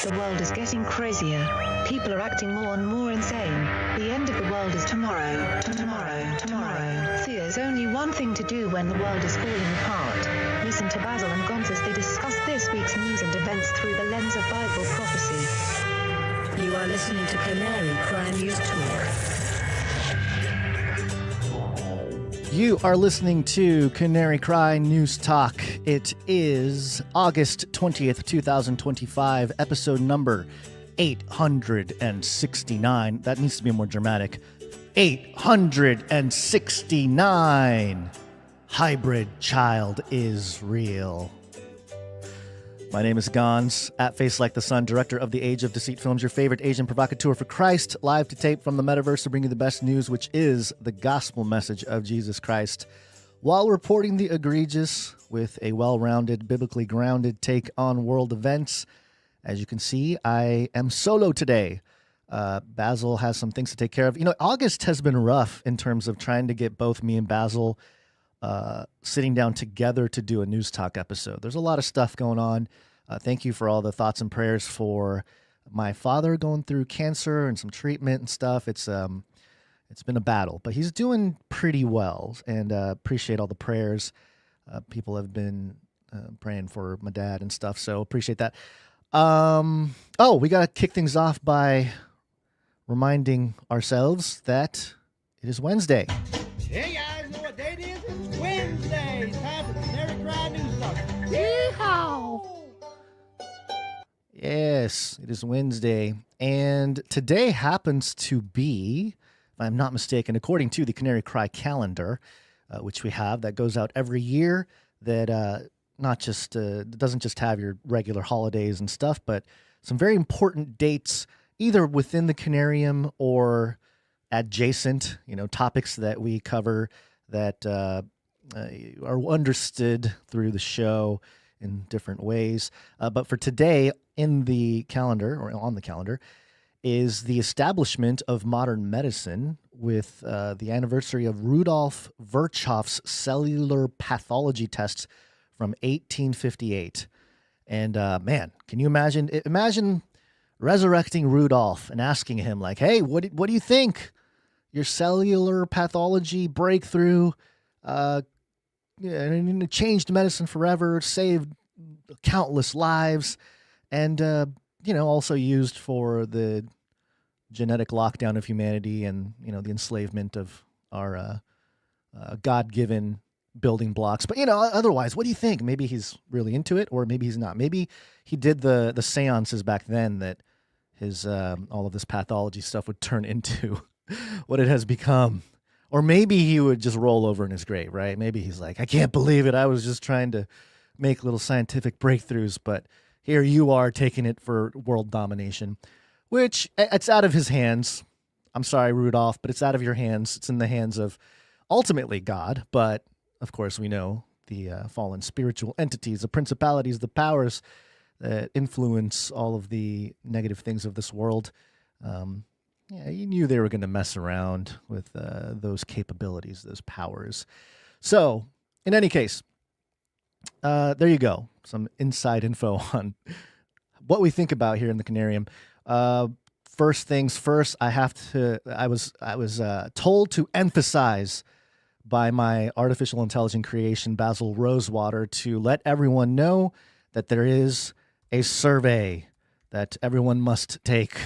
The world is getting crazier. People are acting more and more insane. The end of the world is tomorrow. Tomorrow. There's only one thing to do when the world is falling apart. Listen to Basil and Gonz as they discuss this week's news and events through the lens of Bible prophecy. You are listening to Canary Cry News Talk. You are listening to Canary Cry News Talk. It is August 20th, 2025, episode number 869. That needs to be more dramatic. 869. Hybrid child is real. My name is Gonz, at Face Like the Sun, director of the Age of Deceit Films, your favorite Asian provocateur for Christ, live to tape from the metaverse to bring you the best news, which is the gospel message of Jesus Christ, while reporting the egregious with a well-rounded, biblically grounded take on world events. As you can see, I am solo today. Basil has some things to take care of. You know, August has been rough in terms of trying to get both me and Basil sitting down together to do a news talk episode. There's a lot of stuff going on. Thank you for all the thoughts and prayers for my father going through cancer and some treatment and stuff. It's been a battle, but he's doing pretty well, and appreciate all the prayers. People have been praying for my dad and stuff, so appreciate that. We got to kick things off by reminding ourselves that it is Wednesday. Hey guys, know what day it is? It's Wednesday. It's time for Canary Cry News Talk. Yeehaw! Yes, it is Wednesday, and today happens to be, if I'm not mistaken, according to the Canary Cry calendar, which we have, that goes out every year, that doesn't just have your regular holidays and stuff, but some very important dates, either within the Canarium or adjacent, topics that we cover that are understood through the show in different ways. But for today, in the calendar, or on the calendar, is the establishment of modern medicine with the anniversary of Rudolf Virchow's cellular pathology tests from 1858. And man, can you imagine resurrecting Rudolph and asking him, like, hey, what do you think? Your cellular pathology breakthrough changed medicine forever, saved countless lives, and also used for the genetic lockdown of humanity and the enslavement of our God-given building blocks. But otherwise, what do you think? Maybe he's really into it, or maybe he's not. Maybe he did the seances back then that his all of this pathology stuff would turn into what it has become. Or maybe he would just roll over in his grave, right? Maybe he's like, I can't believe it. I was just trying to make little scientific breakthroughs, but here you are taking it for world domination, which it's out of his hands. I'm sorry, Rudolph, but it's out of your hands. It's in the hands of ultimately God. But of course, we know the fallen spiritual entities, the principalities, the powers that influence all of the negative things of this world. You knew they were going to mess around with those capabilities, those powers. So, in any case, there you go. Some inside info on what we think about here in the Canarium. First things first, I was told to emphasize by my artificial intelligent creation, Basil Rosewater, to let everyone know that there is a survey that everyone must take.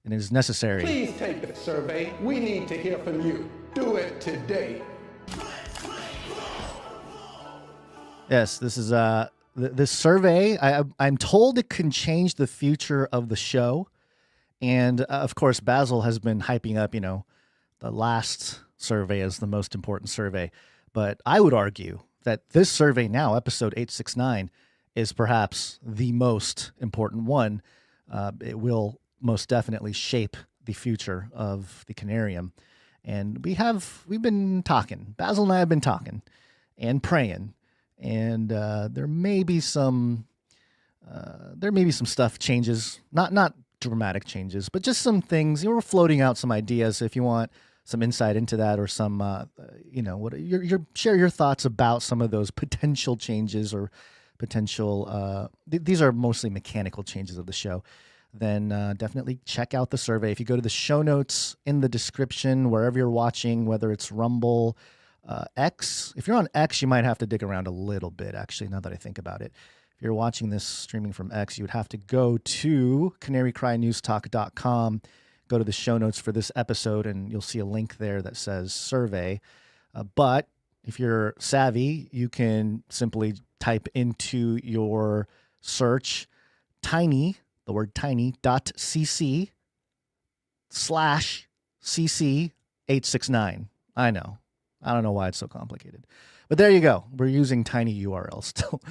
And it is necessary. Please take the survey. We need to hear from you. Do it today. Yes, this is this survey. I'm told it can change the future of the show, and of course, Basil has been hyping up, the last survey as the most important survey. But I would argue that this survey now, episode 869, is perhaps the most important one. It will most definitely shape the future of the Canarium. And we've been talking. Basil and I have been talking and praying. And there may be some stuff changes, not dramatic changes, but just some things. We're floating out some ideas. If you want some insight into that, or some, share your thoughts about some of those potential changes or potential. These are mostly mechanical changes of the show. then definitely check out the survey. If you go to the show notes in the description, wherever you're watching, whether it's Rumble, X. If you're on X, you might have to dig around a little bit, actually, now that I think about it. If you're watching this streaming from X, you would have to go to canarycrynewstalk.com, go to the show notes for this episode, and you'll see a link there that says survey. But if you're savvy, you can simply type into your search tiny, the word tiny.cc/cc869. I know. I don't know why it's so complicated. But there you go. We're using tiny URLs still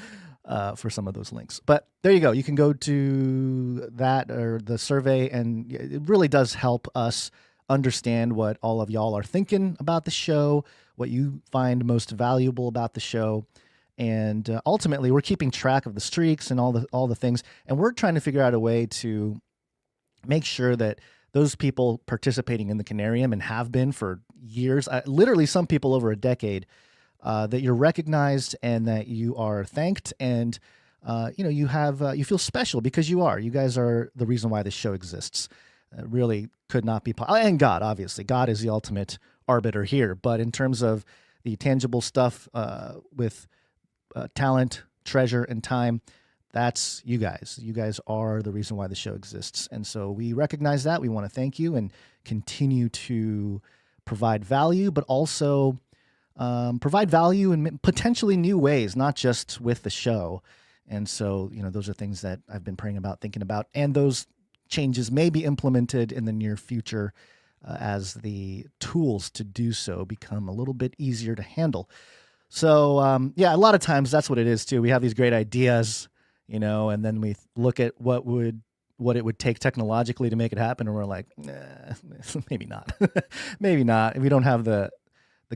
for some of those links. But there you go. You can go to that or the survey, and it really does help us understand what all of y'all are thinking about the show, what you find most valuable about the show. And ultimately, we're keeping track of the streaks and all the things. And we're trying to figure out a way to make sure that those people participating in the Canarium and have been for years, literally some people over a decade, that you're recognized and that you are thanked, and you have you feel special because you are. You guys are the reason why this show exists. It really could not be possible. And God, obviously, God is the ultimate arbiter here. But in terms of the tangible stuff with talent, treasure, and time, that's you guys. You guys are the reason why the show exists. And so we recognize that. We want to thank you and continue to provide value, but also provide value in potentially new ways, not just with the show. And so, those are things that I've been praying about, thinking about, and those changes may be implemented in the near future as the tools to do so become a little bit easier to handle. So, a lot of times that's what it is too. We have these great ideas, and then we look at what it would take technologically to make it happen, and we're like, maybe not. Maybe not. We don't have the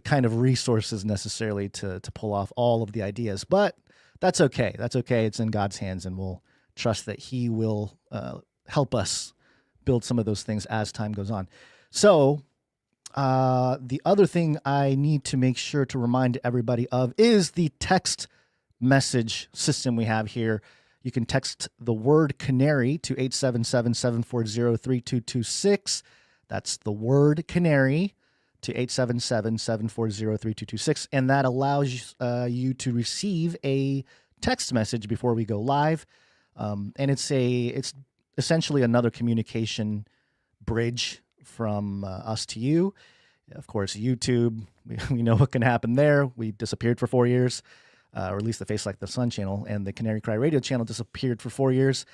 kind of resources necessarily to pull off all of the ideas, but that's okay. That's okay. It's in God's hands, and we'll trust that He will help us build some of those things as time goes on. So the other thing I need to make sure to remind everybody of is the text message system we have here. You can text the word Canary to 877-740-3226. That's the word Canary to 877-740-3226. And that allows you to receive a text message before we go live. And it's essentially another communication bridge from us to you. Of course, YouTube, we know what can happen there. We disappeared for 4 years. Or at least the Face Like the Sun channel, and the Canary Cry radio channel disappeared for 4 years.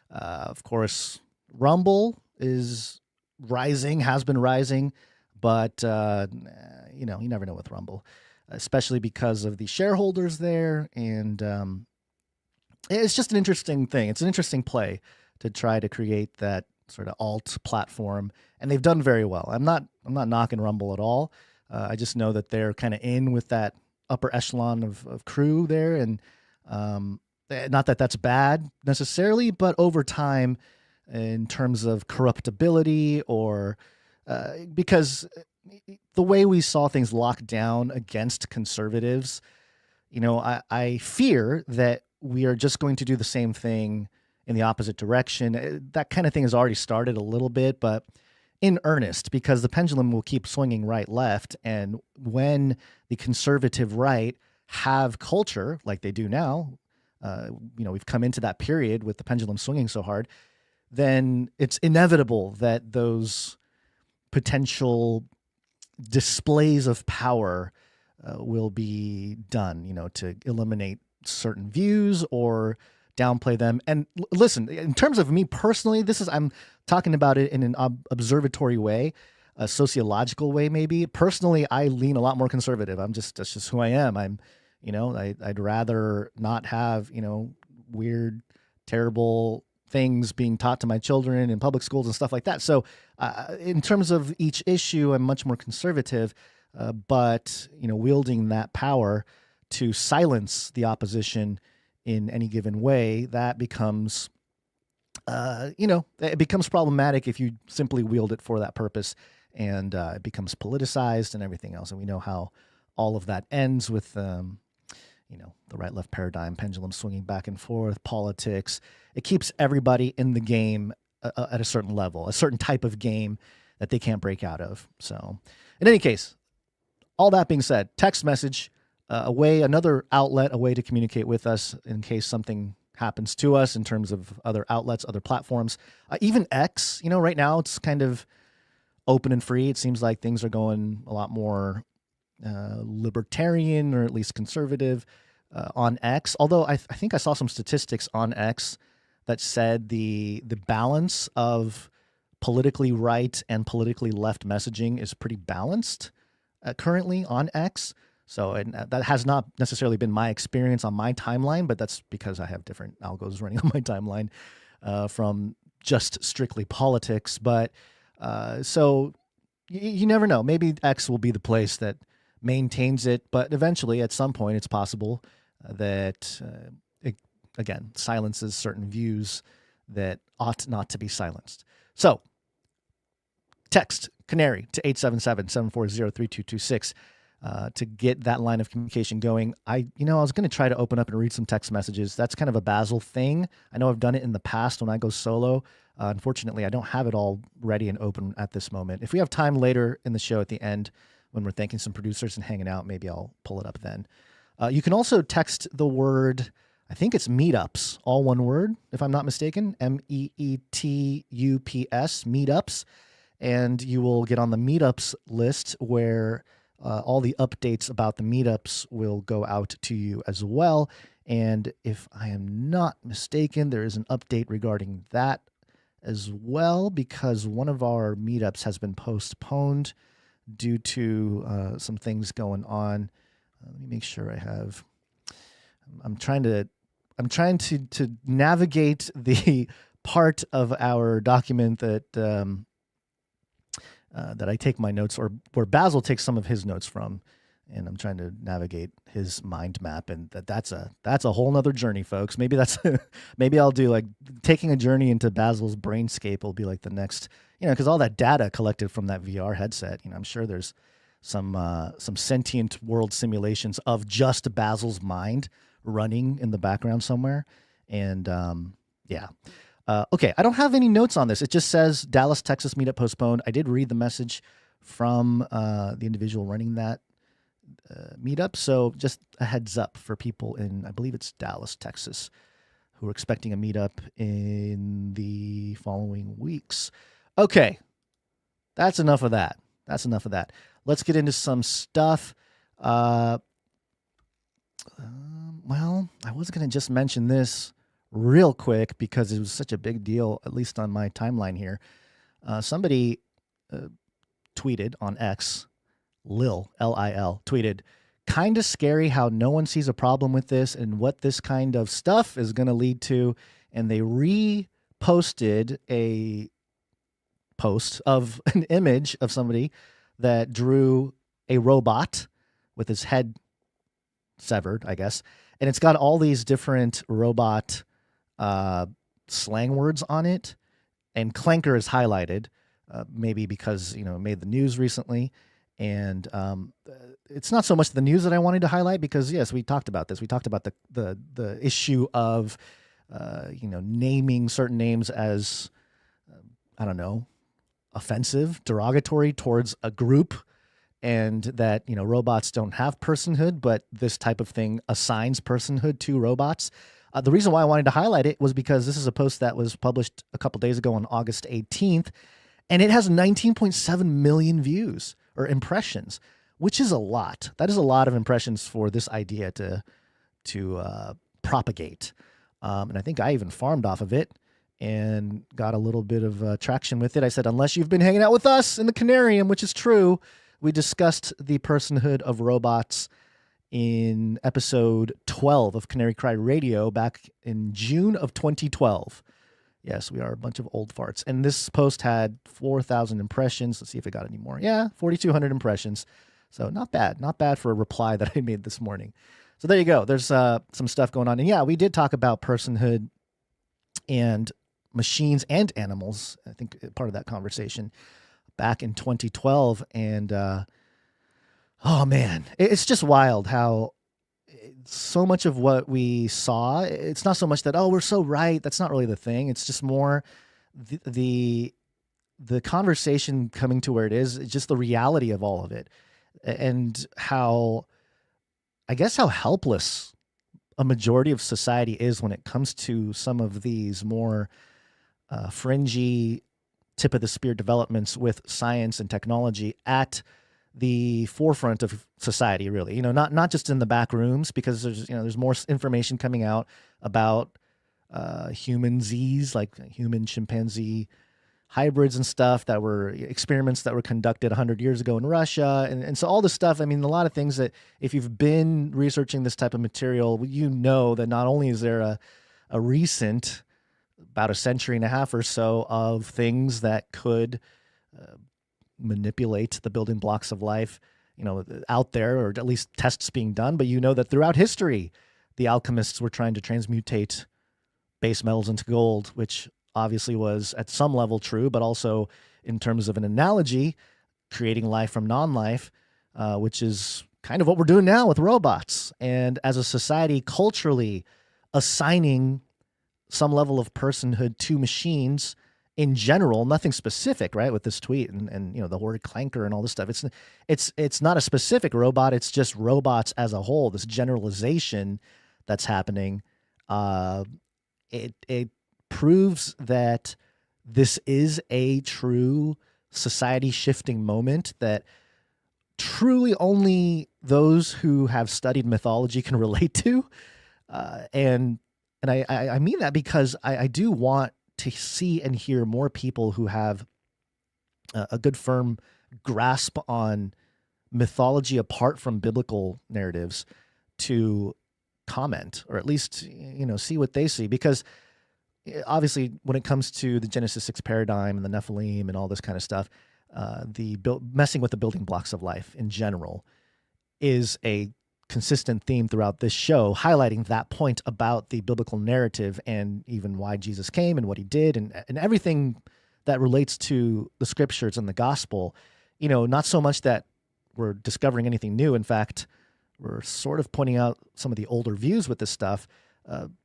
Of course, Rumble is rising, has been rising, but you never know with Rumble, especially because of the shareholders there, and it's just an interesting thing. It's an interesting play to try to create that sort of alt platform, and they've done very well. I'm not knocking Rumble at all. I just know that they're kind of in with that upper echelon of crew there, and not that that's bad necessarily, but over time, in terms of corruptibility, or because the way we saw things locked down against conservatives, I fear that we are just going to do the same thing in the opposite direction. That kind of thing has already started a little bit, but in earnest, because the pendulum will keep swinging right, left. And when the conservative right have culture like they do now, we've come into that period with the pendulum swinging so hard, then it's inevitable that those potential displays of power will be done, to eliminate certain views or downplay them. And listen, in terms of me personally, I'm talking about it in an observatory way, a sociological way, maybe. Personally, I lean a lot more conservative. That's just who I am. I'd rather not have, weird, terrible things being taught to my children in public schools and stuff like that. So in terms of each issue, I'm much more conservative, but, wielding that power to silence the opposition in any given way, that becomes, it becomes problematic if you simply wield it for that purpose, and it becomes politicized and everything else. And we know how all of that ends with, the right-left paradigm, pendulum swinging back and forth, politics. It keeps everybody in the game at a certain level, a certain type of game that they can't break out of. So in any case, all that being said, text message, another outlet, a way to communicate with us in case something happens to us in terms of other outlets, other platforms, even X, right now it's kind of open and free. It seems like things are going a lot more libertarian or at least conservative on X. Although I think I saw some statistics on X that said the balance of politically right and politically left messaging is pretty balanced currently on X. So that has not necessarily been my experience on my timeline, but that's because I have different algos running on my timeline from just strictly politics. But so you never know. Maybe X will be the place that maintains it, but eventually at some point it's possible that it, again, silences certain views that ought not to be silenced. So text Canary to 877-740-3226 to get that line of communication going. I was going to try to open up and read some text messages. That's kind of a Basil thing. I know I've done it in the past when I go solo. Unfortunately, I don't have it all ready and open at this moment. If we have time later in the show at the end, when we're thanking some producers and hanging out, maybe I'll pull it up then. You can also text the word, I think it's Meetups, all one word, if I'm not mistaken, MEETUPS, Meetups. And you will get on the Meetups list where all the updates about the Meetups will go out to you as well. And if I am not mistaken, there is an update regarding that as well, because one of our Meetups has been postponed due to some things going on. Let me make sure I have. I'm trying to navigate the part of our document that that I take my notes, or where Basil takes some of his notes from, and I'm trying to navigate his mind map, and that's a whole nother journey, folks. Maybe maybe I'll do like taking a journey into Basil's brainscape will be like the next, because all that data collected from that VR headset, I'm sure there's some sentient world simulations of just Basil's mind running in the background somewhere, and yeah. Okay, I don't have any notes on this. It just says Dallas, Texas meetup postponed. I did read the message from the individual running that meetup. So just a heads up for people in, I believe it's Dallas, Texas, who are expecting a meetup in the following weeks. Okay, that's enough of that. Let's get into some stuff. Well, I was going to just mention this real quick because it was such a big deal, at least on my timeline here. Somebody tweeted on X, L-I-L, tweeted, kind of scary how no one sees a problem with this and what this kind of stuff is going to lead to. And they reposted a post of an image of somebody that drew a robot with his head severed, I guess. And it's got all these different robot slang words on it, and clanker is highlighted, maybe because it made the news recently. And it's not so much the news that I wanted to highlight, because yes, we talked about this. We talked about the issue of naming certain names as offensive, derogatory towards a group, and that robots don't have personhood, but this type of thing assigns personhood to robots. The reason why I wanted to highlight it was because this is a post that was published a couple days ago on August 18th, and it has 19.7 million views or impressions, which is a lot. That is a lot of impressions for this idea to propagate. And I think I even farmed off of it and got a little bit of traction with it. I said, unless you've been hanging out with us in the Canary, which is true, we discussed the personhood of robots in episode 12 of Canary Cry Radio back in June of 2012. Yes, we are a bunch of old farts. And this post had 4,000 impressions. Let's see if it got any more. Yeah, 4,200 impressions. So not bad. Not bad for a reply that I made this morning. So there you go. There's some stuff going on. And yeah, we did talk about personhood and machines and animals. I think part of that conversation back in 2012. And oh man, it's just wild how so much of what we saw, it's not so much that, oh, we're so right. That's not really the thing. It's just more the conversation coming to where it is just the reality of all of it, and how helpless a majority of society is when it comes to some of these more fringy, tip of the spear developments with science and technology at the forefront of society, really. Not just in the back rooms, because there's more information coming out about human Z's, like human chimpanzee hybrids and stuff, that were experiments that were conducted 100 years ago in Russia. And so all this stuff, I mean, a lot of things that if you've been researching this type of material, you know that not only is there a recent, about a century and a half or so, of things that could manipulate the building blocks of life, out there, or at least tests being done. But that throughout history, the alchemists were trying to transmutate base metals into gold, which obviously was at some level true, but also in terms of an analogy, creating life from non-life, which is kind of what we're doing now with robots. And as a society, culturally assigning some level of personhood to machines in general, nothing specific, right? With this tweet and the word clanker and all this stuff, it's not a specific robot. It's just robots as a whole. This generalization that's happening, it proves that this is a true society shifting moment that truly only those who have studied mythology can relate to, and I mean that because I do want to see and hear more people who have a good firm grasp on mythology apart from biblical narratives to comment, or at least see what they see, because obviously when it comes to the Genesis 6 paradigm and the Nephilim and all this kind of stuff, messing with the building blocks of life in general is a consistent theme throughout this show, highlighting that point about the biblical narrative and even why Jesus came and what he did and everything that relates to the scriptures and the gospel. Not so much that we're discovering anything new. In fact, we're sort of pointing out some of the older views with this stuff,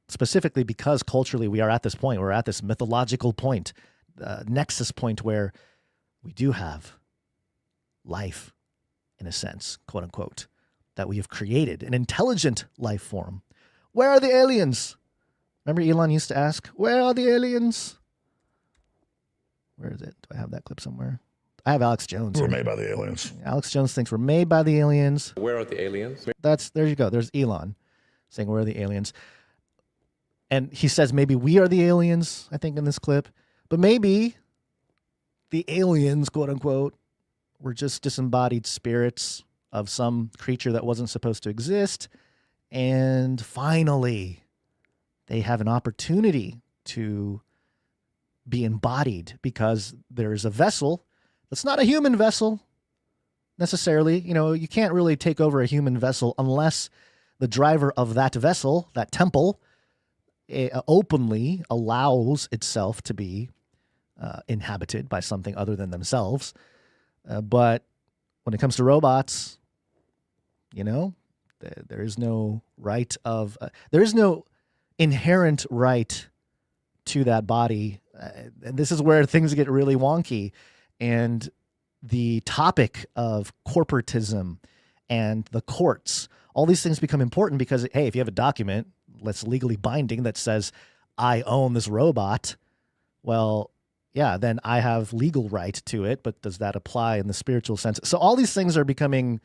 specifically because culturally we are at this point. We're at this mythological point, nexus point, where we do have life, in a sense, quote unquote, that we have created, an intelligent life form. Where are the aliens? Remember Elon used to ask, where are the aliens? Where is it? Do I have that clip somewhere? I have Alex Jones. We're made by the aliens. Alex Jones thinks we're made by the aliens. Where are the aliens? There you go. There's Elon saying, where are the aliens? And he says maybe we are the aliens, I think, in this clip. But maybe the aliens, quote unquote, were just disembodied spirits of some creature that wasn't supposed to exist. And finally, they have an opportunity to be embodied because there is a vessel that's not a human vessel necessarily. You can't really take over a human vessel unless the driver of that vessel, that temple, openly allows itself to be inhabited by something other than themselves. But when it comes to robots, there is no right of, there is no inherent right to that body. And this is where things get really wonky. And the topic of corporatism and the courts, all these things become important because, hey, if you have a document that's legally binding that says, I own this robot, well, yeah, then I have legal right to it, but does that apply in the spiritual sense? So all these things are becoming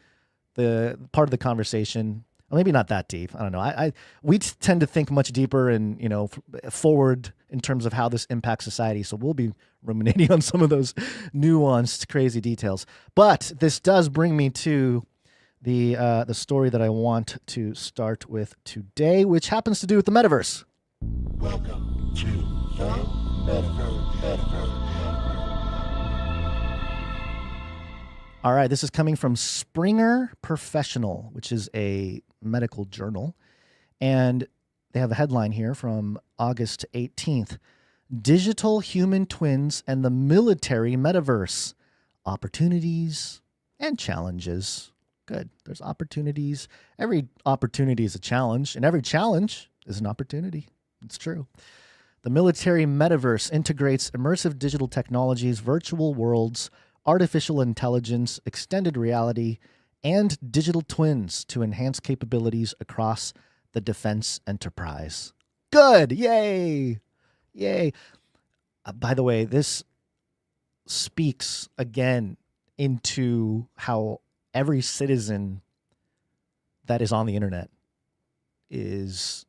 the part of the conversation. Well, maybe not that deep. I don't know. We tend to think much deeper and, forward in terms of how this impacts society. So we'll be ruminating on some of those nuanced, crazy details. But this does bring me to the story that I want to start with today, which happens to do with the metaverse. Welcome to the metaverse. All right, this is coming from Springer Professional, which is a medical journal. And they have a headline here from August 18th. Digital human twins and the military metaverse. Opportunities and challenges. Good. There's opportunities. Every opportunity is a challenge, and every challenge is an opportunity. It's true. The military metaverse integrates immersive digital technologies, virtual worlds, artificial intelligence, extended reality, and digital twins to enhance capabilities across the defense enterprise. Good! Yay! Yay! By the way, this speaks again into how every citizen that is on the internet is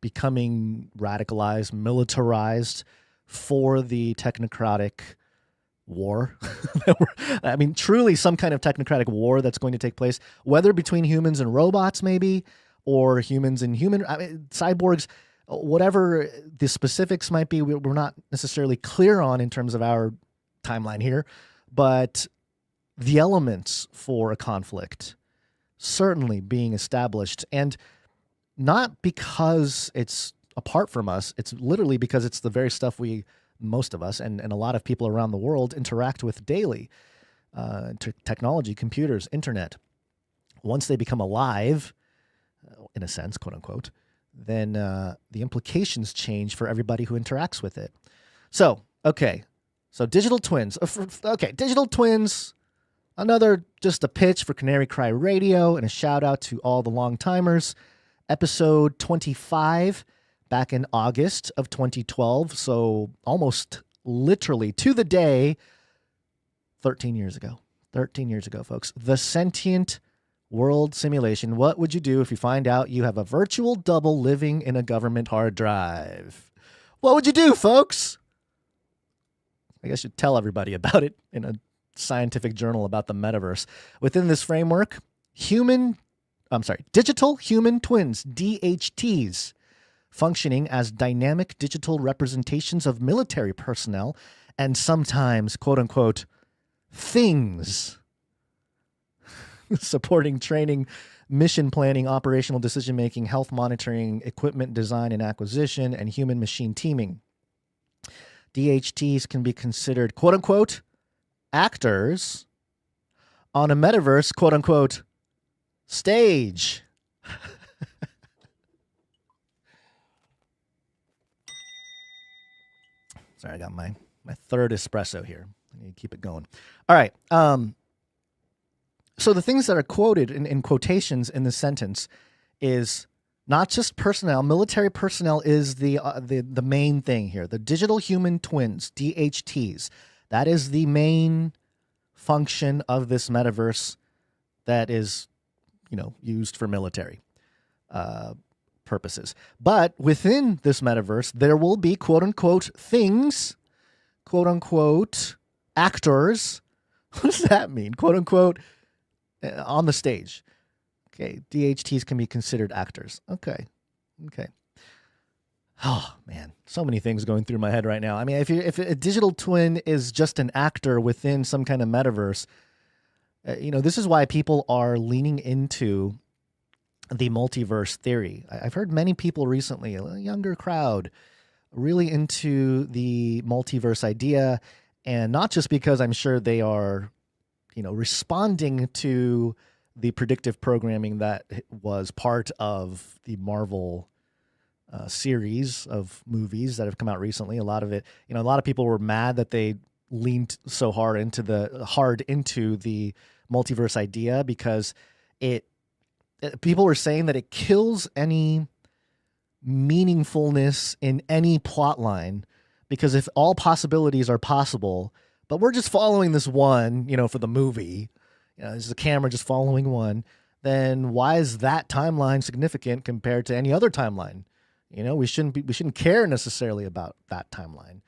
becoming radicalized, militarized for the technocratic war. I mean, truly some kind of technocratic war that's going to take place, whether between humans and robots maybe, or humans and cyborgs, whatever the specifics might be, we're not necessarily clear on in terms of our timeline here, but the elements for a conflict certainly being established, and not because it's apart from us, it's literally because it's the very stuff most of us and a lot of people around the world interact with daily. Technology, computers, internet. Once they become alive, in a sense, quote unquote, then the implications change for everybody who interacts with it. So digital twins. Digital twins. Another just a pitch for Canary Cry Radio and a shout out to all the long timers. Episode 25 back in August of 2012. So almost literally to the day, 13 years ago. 13 years ago, folks. The sentient world simulation. What would you do if you find out you have a virtual double living in a government hard drive? What would you do, folks? I guess you'd tell everybody about it in a scientific journal about the metaverse. Within this framework, digital human twins, DHTs, functioning as dynamic digital representations of military personnel and sometimes, quote unquote, things, supporting training, mission planning, operational decision-making, health monitoring, equipment design and acquisition, and human-machine teaming. DHTs can be considered, quote unquote, actors on a metaverse, quote unquote, stage. Sorry, I got my third espresso here. I need to keep it going. All right. So the things that are quoted in quotations in this sentence is not just personnel. Military personnel is the main thing here. The digital human twins, DHTs. That is the main function of this metaverse that is, used for military purposes. But within this metaverse, there will be quote unquote things, quote unquote actors. What does that mean? Quote unquote on the stage. Okay, DHTs can be considered actors. Okay. Oh man, so many things going through my head right now. I mean, if a digital twin is just an actor within some kind of metaverse, this is why people are leaning into the multiverse theory. I've heard many people recently, a younger crowd, really into the multiverse idea, and not just because I'm sure they are, responding to the predictive programming that was part of the Marvel series of movies that have come out recently. A lot of it, a lot of people were mad that they leaned so hard into the multiverse idea because people were saying that it kills any meaningfulness in any plot line, because if all possibilities are possible, but we're just following this one, for the movie, there's a camera just following one, then why is that timeline significant compared to any other timeline? We shouldn't care necessarily about that timeline.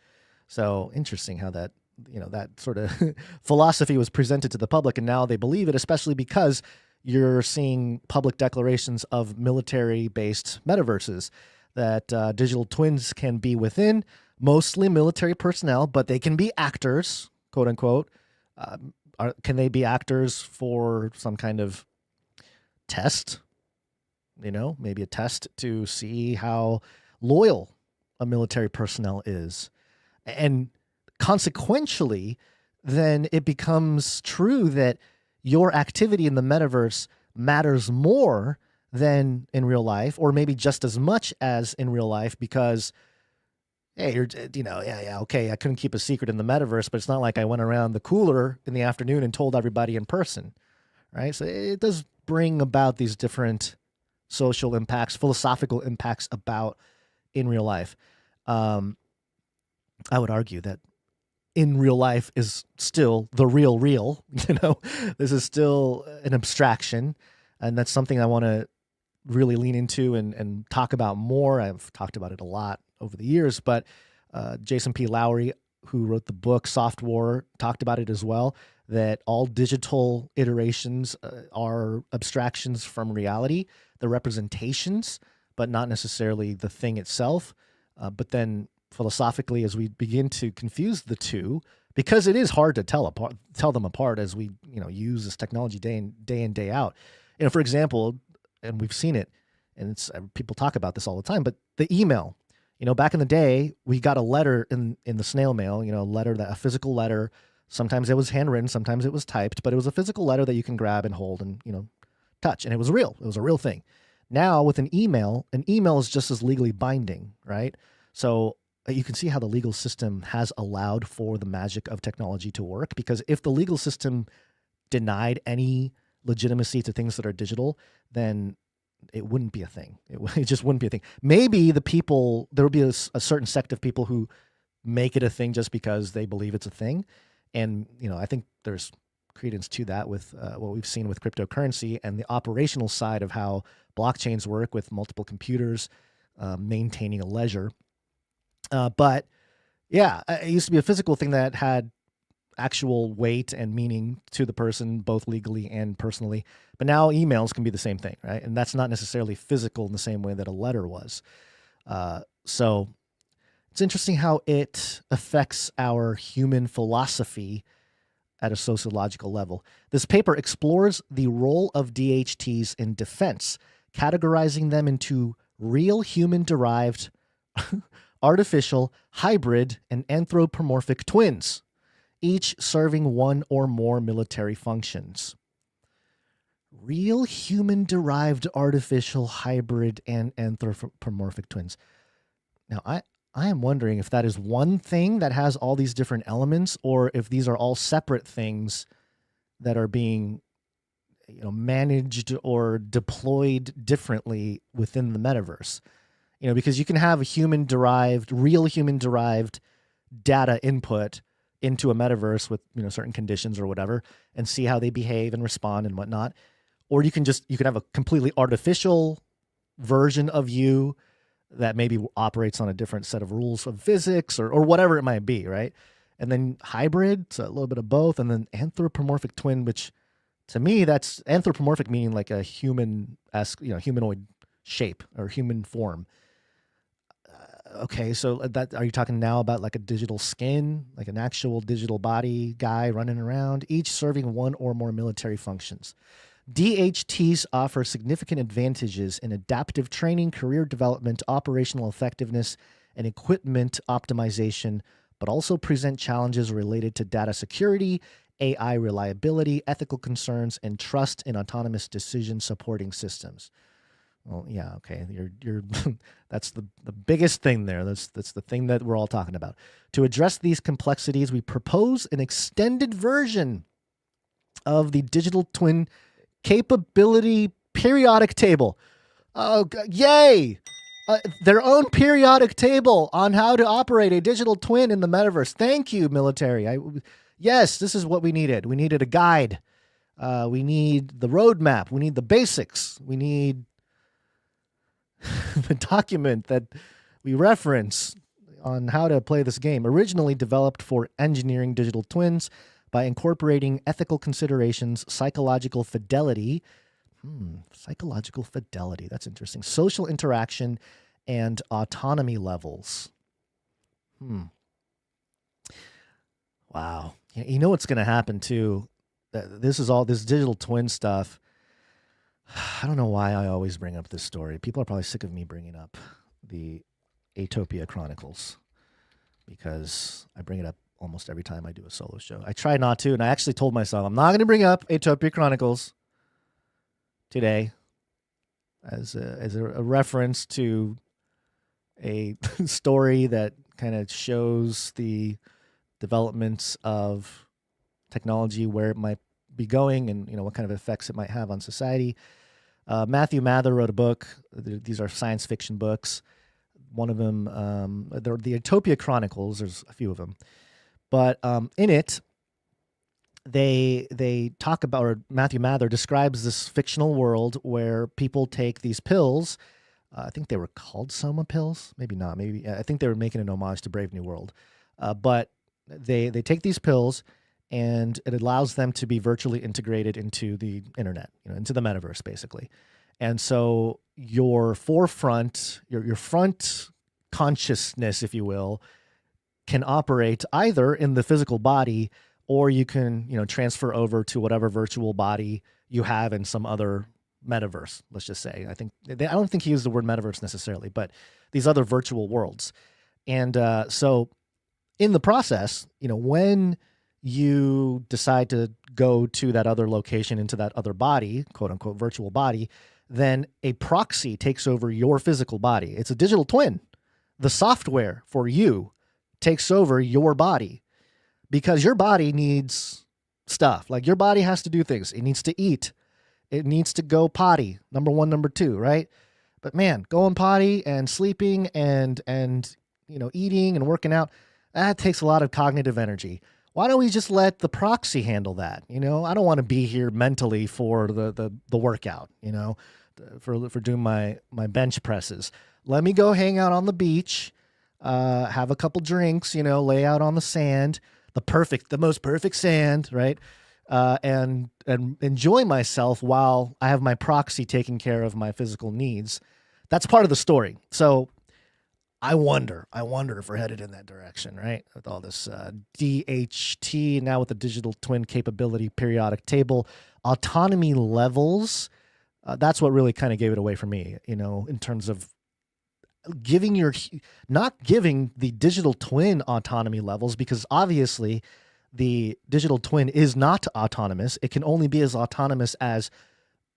So interesting how that, that sort of philosophy was presented to the public, and now they believe it, especially because you're seeing public declarations of military-based metaverses that digital twins can be within, mostly military personnel, but they can be actors, quote unquote. Can they be actors for some kind of test? Maybe a test to see how loyal a military personnel is. And consequentially, then it becomes true that your activity in the metaverse matters more than in real life, or maybe just as much as in real life, because hey, okay, I couldn't keep a secret in the metaverse, but it's not like I went around the cooler in the afternoon and told everybody in person, right? So it does bring about these different social impacts, philosophical impacts about in real life. I would argue that in real life is still the real. This is still an abstraction, and that's something I want to really lean into and talk about more. I've talked about it a lot over the years, but Jason P. Lowry, who wrote the book Soft War, talked about it as well, that all digital iterations are abstractions from reality. They're representations, but not necessarily the thing itself. But then philosophically, as we begin to confuse the two, because it is hard to tell them apart as we use this technology day in, day out. For example, and we've seen it, and it's people talk about this all the time, but the email. Back in the day, we got a letter in the snail mail, a physical letter. Sometimes it was handwritten, sometimes it was typed, but it was a physical letter that you can grab and hold and, touch. And it was real. It was a real thing. Now with an email is just as legally binding, right? So you can see how the legal system has allowed for the magic of technology to work, because if the legal system denied any legitimacy to things that are digital, then it wouldn't be a thing. It just wouldn't be a thing. Maybe there would be a certain sect of people who make it a thing just because they believe it's a thing. And, I think there's credence to that with what we've seen with cryptocurrency and the operational side of how blockchains work with multiple computers maintaining a ledger. But yeah, it used to be a physical thing that had actual weight and meaning to the person, both legally and personally. But now emails can be the same thing, right? And that's not necessarily physical in the same way that a letter was. So it's interesting how it affects our human philosophy at a sociological level. This paper explores the role of DHTs in defense, categorizing them into real human-derived, artificial, hybrid, and anthropomorphic twins, each serving one or more military functions. Real human-derived, artificial, hybrid, and anthropomorphic twins. Now, I am wondering if that is one thing that has all these different elements, or if these are all separate things that are being managed or deployed differently within the metaverse. Because you can have real human-derived data input into a metaverse with certain conditions or whatever, and see how they behave and respond and whatnot. Or you can have a completely artificial version of you that maybe operates on a different set of rules of physics or whatever it might be, right? And then hybrid, so a little bit of both, and then anthropomorphic twin, which to me, that's anthropomorphic, meaning like a human-esque, humanoid shape or human form. Okay, so are you talking now about like a digital skin, like an actual digital body guy running around, each serving one or more military functions? DHTs offer significant advantages in adaptive training, career development, operational effectiveness, and equipment optimization, but also present challenges related to data security, AI reliability, ethical concerns, and trust in autonomous decision supporting systems. Well, yeah, okay. You're that's the biggest thing there. That's the thing that we're all talking about. To address these complexities, we propose an extended version of the digital twin capability periodic table. Oh, yay! Their own periodic table on how to operate a digital twin in the metaverse. Thank you, military. Yes, this is what we needed. We needed a guide. We need the roadmap. We need the basics. We need the document that we reference on how to play this game. Originally developed for engineering digital twins by incorporating ethical considerations, psychological fidelity. Psychological fidelity. That's interesting. Social interaction and autonomy levels. Wow. You know what's going to happen too? This digital twin stuff. I don't know why I always bring up this story. People are probably sick of me bringing up the Atopia Chronicles because I bring it up almost every time I do a solo show. I try not to, and I actually told myself I'm not going to bring up Atopia Chronicles today as a reference to a story that kind of shows the developments of technology, where it might be going, and what kind of effects it might have on society. Matthew Mather wrote a book. These are science fiction books. One of them, they're the Utopia Chronicles. There's a few of them, but in it, they talk about, or Matthew Mather describes this fictional world where people take these pills. I think they were called Soma pills. Maybe not. Maybe I think they were making an homage to Brave New World. But they take these pills, and it allows them to be virtually integrated into the internet, into the metaverse, basically. And so your forefront, your front consciousness, if you will, can operate either in the physical body, or you can, transfer over to whatever virtual body you have in some other metaverse. Let's just say, I don't think he used the word metaverse necessarily, but these other virtual worlds. And so in the process, when you decide to go to that other location, into that other body, quote unquote, virtual body, then a proxy takes over your physical body. It's a digital twin. The software for you takes over your body, because your body needs stuff. Like, your body has to do things. It needs to eat. It needs to go potty. Number one, number two, right? But man, going potty and sleeping and eating and working out, that takes a lot of cognitive energy. Why don't we just let the proxy handle that? I don't want to be here mentally for the workout, for doing my bench presses. Let me go hang out on the beach, have a couple drinks, lay out on the sand, the most perfect sand, right? And enjoy myself while I have my proxy taking care of my physical needs. That's part of the story. So I wonder if we're headed in that direction, right? With all this DHT, now with the digital twin capability periodic table, autonomy levels. That's what really kind of gave it away for me, in terms of not giving the digital twin autonomy levels, because obviously the digital twin is not autonomous. It can only be as autonomous as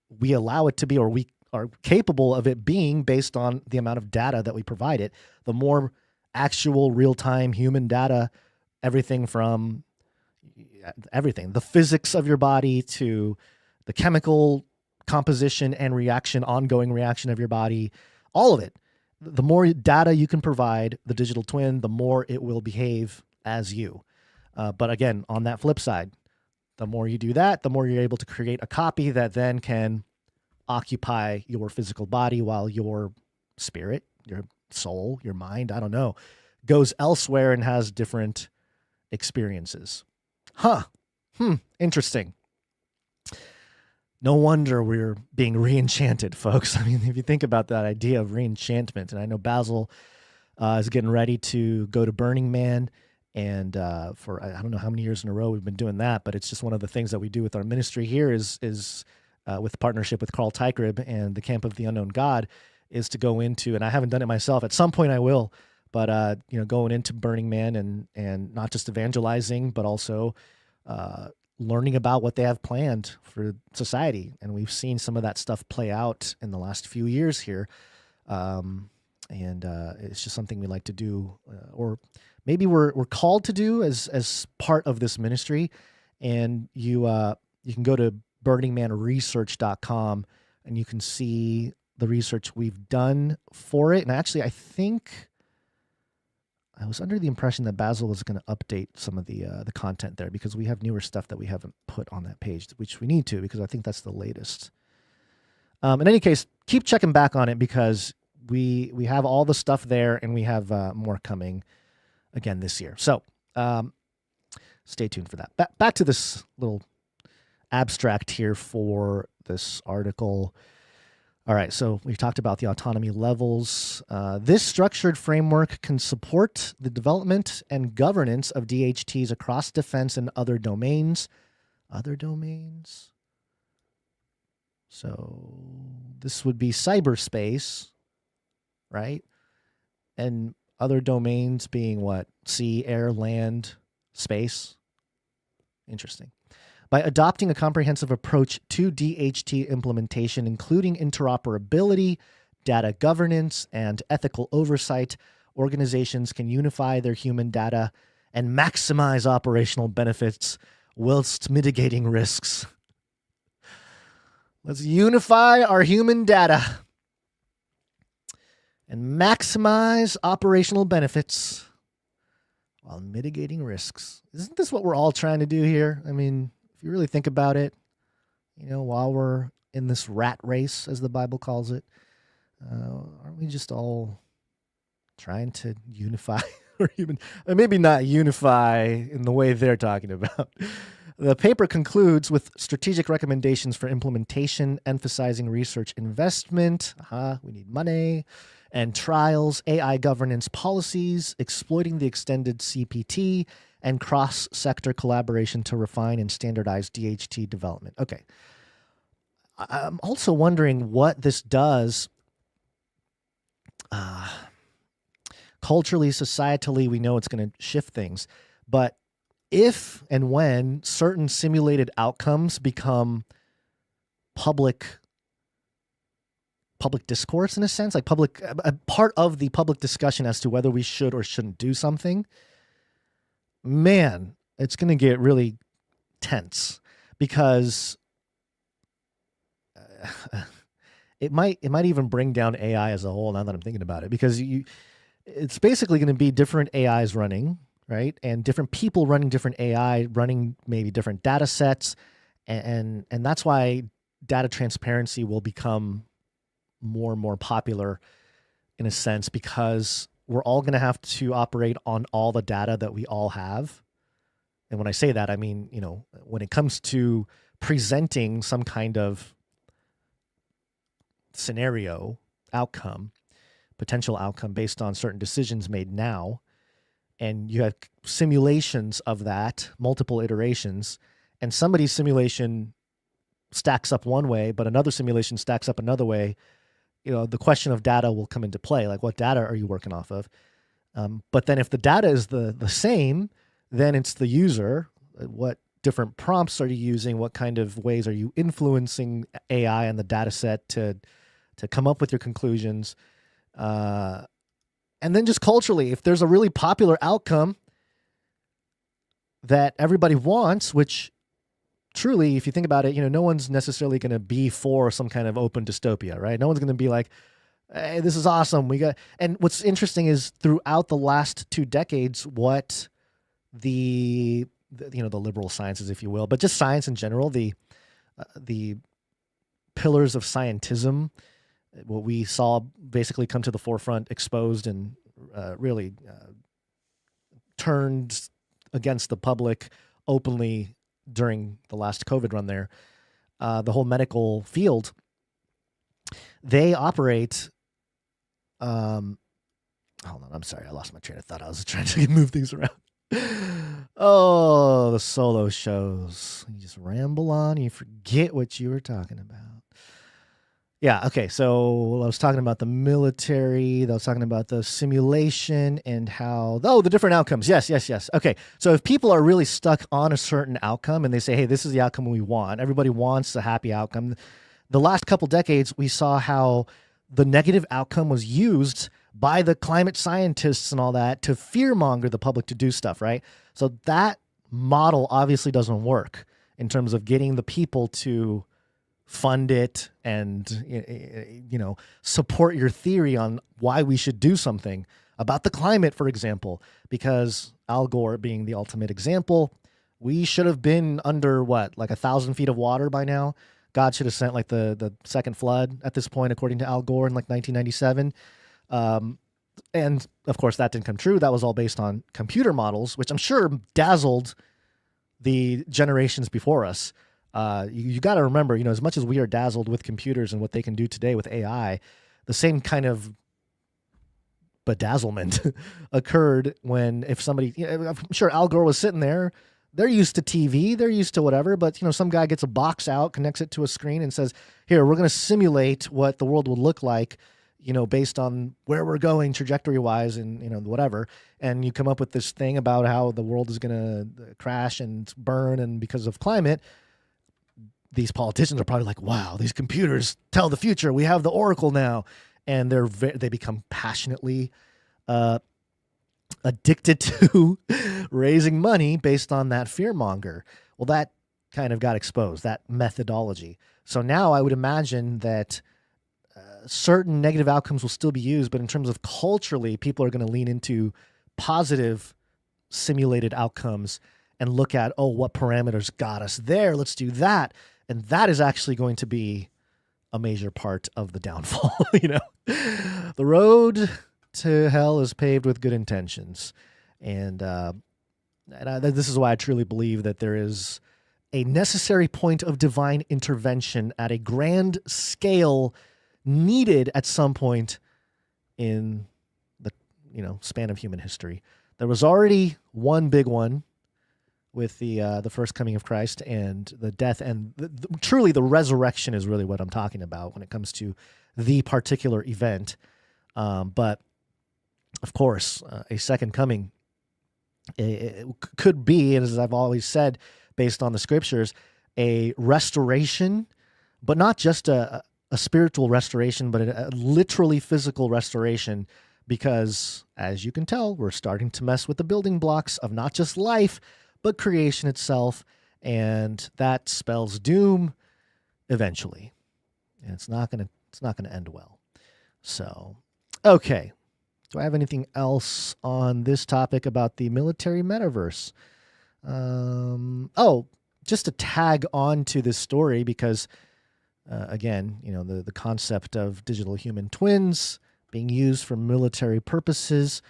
we allow it to be, or we are capable of it being, based on the amount of data that we provide it. The more actual real-time human data, everything from the physics of your body to the chemical composition and ongoing reaction of your body, all of it. The more data you can provide the digital twin, the more it will behave as you. But again, on that flip side, the more you do that, the more you're able to create a copy that then can occupy your physical body, while your spirit, your soul, your mind, I don't know, goes elsewhere and has different experiences. Interesting. No wonder we're being re-enchanted, folks. I mean, if you think about that idea of re-enchantment, and I know Basil is getting ready to go to Burning Man, and for I don't know how many years in a row we've been doing that, but it's just one of the things that we do with our ministry here is with partnership with Carl Teichrieb and the Camp of the Unknown God, is to go into, and I haven't done it myself, at some point I will, but going into Burning Man and not just evangelizing, but also learning about what they have planned for society. And we've seen some of that stuff play out in the last few years here. And it's just something we like to do, or maybe we're called to do as part of this ministry. And you can go to burningmanresearch.com and you can see the research we've done for it. And actually, I think I was under the impression that Basil was going to update some of the content there, because we have newer stuff that we haven't put on that page, which we need to, because I think that's the latest. In any case, keep checking back on it, because we have all the stuff there, and we have more coming again this year. So stay tuned for that. Back to this little abstract here for this article. All right, so we talked about the autonomy levels. This structured framework can support the development and governance of DHTs across defense and other domains. Other domains? So this would be cyberspace, right? And other domains being what? Sea, air, land, space? Interesting. By adopting a comprehensive approach to DHT implementation, including interoperability, data governance, and ethical oversight, organizations can unify their human data and maximize operational benefits whilst mitigating risks. Let's unify our human data and maximize operational benefits while mitigating risks. Isn't this what we're all trying to do here? I mean, if you really think about it, while we're in this rat race, as the Bible calls it, aren't we just all trying to unify our human, or maybe not unify in the way they're talking about? The paper concludes with strategic recommendations for implementation, emphasizing research investment. We need money. And trials, AI governance policies, exploiting the extended CPT, and cross-sector collaboration to refine and standardize DHT development. Okay. I'm also wondering what this does culturally, societally. We know it's going to shift things. But if and when certain simulated outcomes become public discourse, in a sense, like a part of the public discussion as to whether we should or shouldn't do something, man, it's going to get really tense, because it might even bring down AI as a whole, now that I'm thinking about it, because it's basically going to be different AIs running, right? And different people running different AI, running maybe different data sets. And that's why data transparency will become more and more popular, in a sense, because we're all going to have to operate on all the data that we all have. And when I say that, I mean, when it comes to presenting some kind of scenario outcome, potential outcome based on certain decisions made now, and you have simulations of that, multiple iterations, and somebody's simulation stacks up one way, but another simulation stacks up another way, the question of data will come into play. Like, what data are you working off of? But then if the data is the same, then it's the user. What different prompts are you using? What kind of ways are you influencing AI and the data set to come up with your conclusions? And then just culturally, if there's a really popular outcome that everybody wants, which truly, if you think about it, no one's necessarily going to be for some kind of open dystopia, right? No one's going to be like, hey, this is awesome. And what's interesting is throughout the last 2 decades, what the liberal sciences, if you will, but just science in general, the pillars of scientism, what we saw basically come to the forefront, exposed and really turned against the public openly during the last COVID run there, the whole medical field, they operate, hold on, I'm sorry, I lost my train of thought. I was trying to move things around. Oh, the solo shows. You just ramble on, you forget what you were talking about. Yeah, okay, so I was talking about the military, I was talking about the simulation and how, the different outcomes. Yes. Okay, so if people are really stuck on a certain outcome and they say, hey, this is the outcome we want, everybody wants a happy outcome. The last couple decades, we saw how the negative outcome was used by the climate scientists and all that to fearmonger the public to do stuff, right? So that model obviously doesn't work in terms of getting the people to fund it and support your theory on why we should do something about the climate, for example, because Al Gore being the ultimate example, we should have been under like 1,000 feet of water by now. God should have sent like the second flood at this point, according to Al Gore in like 1997. And of course that didn't come true. That was all based on computer models, which I'm sure dazzled the generations before us. You got to remember, as much as we are dazzled with computers and what they can do today with AI, the same kind of bedazzlement occurred when if somebody, I'm sure Al Gore was sitting there, they're used to TV, they're used to whatever, but some guy gets a box out, connects it to a screen and says, here, we're going to simulate what the world would look like, based on where we're going trajectory wise and, whatever. And you come up with this thing about how the world is going to crash and burn. And because of climate, these politicians are probably like, wow, these computers tell the future. We have the Oracle now. And they become passionately addicted to raising money based on that fearmonger. Well, that kind of got exposed, that methodology. So now I would imagine that certain negative outcomes will still be used, but in terms of culturally, people are going to lean into positive simulated outcomes and look at, oh, what parameters got us there? Let's do that. And that is actually going to be a major part of the downfall. The road to hell is paved with good intentions. And this is why I truly believe that there is a necessary point of divine intervention at a grand scale needed at some point in the span of human history. There was already one big one with the first coming of Christ and the death, and truly the resurrection is really what I'm talking about when it comes to the particular event. But of course, a second coming it could be, as I've always said, based on the scriptures, a restoration, but not just a spiritual restoration, but a literally physical restoration, because as you can tell, we're starting to mess with the building blocks of not just life, but creation itself, and that spells doom eventually, and it's not gonna end well. So, okay, do I have anything else on this topic about the military metaverse? Just to tag on to this story, because again, the concept of digital human twins being used for military purposes.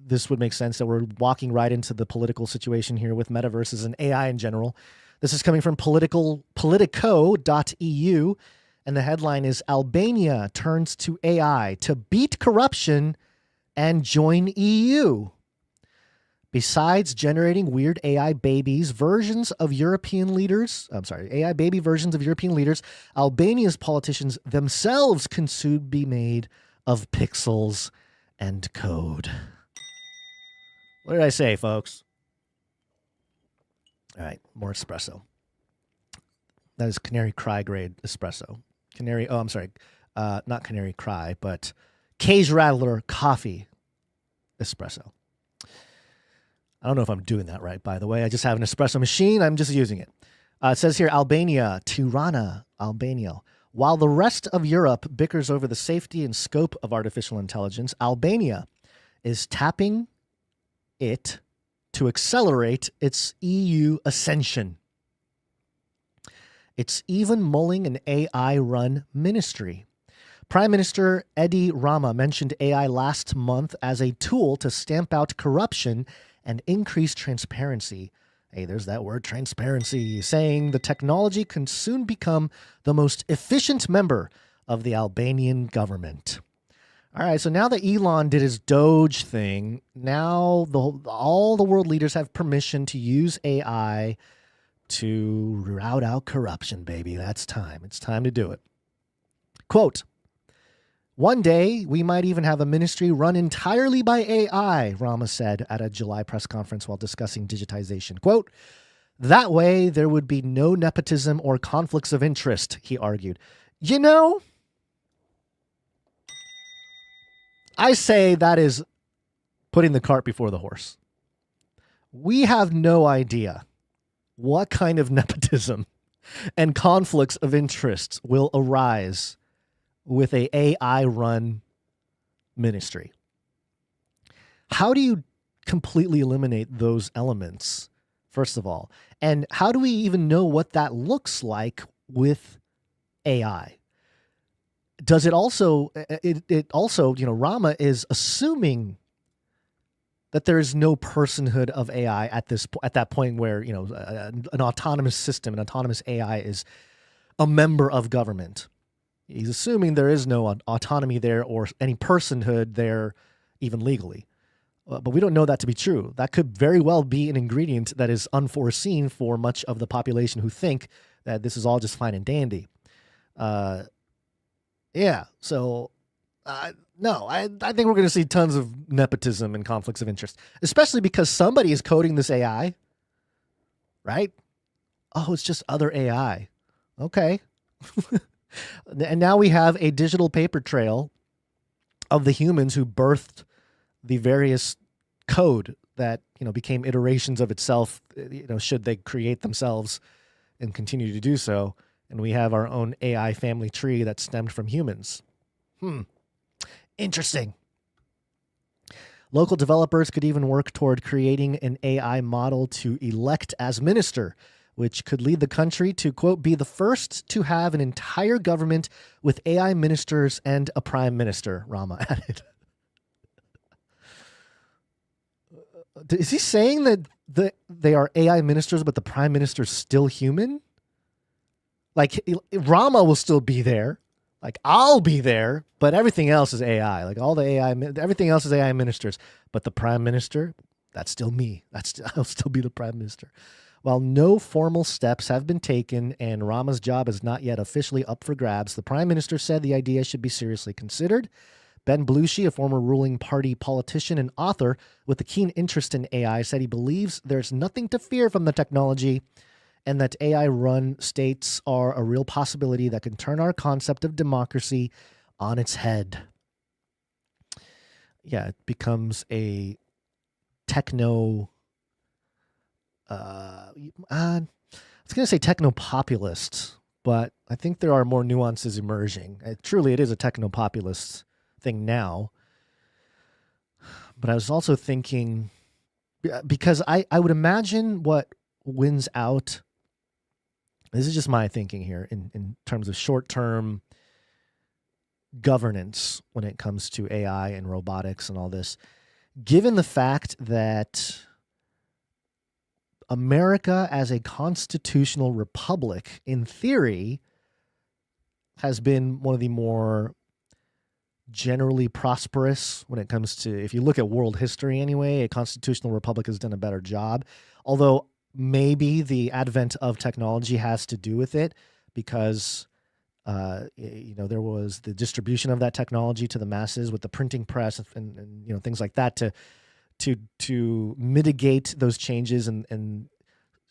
This would make sense that we're walking right into the political situation here with metaverses and AI in general. This is coming from Politico EU, and the headline is Albania turns to AI to beat corruption and join EU. Besides generating weird AI baby versions of European leaders, Albania's politicians themselves can soon be made of pixels and code. What did I say, folks? All right, more espresso. That is Canary Cry grade espresso. Not Canary Cry, but Cage Rattler coffee espresso. I don't know if I'm doing that right, by the way. I just have an espresso machine. I'm just using it. It says here, Albania, Tirana, Albania. While the rest of Europe bickers over the safety and scope of artificial intelligence, Albania is tapping it to accelerate its EU ascension. It's even mulling an AI-run ministry. Prime Minister Edi Rama mentioned AI last month as a tool to stamp out corruption and increase transparency. Hey, there's that word, transparency, saying the technology can soon become the most efficient member of the Albanian government. All right, so now that Elon did his Doge thing, now all the world leaders have permission to use AI to rout out corruption, baby. That's time. It's time to do it. Quote, one day, we might even have a ministry run entirely by AI, Rama said at a July press conference while discussing digitization. Quote, that way there would be no nepotism or conflicts of interest, he argued. I say that is putting the cart before the horse. We have no idea what kind of nepotism and conflicts of interest will arise with a AI-run ministry. How do you completely eliminate those elements, first of all? And how do we even know what that looks like with AI? Does it also, Rama is assuming that there is no personhood of AI at that point where, an autonomous system, an autonomous AI is a member of government. He's assuming there is no autonomy there or any personhood there, even legally. But we don't know that to be true. That could very well be an ingredient that is unforeseen for much of the population who think that this is all just fine and dandy. So I think we're going to see tons of nepotism and conflicts of interest, especially because somebody is coding this AI, right? Oh, it's just other AI. Okay. And now we have a digital paper trail of the humans who birthed the various code that, became iterations of itself, should they create themselves and continue to do so. And we have our own AI family tree that stemmed from humans. Interesting. Local developers could even work toward creating an AI model to elect as minister, which could lead the country to, quote, be the first to have an entire government with AI ministers and a prime minister, Rama added. Is he saying that they are AI ministers, but the prime minister is still human? Like, Rama will still be there. Like, I'll be there, but everything else is AI. Like, everything else is AI ministers. But the prime minister, that's still me. I'll still be the prime minister. While no formal steps have been taken and Rama's job is not yet officially up for grabs, the prime minister said the idea should be seriously considered. Ben Belushi, a former ruling party politician and author with a keen interest in AI, said he believes there's nothing to fear from the technology and that AI-run states are a real possibility that can turn our concept of democracy on its head. Yeah, it becomes a techno... I was going to say techno-populist, but I think there are more nuances emerging. Truly, it is a techno-populist thing now. But I was also thinking, because I would imagine what wins out, this is just my thinking here, in terms of short-term governance when it comes to AI and robotics and all this, given the fact that America as a constitutional republic, in theory, has been one of the more generally prosperous when it comes to, if you look at world history anyway, a constitutional republic has done a better job. Although maybe the advent of technology has to do with it because, there was the distribution of that technology to the masses with the printing press and things like that to mitigate those changes and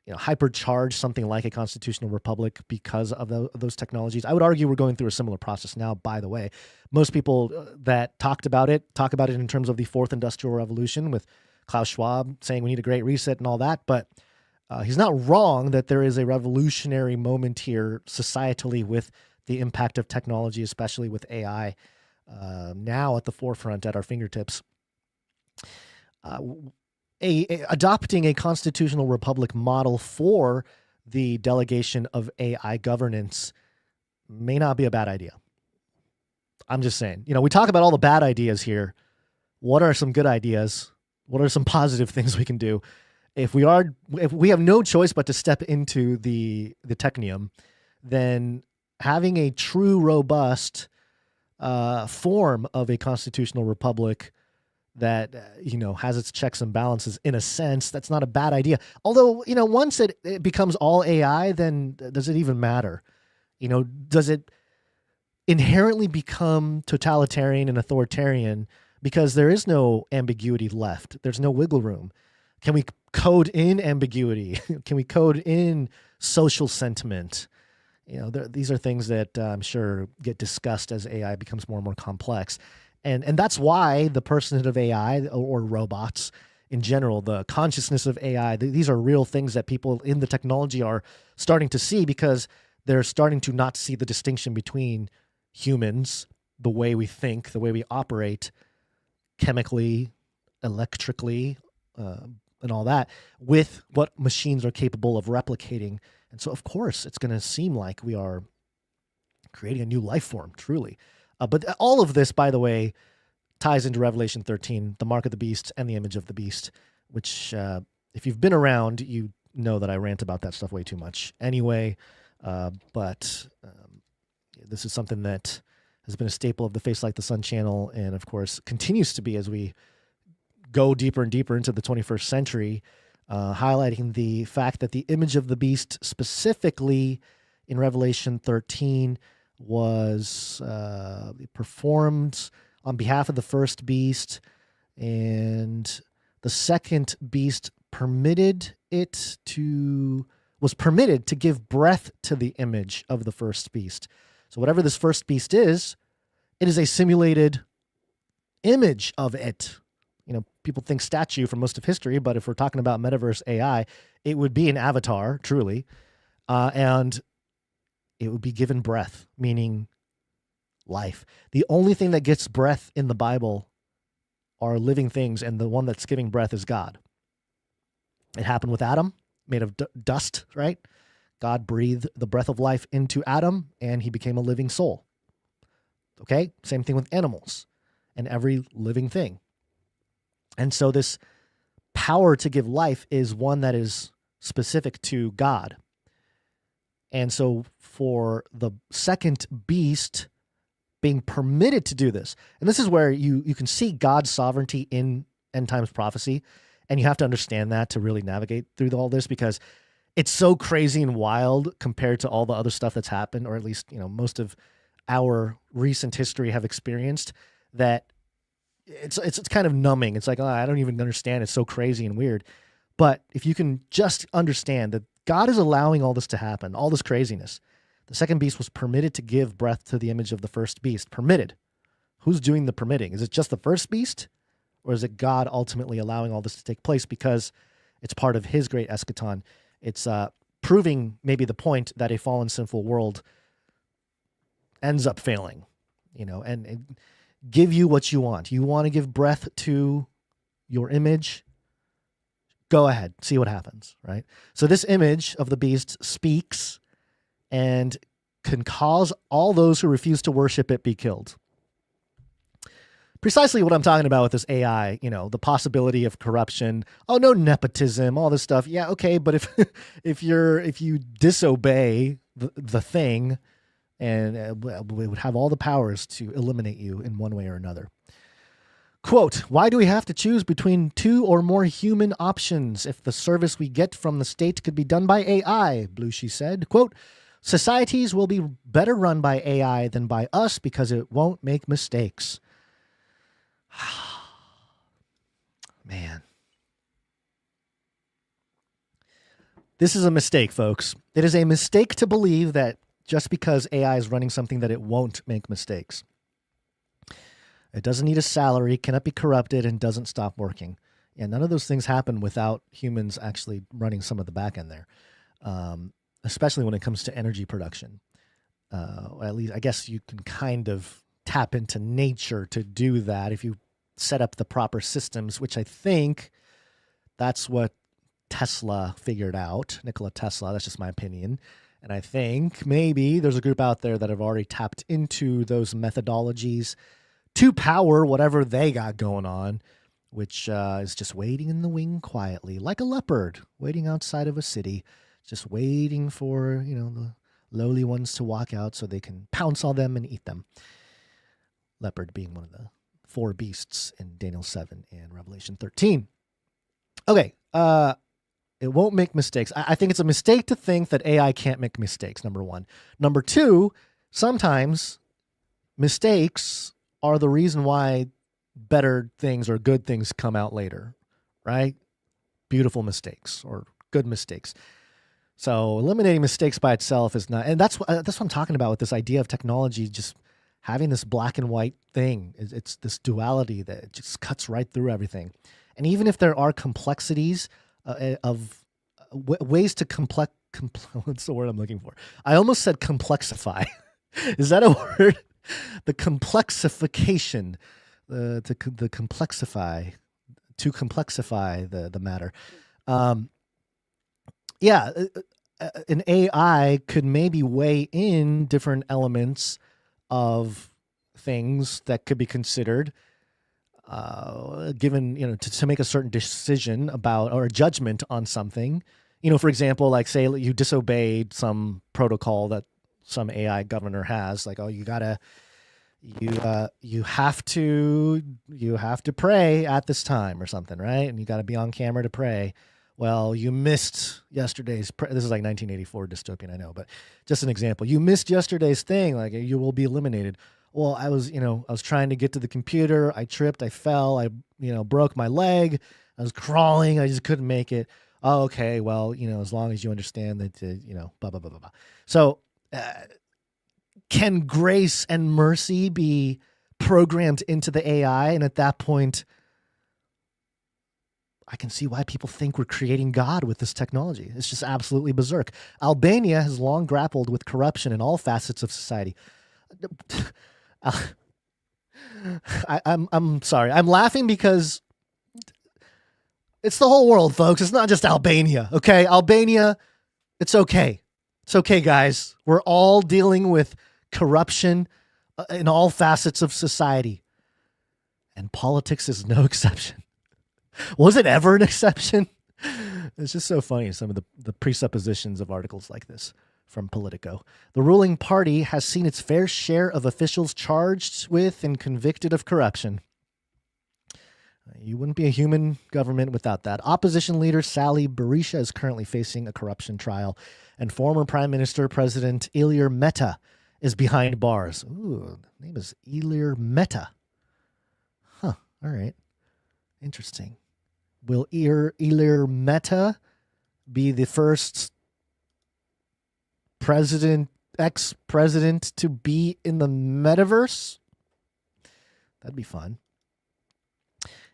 hypercharge something like a constitutional republic because of those technologies. I would argue we're going through a similar process now, by the way. Most people that talk about it in terms of the fourth industrial revolution, with Klaus Schwab saying we need a great reset and all that. But he's not wrong that there is a revolutionary moment here societally with the impact of technology, especially with AI now at the forefront at our fingertips. Adopting a constitutional republic model for the delegation of AI governance may not be a bad idea. I'm just saying, we talk about all the bad ideas here. What are some good ideas? What are some positive things we can do? If we have no choice but to step into the technium, then having a true robust form of a constitutional republic that, has its checks and balances in a sense, that's not a bad idea. Although, once it becomes all AI, then does it even matter? Does it inherently become totalitarian and authoritarian because there is no ambiguity left? There's no wiggle room. Can we code in ambiguity? Can we code in social sentiment? These are things that I'm sure get discussed as AI becomes more and more complex. And that's why the personhood of AI or robots in general, the consciousness of AI, these are real things that people in the technology are starting to see because they're starting to not see the distinction between humans, the way we think, the way we operate chemically, electrically, and all that, with what machines are capable of replicating. And so, of course, it's going to seem like we are creating a new life form, truly. But all of this, by the way, ties into Revelation 13, the mark of the beast and the image of the beast, which if you've been around, you know that I rant about that stuff way too much anyway. But this is something that has been a staple of the Face Like the Sun channel and, of course, continues to be as we go deeper and deeper into the 21st century, highlighting the fact that the image of the beast specifically in Revelation 13 was performed on behalf of the first beast, and the second beast was permitted to give breath to the image of the first beast. So whatever this first beast is, it is a simulated image of it. People think statue for most of history, but if we're talking about metaverse AI, it would be an avatar, truly, and it would be given breath, meaning life. The only thing that gets breath in the Bible are living things, and the one that's giving breath is God. It happened with Adam, made of dust, right? God breathed the breath of life into Adam, and he became a living soul. Okay? Same thing with animals and every living thing. And so this power to give life is one that is specific to God. And so for the second beast being permitted to do this, and this is where you can see God's sovereignty in end times prophecy, and you have to understand that to really navigate through all this, because it's so crazy and wild compared to all the other stuff that's happened, or at least, most of our recent history have experienced, that it's kind of numbing. It's like, oh, I don't even understand. It's so crazy and weird. But if you can just understand that God is allowing all this to happen, all this craziness. The second beast was permitted to give breath to the image of the first beast. Permitted. Who's doing the permitting? Is it just the first beast? Or is it God ultimately allowing all this to take place because it's part of his great eschaton? It's proving maybe the point that a fallen, sinful world ends up failing, and give you what you want. You want to give breath to your image? Go ahead, see what happens, right? So this image of the beast speaks and can cause all those who refuse to worship it be killed. Precisely what I'm talking about with this AI, the possibility of corruption. Oh, no, nepotism, all this stuff. Yeah, okay, but if you disobey the thing, and it would have all the powers to eliminate you in one way or another. Quote, why do we have to choose between two or more human options if the service we get from the state could be done by AI? Blushi said, quote, societies will be better run by AI than by us because it won't make mistakes. Man. This is a mistake, folks. It is a mistake to believe that just because AI is running something that it won't make mistakes. It doesn't need a salary, cannot be corrupted, and doesn't stop working. Yeah, none of those things happen without humans actually running some of the back end there, especially when it comes to energy production. At least, I guess you can kind of tap into nature to do that if you set up the proper systems, which I think that's what Tesla figured out, Nikola Tesla. That's just my opinion. And I think maybe there's a group out there that have already tapped into those methodologies to power whatever they got going on, which is just waiting in the wing quietly, like a leopard waiting outside of a city, just waiting for, the lowly ones to walk out so they can pounce on them and eat them. Leopard being one of the four beasts in Daniel 7 and Revelation 13. Okay, it won't make mistakes. I think it's a mistake to think that AI can't make mistakes, number one. Number two, sometimes mistakes are the reason why better things or good things come out later, right? Beautiful mistakes or good mistakes. So eliminating mistakes by itself is not, and that's what I'm talking about with this idea of technology just having this black and white thing. It's this duality that just cuts right through everything. And even if there are complexities of ways to what's the word I'm looking for? I almost said complexify. Is that a word? The complexification, to complexify the matter. An AI could maybe weigh in different elements of things that could be considered, given, to make a certain decision about or a judgment on something. For example, like say you disobeyed some protocol that some AI governor has, like, oh, you have to pray at this time or something, right? And you got to be on camera to pray. Well, you missed yesterday's, this is like 1984 dystopian, I know, but just an example. You missed yesterday's thing, like you will be eliminated. Well, I was trying to get to the computer. I tripped, I fell, I broke my leg. I was crawling, I just couldn't make it. Oh, okay, well, as long as you understand that, blah, blah, blah, blah, blah. So can grace and mercy be programmed into the AI. And at that point, I can see why people think we're creating God with this technology. It's just absolutely berserk. Albania has long grappled with corruption in all facets of society. I'm sorry. I'm laughing because it's the whole world, folks. It's not just Albania, okay? Albania, it's okay. It's okay, guys. We're all dealing with corruption in all facets of society. And politics is no exception. Was it ever an exception? It's just so funny, some of the presuppositions of articles like this from Politico. The ruling party has seen its fair share of officials charged with and convicted of corruption. You wouldn't be a human government without that. Opposition leader Sali Berisha is currently facing a corruption trial, and former Prime Minister President Ilir Meta is behind bars. Ooh, the name is Ilir Meta. Huh, all right. Interesting. Will Ilir Meta be the first ex-president to be in the metaverse? That'd be fun.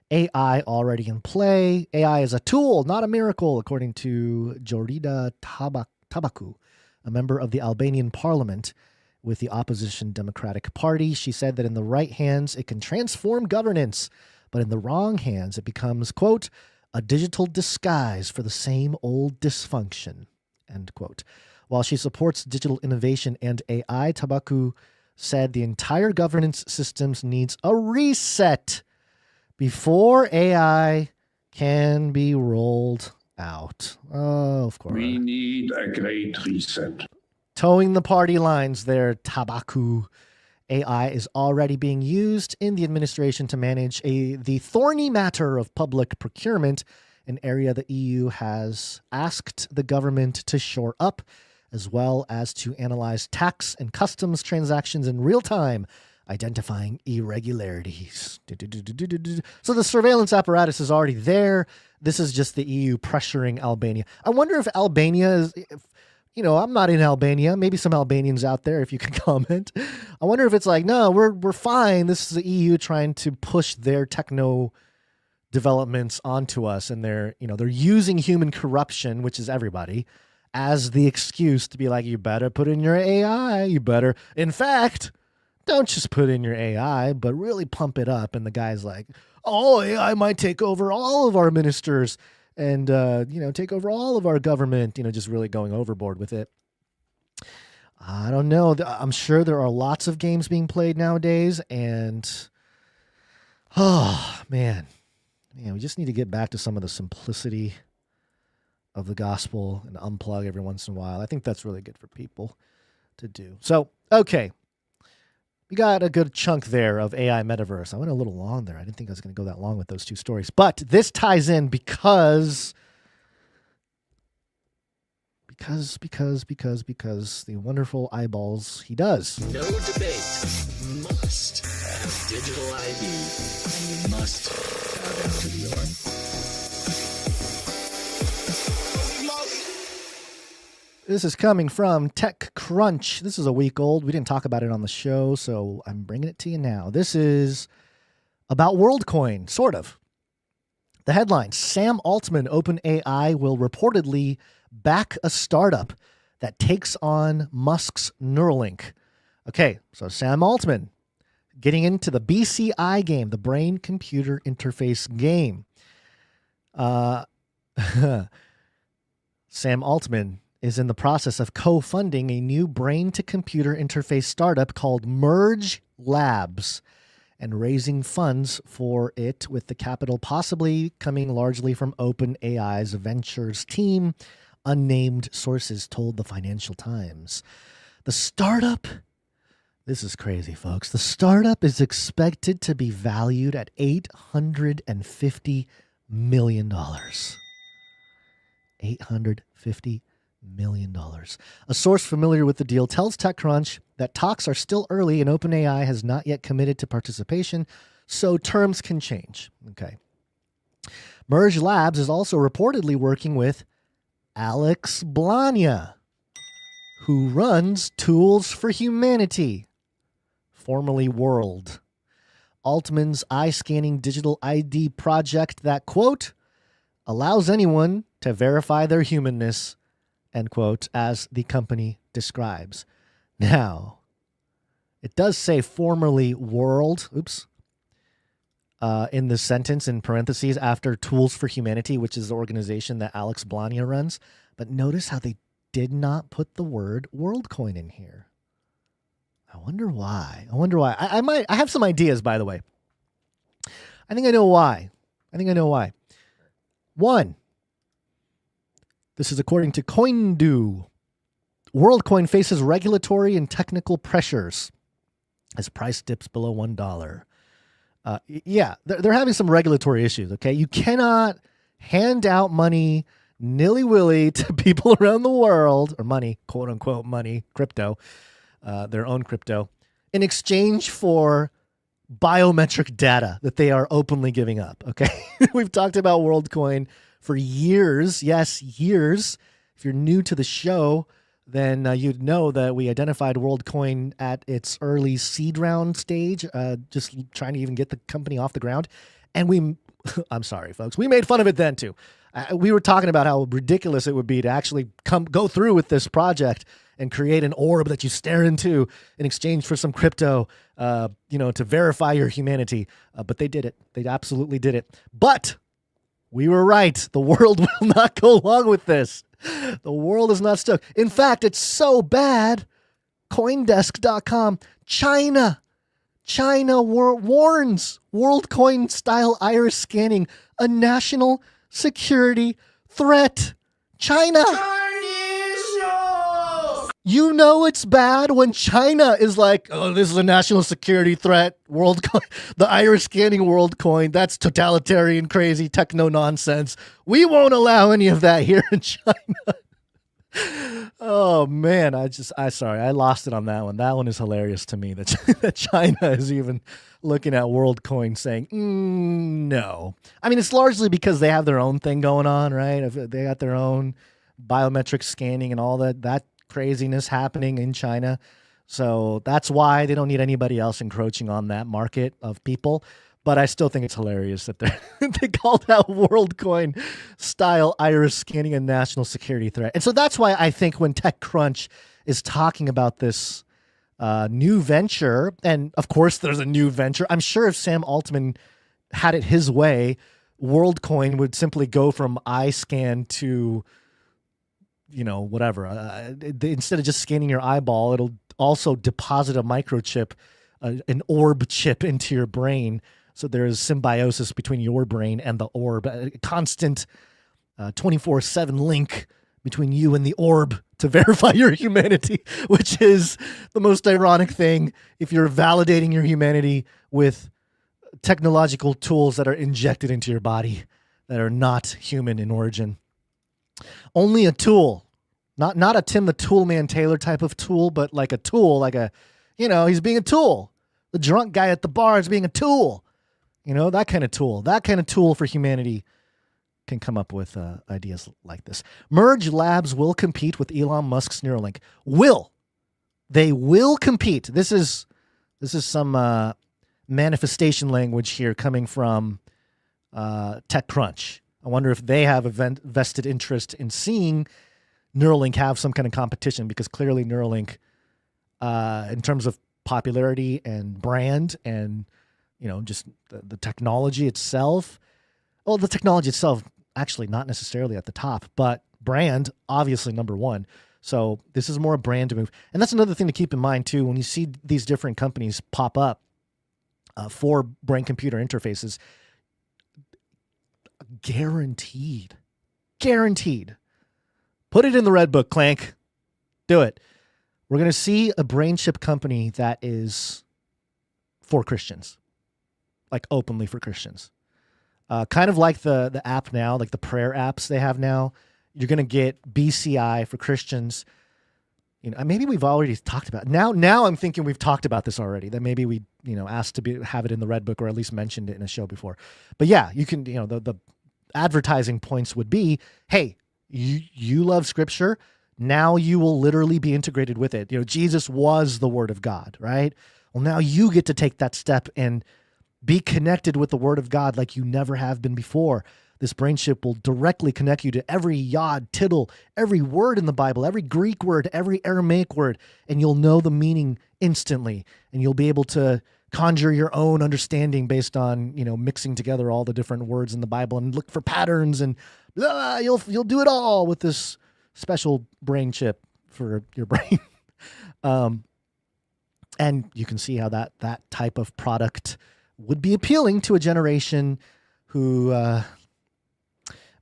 AI already in play. AI is a tool, not a miracle, according to Jorida Tabaku, a member of the Albanian parliament with the opposition Democratic Party. She said that in the right hands, it can transform governance, but in the wrong hands, it becomes, quote, a digital disguise for the same old dysfunction, end quote. While she supports digital innovation and AI, Tabaku said the entire governance systems needs a reset before AI can be rolled out. Oh, of course. We need a great reset. Towing the party lines there, Tabaku. AI is already being used in the administration to manage the thorny matter of public procurement, an area the EU has asked the government to shore up, as well as to analyze tax and customs transactions in real time, identifying irregularities. So the surveillance apparatus is already there. This is just the EU pressuring Albania. I wonder if Albania is... I'm not in Albania. Maybe some Albanians out there, if you can comment. I wonder if it's like, no, we're fine. This is the EU trying to push their techno developments onto us, and they're using human corruption, which is everybody, as the excuse to be like, you better put in your AI. You better, in fact, don't just put in your AI, but really pump it up. And the guy's like, oh, AI might take over all of our ministers. And, take over all of our government, just really going overboard with it. I don't know. I'm sure there are lots of games being played nowadays. And, oh, man, we just need to get back to some of the simplicity of the gospel and unplug every once in a while. I think that's really good for people to do. So, okay. We got a good chunk there of AI metaverse. I went a little long there. I didn't think I was going to go that long with those two stories. But this ties in because the wonderful eyeballs he does. No debate. Must have digital ID. And you must have MTVR. This is coming from TechCrunch. This is a week old. We didn't talk about it on the show, so I'm bringing it to you now. This is about Worldcoin, sort of. The headline, Sam Altman, OpenAI, will reportedly back a startup that takes on Musk's Neuralink. Okay, so Sam Altman getting into the BCI game, the brain-computer interface game. Sam Altman is in the process of co-funding a new brain-to-computer interface startup called Merge Labs and raising funds for it, with the capital possibly coming largely from OpenAI's ventures team, unnamed sources told the Financial Times. The startup, this is crazy, folks. The startup is expected to be valued at $850 million. $850 million. A source familiar with the deal tells TechCrunch that talks are still early and OpenAI has not yet committed to participation, so terms can change. Okay. Merge Labs is also reportedly working with Alex Blania, who runs Tools for Humanity, formerly World. Altman's eye-scanning digital ID project that, quote, allows anyone to verify their humanness, end quote, as the company describes. Now, it does say formerly World, in the sentence in parentheses after Tools for Humanity, which is the organization that Alex Blania runs. But notice how they did not put the word Worldcoin in here. I wonder why. I have some ideas, by the way. I think I know why. One, this is according to Coindoo. Worldcoin faces regulatory and technical pressures as price dips below $1. Yeah, they're having some regulatory issues, okay? You cannot hand out money nilly-willy to people around the world, or money, quote-unquote money, crypto, their own crypto, in exchange for biometric data that they are openly giving up, okay? We've talked about Worldcoin for years. Yes, years. If you're new to the show, then you'd know that we identified Worldcoin at its early seed round stage, just trying to even get the company off the ground. And I'm sorry, folks, we made fun of it then too. We were talking about how ridiculous it would be to actually go through with this project and create an orb that you stare into in exchange for some crypto, to verify your humanity. But they did it. They absolutely did it. But we were right. The world will not go along with this. The world is not stuck. In fact, it's so bad. Coindesk.com, China warns Worldcoin style iris scanning a national security threat. China. You know it's bad when China is like, oh, this is a national security threat. Worldcoin, the iris scanning Worldcoin, that's totalitarian, crazy, techno nonsense. We won't allow any of that here in China. Oh man, I lost it on that one. That one is hilarious to me that China is even looking at Worldcoin saying, no. I mean, it's largely because they have their own thing going on, right? They got their own biometric scanning and all that craziness happening in China. So that's why they don't need anybody else encroaching on that market of people. But I still think it's hilarious that they called out Worldcoin style iris scanning a national security threat. And so that's why I think when TechCrunch is talking about this new venture, and of course there's a new venture, I'm sure if Sam Altman had it his way, Worldcoin would simply go from iScan to whatever. Instead of just scanning your eyeball, it'll also deposit a microchip, an orb chip into your brain. So there is symbiosis between your brain and the orb, a constant 24/7 link between you and the orb to verify your humanity, which is the most ironic thing if you're validating your humanity with technological tools that are injected into your body that are not human in origin. Only a tool, not a Tim the Toolman Taylor type of tool, but like a tool, he's being a tool. The drunk guy at the bar is being a tool. That kind of tool. That kind of tool for humanity can come up with ideas like this. Merge Labs will compete with Elon Musk's Neuralink. They will compete. This is some manifestation language here coming from TechCrunch. I wonder if they have a vested interest in seeing Neuralink have some kind of competition, because clearly Neuralink, in terms of popularity and brand and just the technology itself. Well, the technology itself actually not necessarily at the top, but brand obviously number one. So this is more a brand move. And that's another thing to keep in mind too, when you see these different companies pop up for brain computer interfaces. Guaranteed. Put it in the red book, Clank. Do it. We're going to see a brain chip company that is for Christians. Like openly for Christians. Kind of like the app now, like the prayer apps they have now. You're going to get BCI for Christians. Maybe we've already talked about it. Now I'm thinking we've talked about this already, that maybe we, asked to have it in the red book or at least mentioned it in a show before. But yeah, you can, the advertising points would be, hey, you love scripture. Now you will literally be integrated with it. Jesus was the word of God, right? Well, now you get to take that step and Be connected with the Word of God like you never have been before. This brain chip will directly connect you to every yod, tittle, every word in the Bible, every Greek word, every Aramaic word, and you'll know the meaning instantly. And you'll be able to conjure your own understanding based on, mixing together all the different words in the Bible and look for patterns and blah, you'll do it all with this special brain chip for your brain. And you can see how that type of product would be appealing to a generation who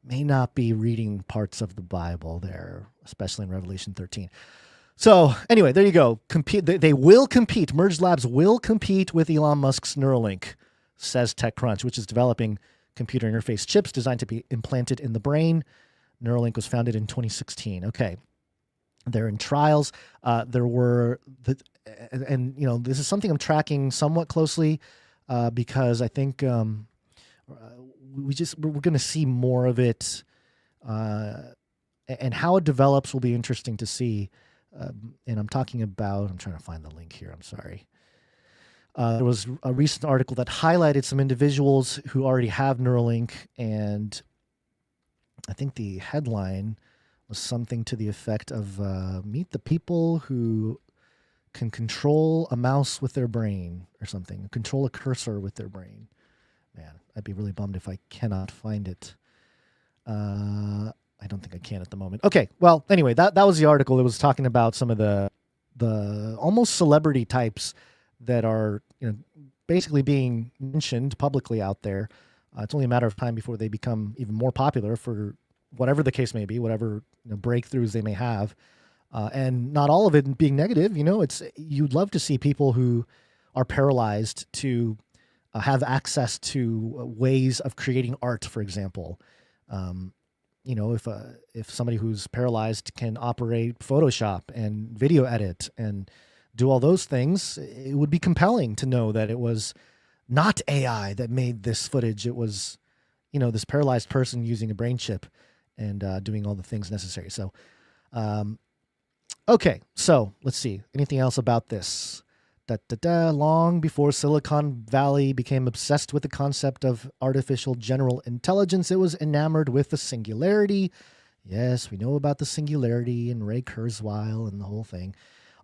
may not be reading parts of the Bible there, especially in Revelation 13. So anyway, there you go. They will compete. Merge Labs will compete with Elon Musk's Neuralink, says TechCrunch, which is developing computer interface chips designed to be implanted in the brain. Neuralink was founded in 2016. Okay. They're in trials. This is something I'm tracking somewhat closely because I think we're going to see more of it, and how it develops will be interesting to see. And I'm trying to find the link here. I'm sorry. There was a recent article that highlighted some individuals who already have Neuralink, and I think the headline was something to the effect of meet the people who can control a mouse with their brain or something, control a cursor with their brain. Man, I'd be really bummed if I cannot find it. I don't think I can at the moment. Okay, well, anyway, that was the article. It was talking about some of the almost celebrity types that are basically being mentioned publicly out there. It's only a matter of time before they become even more popular for whatever the case may be, whatever breakthroughs they may have, and not all of it being negative. You'd love to see people who are paralyzed to have access to ways of creating art, for example. If somebody who's paralyzed can operate Photoshop and video edit and do all those things, it would be compelling to know that it was not AI that made this footage. It was, this paralyzed person using a brain chip and doing all the things necessary. So, okay. So let's see. Anything else about this? Long before Silicon Valley became obsessed with the concept of artificial general intelligence, it was enamored with the singularity. Yes, we know about the singularity and Ray Kurzweil and the whole thing.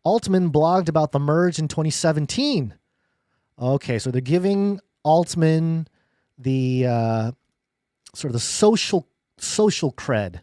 Altman blogged about the merge in 2017. Okay, so they're giving Altman the sort of the social cred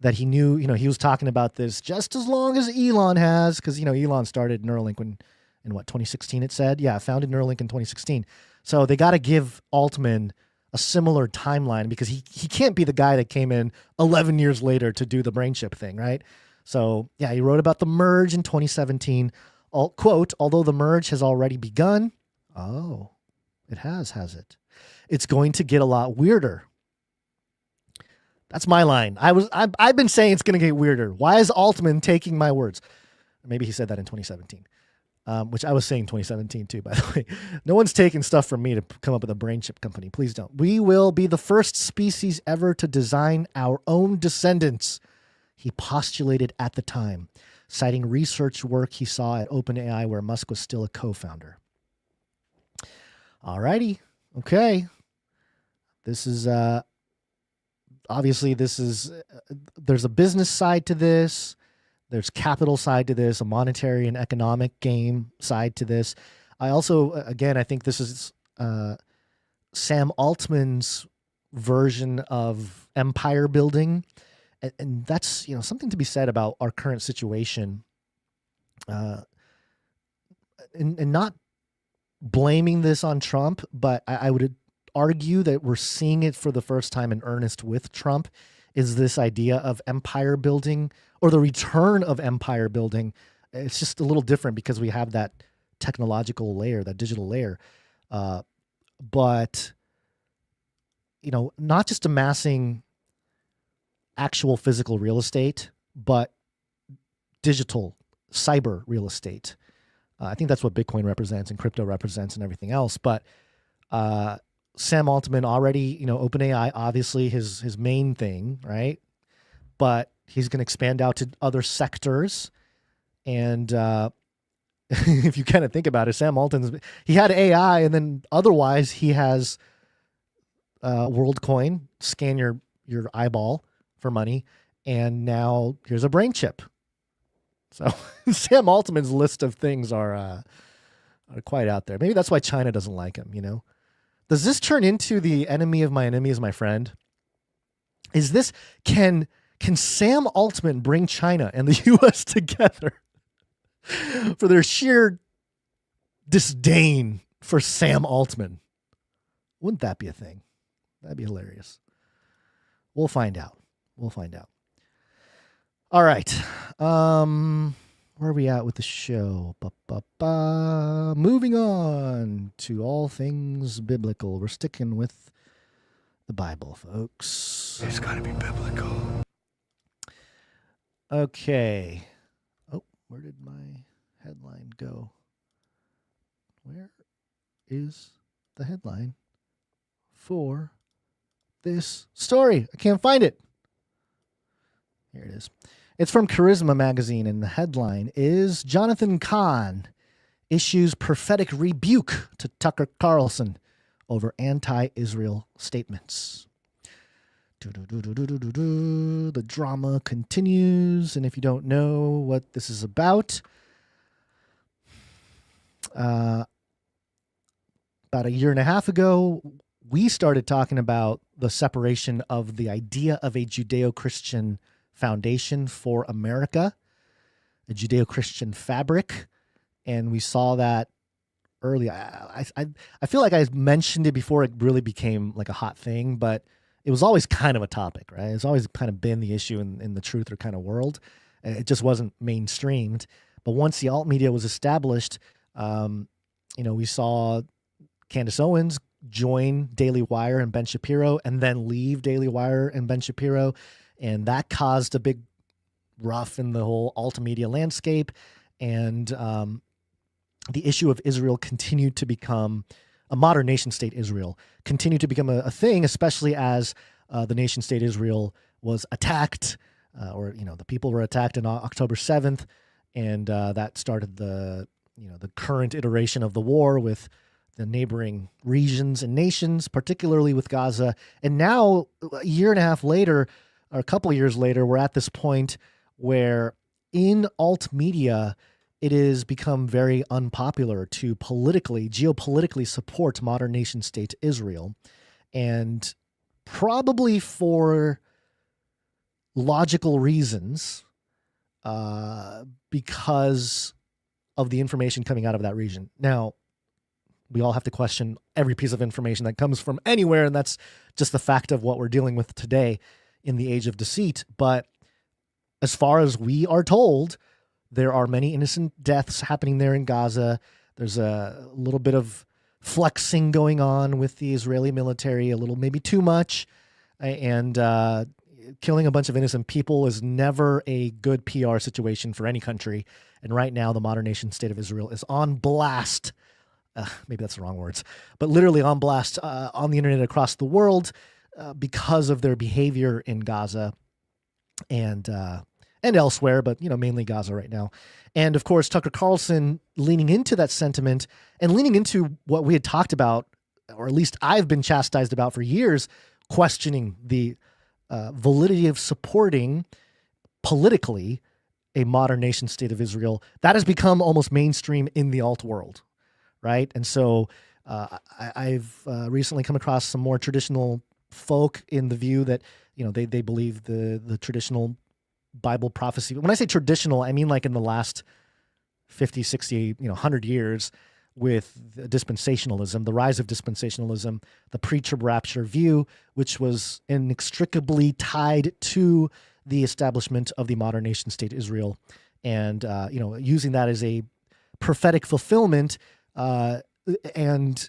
that he knew. He was talking about this just as long as Elon has, because Elon started Neuralink in 2016 it said? Yeah, founded Neuralink in 2016. So they got to give Altman a similar timeline because he can't be the guy that came in 11 years later to do the brain chip thing, right? So yeah, he wrote about the merge in 2017. Quote, although the merge has already begun. Oh, it has it? It's going to get a lot weirder. That's my line. I've been saying it's going to get weirder. Why is Altman taking my words? Maybe he said that in 2017. Which I was saying 2017 too, by the way. No one's taking stuff from me to come up with a brain chip company. Please don't. We will be the first species ever to design our own descendants, he postulated at the time, citing research work he saw at OpenAI where Musk was still a co-founder. All righty. Okay. This is, obviously there's a business side to this. There's capital side to this, a monetary and economic game side to this. I also, again, I think this is Sam Altman's version of empire building. And that's, something to be said about our current situation. And not blaming this on Trump, but I would argue that we're seeing it for the first time in earnest with Trump, is this idea of empire building or the return of empire building. It's just a little different because we have that technological layer, that digital layer. But, not just amassing actual physical real estate, but digital cyber real estate. I think that's what Bitcoin represents and crypto represents and everything else. But Sam Altman already, OpenAI, obviously his main thing, right? But he's going to expand out to other sectors. And if you kind of think about it, Sam Altman's, he had AI, and then otherwise he has Worldcoin, scan your eyeball for money, and now here's a brain chip. So Sam Altman's list of things are quite out there. Maybe that's why China doesn't like him, you know? Does this turn into the enemy of my enemy is my friend? Is this, can Sam Altman bring China and the U.S. together for their sheer disdain for Sam Altman? Wouldn't that be a thing? That'd be hilarious. We'll find out. All right. Where are we at with the show? Moving on to all things biblical. We're sticking with the Bible, folks. It's got to be biblical. Okay. Oh, where did my headline go? Where is the headline for this story? I can't find it. Here it is. It's from Charisma magazine, and the headline is Jonathan Cahn issues prophetic rebuke to Tucker Carlson over anti-Israel statements. The drama continues, and if you don't know what this is about, about a year and a half ago, we started talking about the separation of the idea of a Judeo-Christian foundation for America, a Judeo-Christian fabric, and we saw that early. I feel like I mentioned it before it really became like a hot thing, but it was always kind of a topic, right? It's always kind of been the issue in the truth or kind of world. It just wasn't mainstreamed. But once the alt media was established, we saw Candace Owens join Daily Wire and Ben Shapiro and then leave Daily Wire and Ben Shapiro. And that caused a big rough in the whole alt media landscape. And the issue of Israel continued to become a modern nation state Israel, continued to become a thing, especially as the nation state Israel was attacked, the people were attacked on October 7th. And that started the current iteration of the war with the neighboring regions and nations, particularly with Gaza. And now, a year and a half later, or a couple of years later, we're at this point where in alt media, it has become very unpopular to geopolitically support modern nation state Israel. And probably for logical reasons, because of the information coming out of that region. Now, we all have to question every piece of information that comes from anywhere, and that's just the fact of what we're dealing with today in the age of deceit. But as far as we are told, there are many innocent deaths happening there in Gaza. There's a little bit of flexing going on with the Israeli military, a little maybe too much, and killing a bunch of innocent people is never a good PR situation for any country. And right now, the modern nation state of Israel is on blast. Maybe that's the wrong words, but literally on blast on the internet across the world because of their behavior in Gaza and elsewhere, but mainly Gaza right now. And of course, Tucker Carlson leaning into that sentiment and leaning into what we had talked about, or at least I've been chastised about for years, questioning the validity of supporting politically a modern nation state of Israel. That has become almost mainstream in the alt world, right? And so I've recently come across some more traditional folk in the view that, they believe the traditional Bible prophecy. When I say traditional, I mean like in the last 50, 60, 100 years with dispensationalism, the rise of dispensationalism, the pre-trib rapture view, which was inextricably tied to the establishment of the modern nation state Israel. And, using that as a prophetic fulfillment. And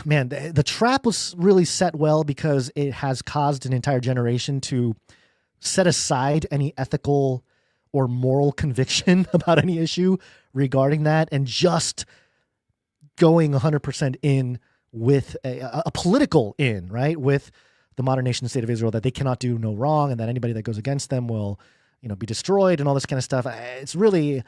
man, the trap was really set well because it has caused an entire generation to set aside any ethical or moral conviction about any issue regarding that and just going 100% in with a political in, right? With the modern nation state of Israel, that they cannot do no wrong and that anybody that goes against them will, be destroyed and all this kind of stuff. It's really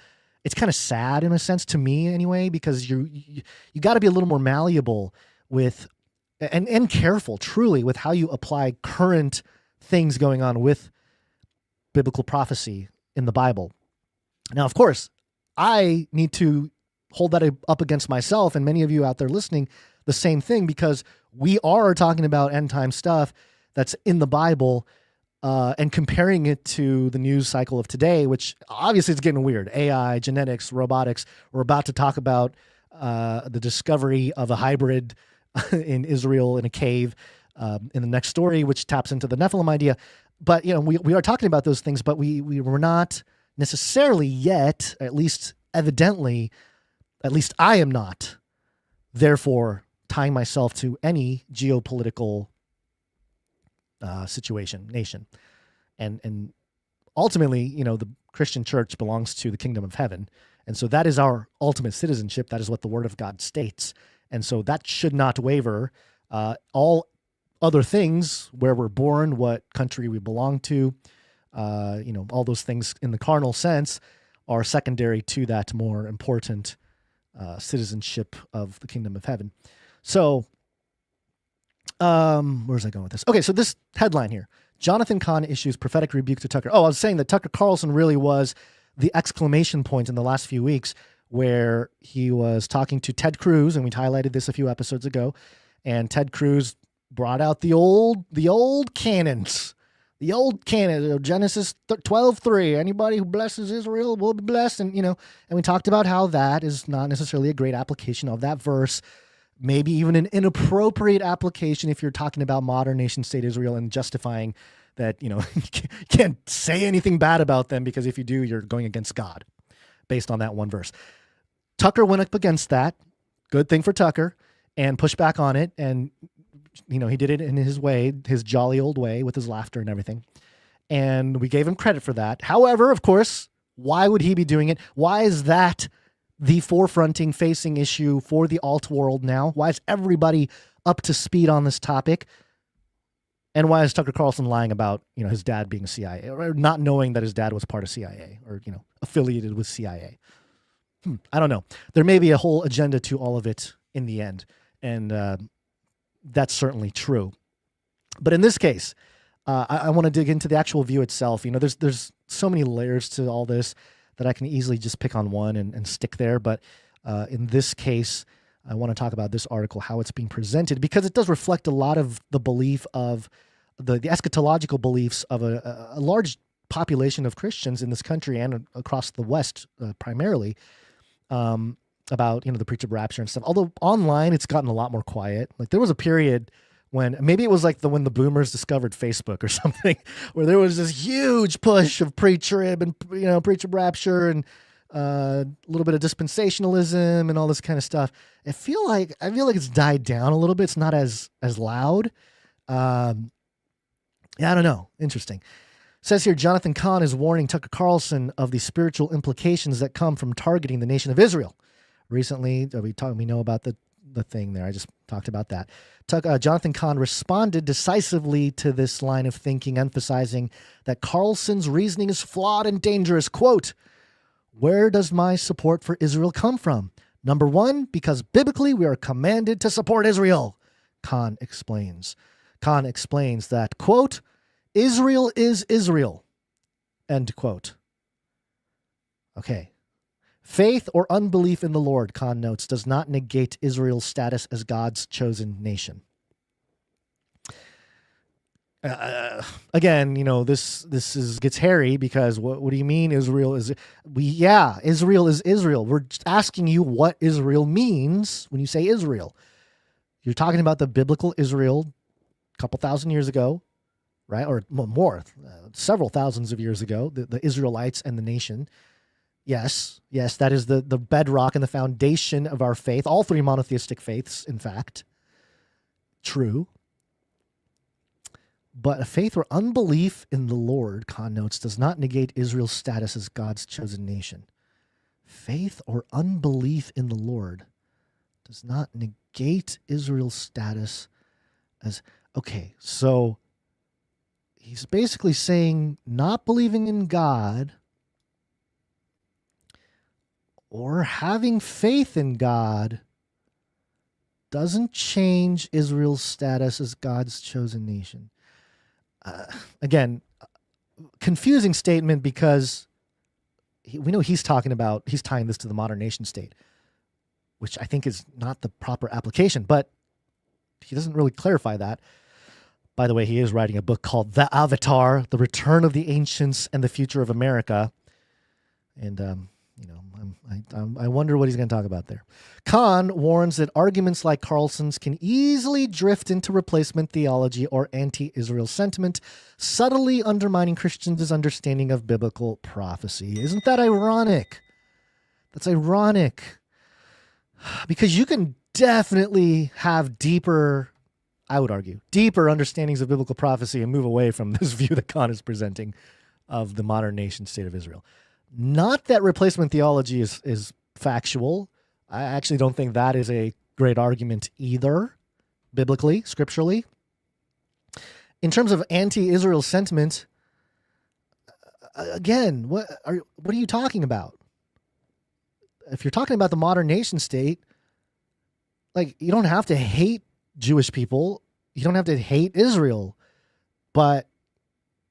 it's kind of sad in a sense to me anyway, because you got to be a little more malleable with and careful truly with how you apply current things going on with biblical prophecy in the Bible. Now, of course, I need to hold that up against myself and many of you out there listening, the same thing, because we are talking about end time stuff that's in the Bible and comparing it to the news cycle of today, which obviously is getting weird. AI, genetics, robotics. We're about to talk about the discovery of a hybrid in Israel in a cave in the next story, which taps into the Nephilim idea. But, we are talking about those things, but we were not necessarily yet, at least evidently, at least I am not, therefore tying myself to any geopolitical situation, nation. And ultimately, the Christian church belongs to the kingdom of heaven. And so that is our ultimate citizenship. That is what the word of God states. And so that should not waver. All other things, where we're born, what country we belong to, all those things in the carnal sense are secondary to that more important citizenship of the kingdom of heaven. So, where's I going with this? Okay, so this headline here: Jonathan Cahn issues prophetic rebuke to Tucker. Oh, I was saying that Tucker Carlson really was the exclamation point in the last few weeks, where he was talking to Ted Cruz, and we highlighted this a few episodes ago, and Ted Cruz brought out the old canons. The old canon, Genesis 12:3. Anybody who blesses Israel will be blessed. And, and we talked about how that is not necessarily a great application of that verse. Maybe even an inappropriate application if you're talking about modern nation state Israel and justifying that, you can't say anything bad about them, because if you do, you're going against God based on that one verse. Tucker went up against that. Good thing for Tucker, and pushed back on it. And he did it in his way, his jolly old way, with his laughter and everything. And we gave him credit for that. However, of course, why would he be doing it? Why is that the facing issue for the alt world now? Why is everybody up to speed on this topic? And why is Tucker Carlson lying about, his dad being a CIA, or not knowing that his dad was part of CIA, or, affiliated with CIA? I don't know. There may be a whole agenda to all of it in the end. And, that's certainly true. But in this case, I want to dig into the actual view itself. There's so many layers to all this that I can easily just pick on one and stick there. But in this case, I want to talk about this article, how it's being presented, because it does reflect a lot of the belief of the eschatological beliefs of a large population of Christians in this country and across the West primarily, about, the preach of rapture and stuff. Although online, it's gotten a lot more quiet. Like, there was a period when, maybe it was like when the boomers discovered Facebook or something, where there was this huge push of pre-trib and, preach of rapture and a little bit of dispensationalism and all this kind of stuff. I feel like it's died down a little bit. It's not as loud. I don't know. Interesting. Says here, Jonathan Cahn is warning Tucker Carlson of the spiritual implications that come from targeting the nation of Israel. Recently, we know about the thing there. I just talked about that. Jonathan Cahn responded decisively to this line of thinking, emphasizing that Carlson's reasoning is flawed and dangerous. Quote, "Where does my support for Israel come from? Number one, because biblically we are commanded to support Israel." Cahn explains that, quote, "Israel is Israel," end quote. Okay. Faith or unbelief in the Lord, Cahn notes, does not negate Israel's status as God's chosen nation. Again, this gets hairy, because what do you mean Israel is? Israel is Israel. We're just asking you what Israel means when you say Israel. You're talking about the biblical Israel a couple thousand years ago, right? Or more, several thousands of years ago, the Israelites and the nation. Yes, that is the bedrock and the foundation of our faith. All three monotheistic faiths, in fact. True. But a faith or unbelief in the Lord, Cahn notes, does not negate Israel's status as God's chosen nation. Faith or unbelief in the Lord does not negate Israel's status as... Okay, so he's basically saying not believing in God or having faith in God doesn't change Israel's status as God's chosen nation. Again, confusing statement because we know he's tying this to the modern nation state, which I think is not the proper application, but he doesn't really clarify that. By the way, he is writing a book called The Avatar, The Return of the Ancients and the Future of America. And, I wonder what he's going to talk about there. Cahn warns that arguments like Carlson's can easily drift into replacement theology or anti-Israel sentiment, subtly undermining Christians' understanding of biblical prophecy. Isn't that ironic? That's ironic. Because you can definitely have deeper understandings of biblical prophecy and move away from this view that Cahn is presenting of the modern nation state of Israel. Not that replacement theology is factual. I actually don't think that is a great argument either, biblically, scripturally. In terms of anti-Israel sentiment, again, what are you talking about? If you're talking about the modern nation state, like, you don't have to hate Jewish people. You don't have to hate Israel. But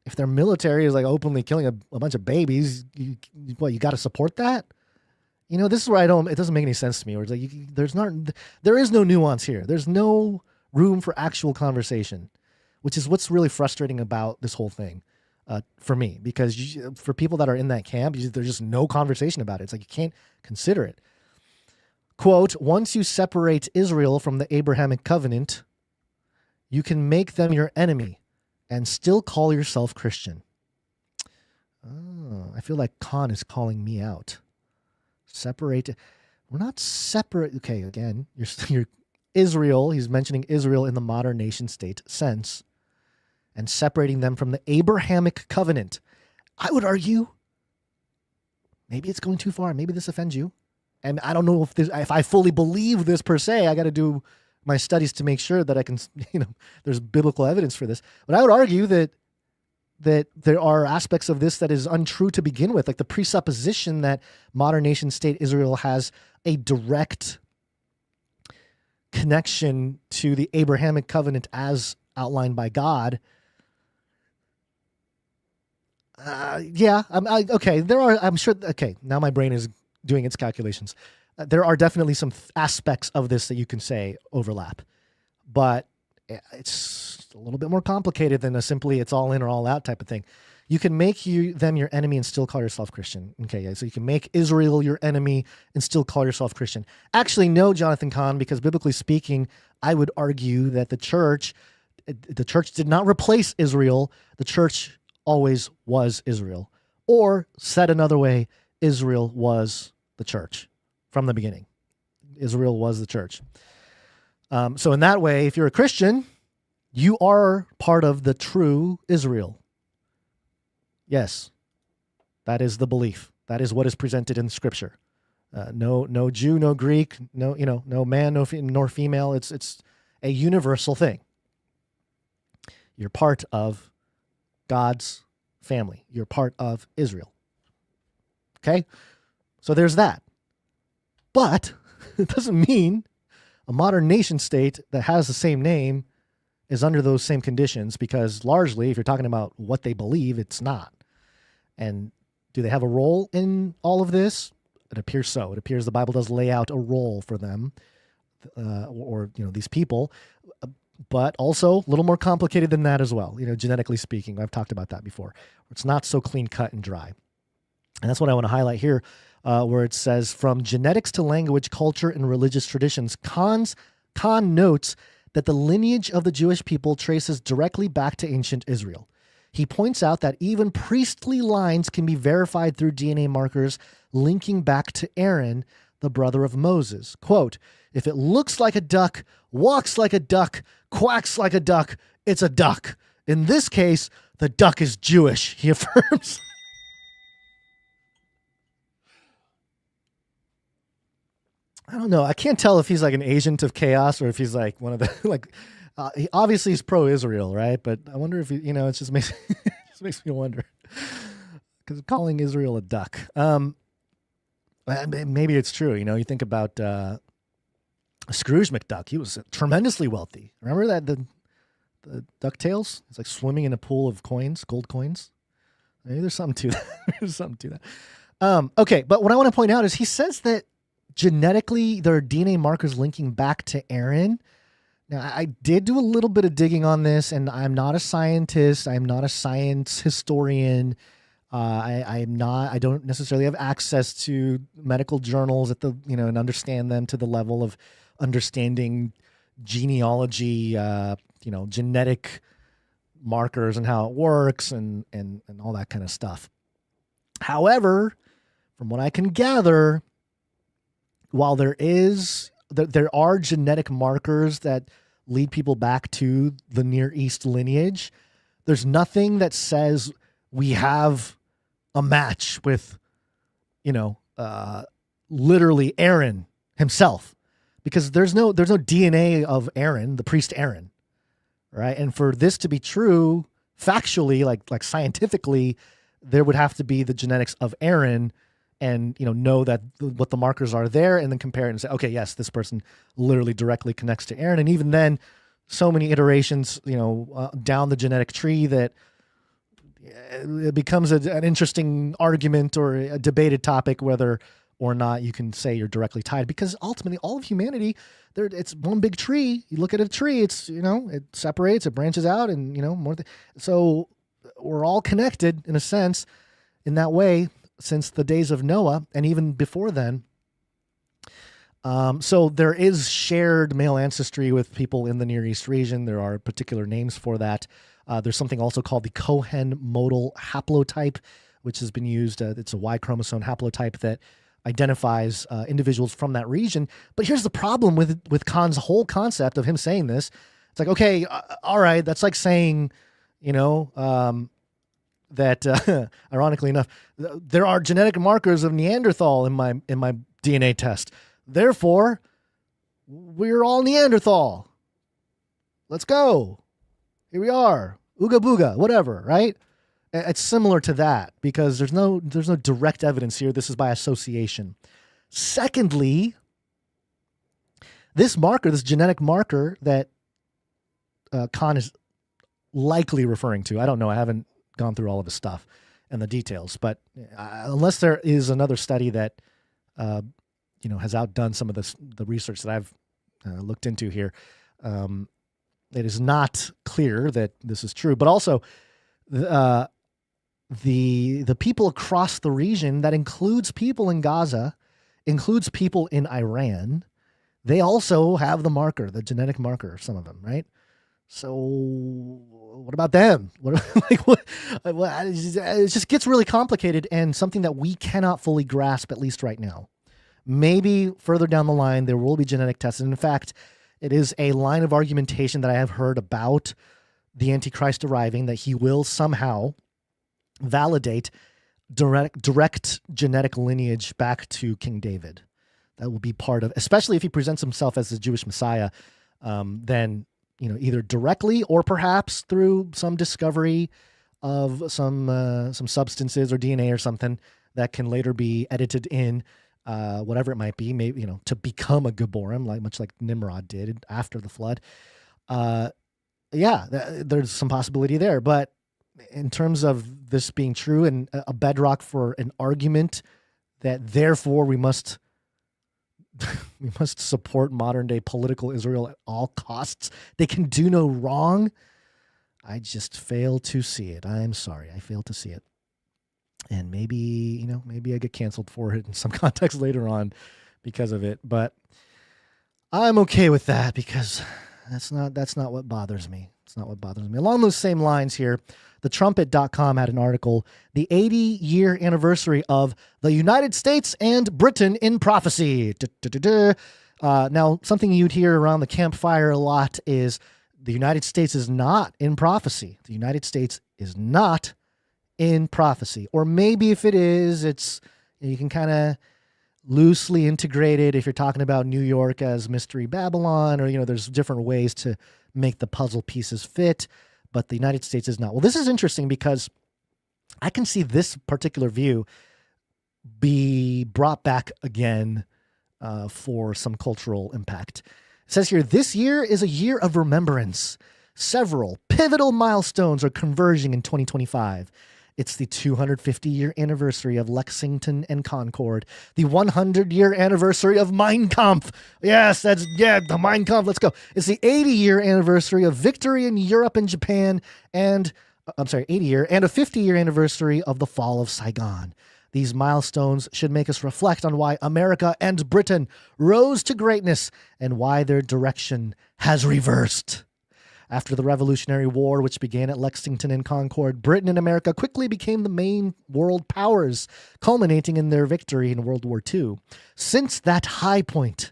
if their military is like openly killing a bunch of babies, you got to support that? This is where it doesn't make any sense to me. Where it's like, there is no nuance here. There's no room for actual conversation, which is what's really frustrating about this whole thing for me, because for people that are in that camp, there's just no conversation about it. It's like, you can't consider it. Quote, once you separate Israel from the Abrahamic covenant, you can make them your enemy and still call yourself Christian. Oh, I feel like Cahn is calling me out. Separate. We're not separate. Okay, again, you're Israel. He's mentioning Israel in the modern nation state sense and separating them from the Abrahamic covenant. I would argue maybe it's going too far. Maybe this offends you. And I don't know if I fully believe this per se. I got to do my studies to make sure that I can, there's biblical evidence for this. But I would argue that there are aspects of this that is untrue to begin with, like the presupposition that modern nation state Israel has a direct connection to the Abrahamic covenant as outlined by God. Okay. Now my brain is doing its calculations. There are definitely some aspects of this that you can say overlap, but it's a little bit more complicated than a simply it's all in or all out type of thing. You can make them your enemy and still call yourself Christian. Okay, so you can make Israel your enemy and still call yourself Christian. Actually, no, Jonathan Cahn, because biblically speaking, I would argue that the church did not replace Israel. The church always was Israel. Or said another way, Israel was the church from the beginning. Israel was the church. So in that way, if you're a Christian, you are part of the true Israel. Yes, that is the belief. That is what is presented in Scripture. No Jew, no Greek, no man, nor female. It's a universal thing. You're part of God's family. You're part of Israel. Okay? So there's that. But it doesn't mean a modern nation state that has the same name is under those same conditions, because largely, if you're talking about what they believe, it's not. And do they have a role in all of this? It appears so. It appears the Bible does lay out a role for them, or these people, but also a little more complicated than that as well. Genetically speaking, I've talked about that before. It's not so clean cut and dry. And that's what I want to highlight here, where it says, from genetics to language, culture, and religious traditions, Cahn notes that the lineage of the Jewish people traces directly back to ancient Israel. He points out that even priestly lines can be verified through DNA markers linking back to Aaron, the brother of Moses. Quote, if it looks like a duck, walks like a duck, quacks like a duck, it's a duck. In this case, the duck is Jewish, he affirms. I don't know. I can't tell if he's like an agent of chaos or if he's like one of the obviously he's pro-Israel, right? But I wonder if it just makes me wonder, because calling Israel a duck. Maybe it's true. You think about Scrooge McDuck. He was tremendously wealthy. Remember that the DuckTales? It's like swimming in a pool of coins, gold coins. Maybe there's something to that. There's something to that. Okay, but what I want to point out is he says that genetically there are DNA markers linking back to Aaron. Now, I did do a little bit of digging on this, and I'm not a scientist. I'm not a science historian. I don't necessarily have access to medical journals and understand them to the level of understanding genealogy, genetic markers and how it works and all that kind of stuff. However, from what I can gather, while there are genetic markers that lead people back to the Near East lineage, there's nothing that says we have a match with, literally Aaron himself, because there's no DNA of Aaron, the priest Aaron, right? And for this to be true, factually, like scientifically, there would have to be the genetics of Aaron, and know that what the markers are there, and then compare it and say, okay, yes, this person literally directly connects to Aaron. And even then, so many iterations, down the genetic tree that it becomes an interesting argument or a debated topic whether or not you can say you're directly tied, because ultimately all of humanity, it's one big tree. You look at a tree, it's, it separates, it branches out, and, so we're all connected in a sense in that way since the days of Noah and even before then. So there is shared male ancestry with people in the Near East region. There are particular names for that. There's something also called the Cohen modal haplotype, which has been used. It's a Y chromosome haplotype that identifies individuals from that region. But here's the problem with Cahn's whole concept of him saying this. It's like, okay, all right, that's like saying, that ironically enough, there are genetic markers of Neanderthal in my DNA test. Therefore, we're all Neanderthal. Let's go. Here we are. Ooga booga, whatever, right? It's similar to that because there's no direct evidence here. This is by association. Secondly, this marker, this genetic marker that Cahn is likely referring to, I don't know, I haven't gone through all of his stuff and the details, but unless there is another study that has outdone some of the research that I've looked into here, it is not clear that this is true. But also, the people across the region, that includes people in Gaza, includes people in Iran, they also have the marker, the genetic marker, some of them, right? So what about them? It just gets really complicated and something that we cannot fully grasp, at least right now. Maybe further down the line, there will be genetic tests. And in fact, it is a line of argumentation that I have heard about the Antichrist arriving, that he will somehow validate direct genetic lineage back to King David. That will be part of, especially if he presents himself as the Jewish Messiah, then, either directly or perhaps through some discovery of some substances or DNA or something that can later be edited in, whatever it might be, maybe, to become a Geborim, much like Nimrod did after the flood. There's some possibility there. But in terms of this being true and a bedrock for an argument that therefore we must support modern day political Israel at all costs, they can do no wrong, I just fail to see it. I'm sorry. I fail to see it. And maybe I get canceled for it in some context later on because of it. But I'm okay with that because that's not what bothers me. It's not what bothers me. Along those same lines here, thetrumpet.com had an article, the 80-year anniversary of the United States and Britain in prophecy. Now, something you'd hear around the campfire a lot is the United States is not in prophecy. The United States is not in prophecy. Or maybe if it is, you can kind of loosely integrate it if you're talking about New York as Mystery Babylon, or, there's different ways to make the puzzle pieces fit, but the United States is not. Well, this is interesting because I can see this particular view be brought back again for some cultural impact. It says here, this year is a year of remembrance. Several pivotal milestones are converging in 2025. It's the 250-year anniversary of Lexington and Concord, the 100-year anniversary of Mein Kampf. Yes, the Mein Kampf. Let's go. It's the 80-year anniversary of victory in Europe and Japan, and 80-year and a 50-year anniversary of the fall of Saigon. These milestones should make us reflect on why America and Britain rose to greatness and why their direction has reversed. After the Revolutionary War, which began at Lexington and Concord, Britain and America quickly became the main world powers, culminating in their victory in World War II. Since that high point,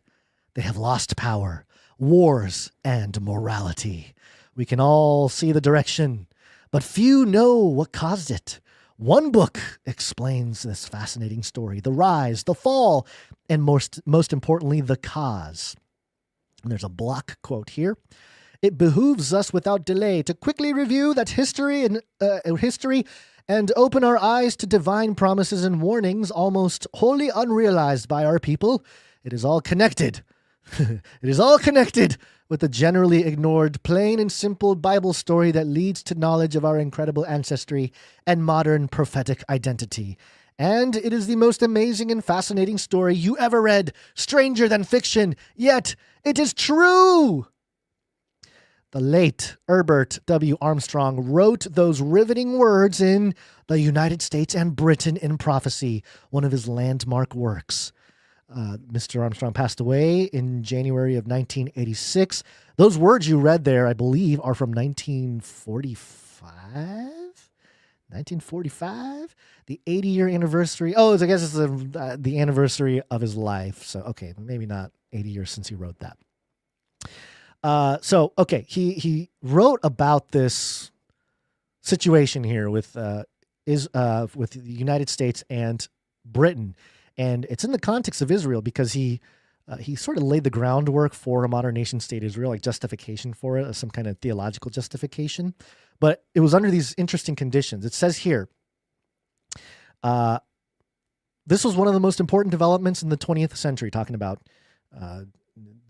they have lost power, wars, and morality. We can all see the direction, but few know what caused it. One book explains this fascinating story: the rise, the fall, and most importantly, the cause. And there's a block quote here. It behooves us without delay to quickly review that history and open our eyes to divine promises and warnings almost wholly unrealized by our people. It is all connected. It is all connected with the generally ignored, plain and simple Bible story that leads to knowledge of our incredible ancestry and modern prophetic identity. And it is the most amazing and fascinating story you ever read, stranger than fiction, yet it is true. The late Herbert W. Armstrong wrote those riveting words in The United States and Britain in Prophecy, one of his landmark works. Mr. Armstrong passed away in January of 1986. Those words you read there, I believe, are from 1945? 1945? The 80-year anniversary. Oh, I guess it's the anniversary of his life. So, okay, maybe not 80 years since he wrote that. He wrote about this situation here with the United States and Britain, and it's in the context of Israel because he sort of laid the groundwork for a modern nation state Israel, like justification for it, some kind of theological justification. But it was under these interesting conditions. It says here, this was one of the most important developments in the 20th century, talking about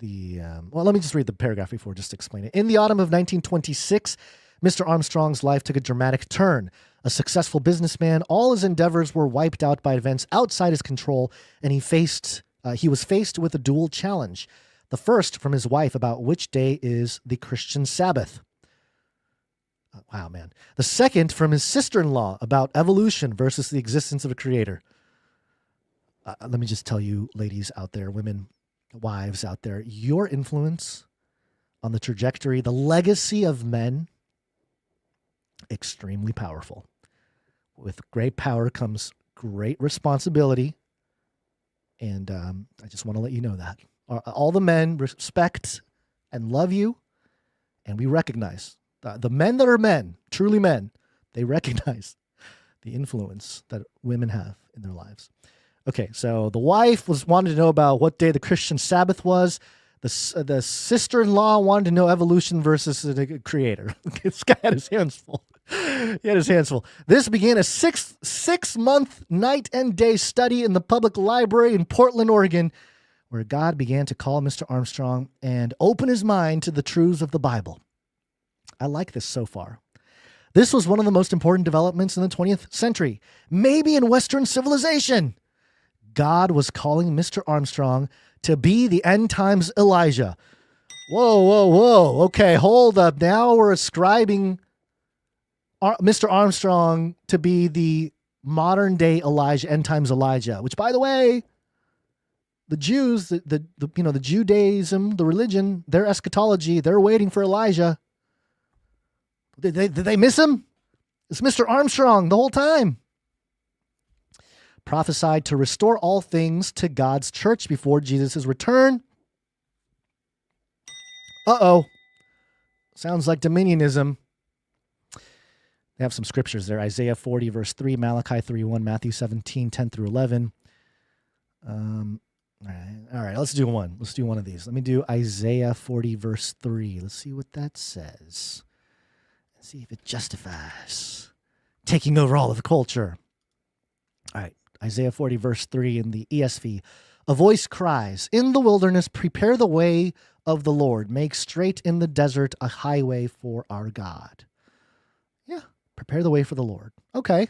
let me just read the paragraph before just to explain it. In the autumn of 1926, Mr. Armstrong's life took a dramatic turn. A successful businessman, all his endeavors were wiped out by events outside his control, and he was faced with a dual challenge. The first from his wife about which day is the Christian Sabbath. Wow, man. The second from his sister-in-law about evolution versus the existence of a creator. Let me just tell you, ladies out there, women, wives out there, your influence on the trajectory, the legacy of men, extremely powerful. With great power comes great responsibility. And I just want to let you know that. All the men respect and love you. And we recognize the men that are men, truly men, they recognize the influence that women have in their lives. Okay, so the wife wanted to know about what day the Christian Sabbath was. The sister-in-law wanted to know evolution versus the creator. This guy had his hands full. He had his hands full. This began a six-month night and day study in the public library in Portland, Oregon, where God began to call Mr. Armstrong and open his mind to the truths of the Bible. I like this so far. This was one of the most important developments in the 20th century, maybe in Western civilization. God was calling Mr. Armstrong to be the end times Elijah. Whoa. Okay, hold up. Now we're ascribing Mr. Armstrong to be the modern day Elijah, end times Elijah, which, by the way, the Jews, the Judaism, the religion, their eschatology, they're waiting for Elijah. Did they miss him? It's Mr. Armstrong the whole time. Prophesied to restore all things to God's church before Jesus' return. Sounds like dominionism. They have some scriptures there. Isaiah 40, verse 3, Malachi 3:1, Matthew 17, 10 through 11. All right, let's do one. Let's do one of these. Let me do Isaiah 40, verse 3. Let's see what that says. Let's see if it justifies taking over all of the culture. All right. Isaiah 40, verse 3 in the ESV. A voice cries, "In the wilderness, prepare the way of the Lord. Make straight in the desert a highway for our God." Yeah, prepare the way for the Lord. Okay.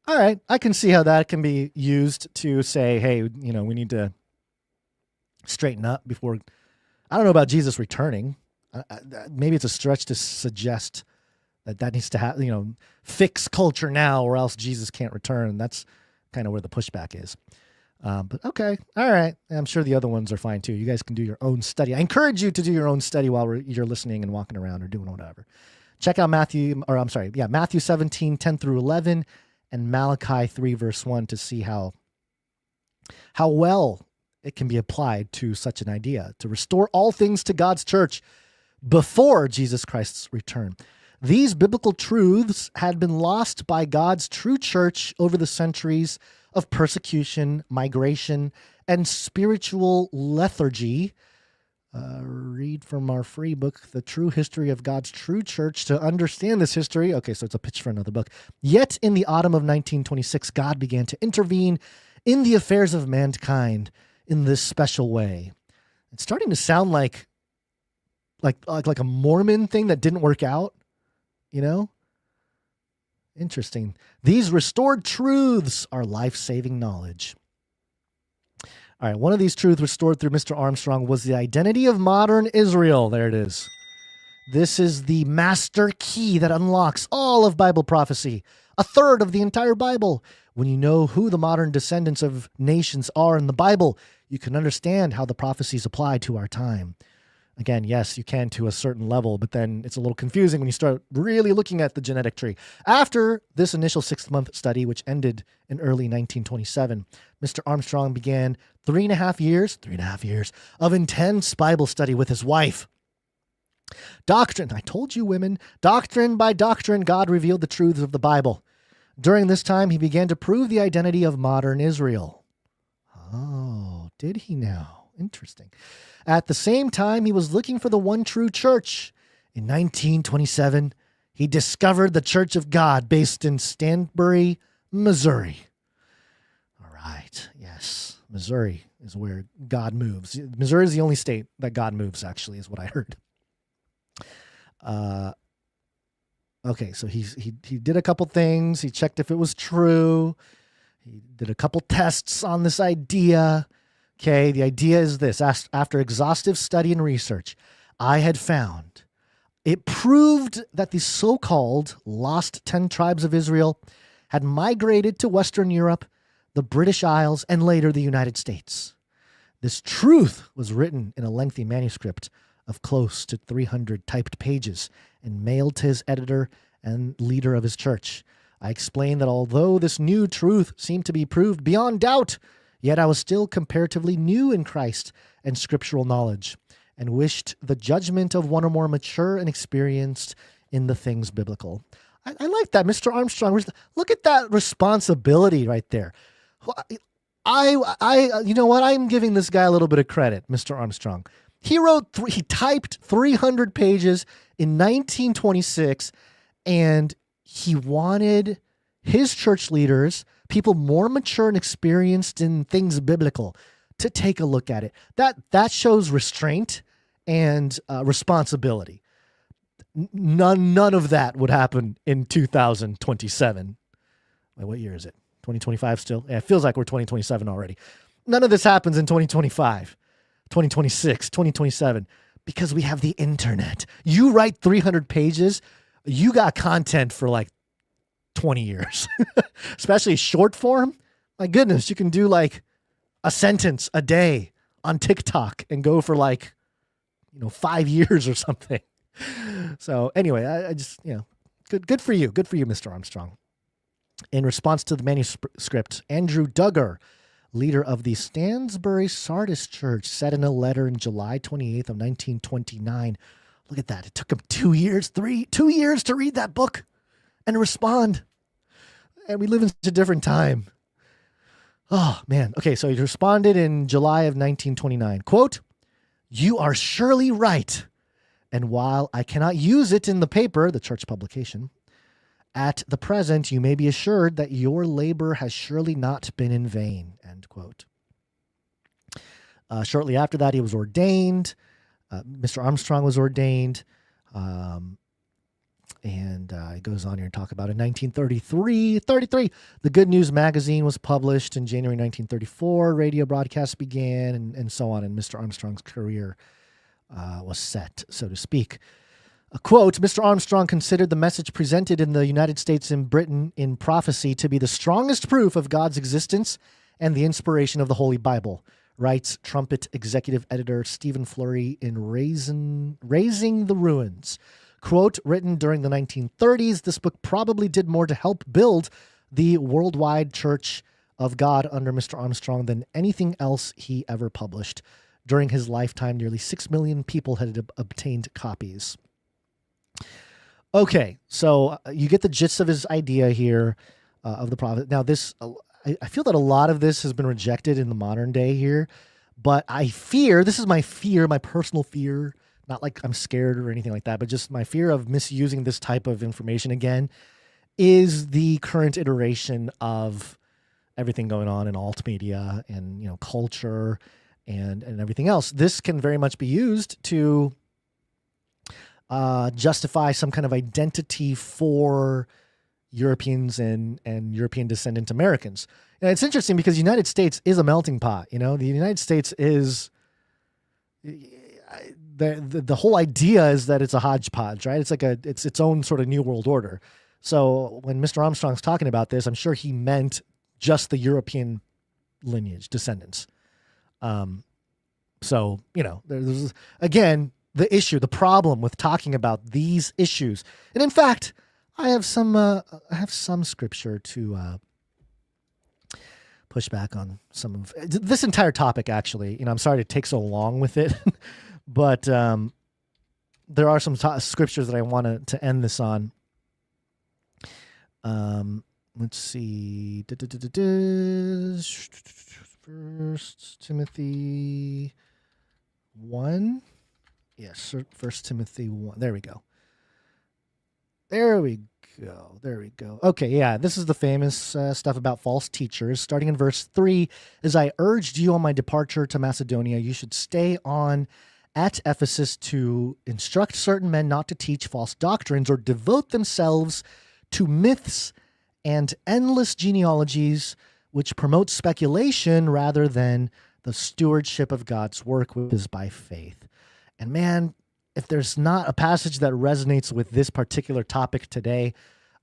All right. I can see how that can be used to say, hey, we need to straighten up before. I don't know about Jesus returning. Maybe it's a stretch to suggest that needs to have, fix culture now or else Jesus can't return. That's kind of where the pushback is. But okay. All right. I'm sure the other ones are fine too. You guys can do your own study. I encourage you to do your own study while you're listening and walking around or doing whatever. Check out Matthew 17, 10 through 11 and Malachi 3 verse 1 to see how well it can be applied to such an idea, to restore all things to God's church before Jesus Christ's return. These biblical truths had been lost by God's true church over the centuries of persecution, migration, and spiritual lethargy. Read from our free book, The True History of God's True Church, to understand this history. Okay, so it's a pitch for another book. Yet in the autumn of 1926, God began to intervene in the affairs of mankind in this special way. It's starting to sound like a Mormon thing that didn't work out, Interesting. These restored truths are life-saving knowledge. All right, one of these truths restored through Mr. Armstrong was the identity of modern Israel. There it is. This is the master key that unlocks all of Bible prophecy, a third of the entire Bible. When you know who the modern descendants of nations are in the Bible, you can understand how the prophecies apply to our time. Again, yes, you can to a certain level, but then it's a little confusing when you start really looking at the genetic tree. After this initial 6-month study, which ended in early 1927, Mr. Armstrong began 3.5 years of intense Bible study with his wife. Doctrine, I told you women, doctrine by doctrine, God revealed the truths of the Bible. During this time, he began to prove the identity of modern Israel. Oh, did he now? Interesting. At the same time, he was looking for the one true church. In 1927, he discovered the Church of God based in Stanbury, Missouri. All right. Yes. Missouri is where God moves. Missouri is the only state that God moves, actually, is what I heard. Okay, so he did a couple things. He checked if it was true. He did a couple tests on this idea. Okay, the idea is this. After exhaustive study and research, I had found it proved that the so-called lost 10 tribes of Israel had migrated to Western Europe, the British Isles, and later the United States. This truth was written in a lengthy manuscript of close to 300 typed pages and mailed to his editor and leader of his church. I explained that although this new truth seemed to be proved beyond doubt, yet I was still comparatively new in Christ and scriptural knowledge, and wished the judgment of one or more mature and experienced in the things biblical. I like that, Mr. Armstrong. Look at that responsibility right there. You know what? I'm giving this guy a little bit of credit, Mr. Armstrong. He typed 300 pages in 1926, and he wanted his church leaders, people more mature and experienced in things biblical, to take a look at it. That shows restraint and responsibility. None of that would happen in 2027. Wait, what year is it? 2025 still? Yeah, it feels like we're 2027 already. None of this happens in 2025, 2026, 2027, because we have the internet. You write 300 pages, you got content for like 20 years, especially short form. My goodness, you can do like a sentence a day on TikTok and go for 5 years or something. So anyway, I just, good for you. Good for you, Mr. Armstrong. In response to the manuscript, Andrew Duggar, leader of the Stansbury Sardis Church, said in a letter in July 28th of 1929, look at that. It took him 2 years, 2 years to read that book and respond. And we live in such a different time. Oh, man. Okay, so he responded in July of 1929. Quote, "You are surely right. And while I cannot use it in the paper," the church publication, At the present, you may be assured that your labor has surely not been in vain, end quote. Shortly after that, he was ordained. Mr. Armstrong was ordained. And he goes on here and talk about in 1933, the Good News magazine was published in January 1934. Radio broadcasts began and so on. And Mr. Armstrong's career was set, so to speak. A quote, Mr. Armstrong considered the message presented in the United States and Britain in prophecy to be the strongest proof of God's existence and the inspiration of the Holy Bible, writes Trumpet executive editor Stephen Flurry in Raising the Ruins. Quote, written during the 1930s, this book probably did more to help build the worldwide Church of God under Mr. Armstrong than anything else he ever published. During his lifetime, nearly 6 million people had obtained copies. Okay, so you get the gist of his idea here of the prophet. Now, this I feel that a lot of this has been rejected in the modern day here, but I fear, this is my fear, my personal fear, not like I'm scared or anything like that, but just my fear of misusing this type of information again is the current iteration of everything going on in alt media and, culture and everything else. This can very much be used to justify some kind of identity for Europeans and European descendant Americans. And it's interesting because the United States is a melting pot. The United States is the whole idea is that it's a hodgepodge, right? It's like it's its own sort of new world order. So when Mr. Armstrong's talking about this, I'm sure he meant just the European lineage descendants. So, there's again, the problem with talking about these issues. And in fact, I have some scripture to push back on some of this entire topic, actually. I'm sorry to take so long with it, but there are some scriptures that I want to end this on. Let's see. First Timothy 1. Yes, First Timothy 1. There we go. There we go. Okay, yeah, this is the famous stuff about false teachers. Starting in verse 3, as I urged you on my departure to Macedonia, you should stay on at Ephesus to instruct certain men not to teach false doctrines or devote themselves to myths and endless genealogies which promote speculation rather than the stewardship of God's work, which is by faith. And man, if there's not a passage that resonates with this particular topic today,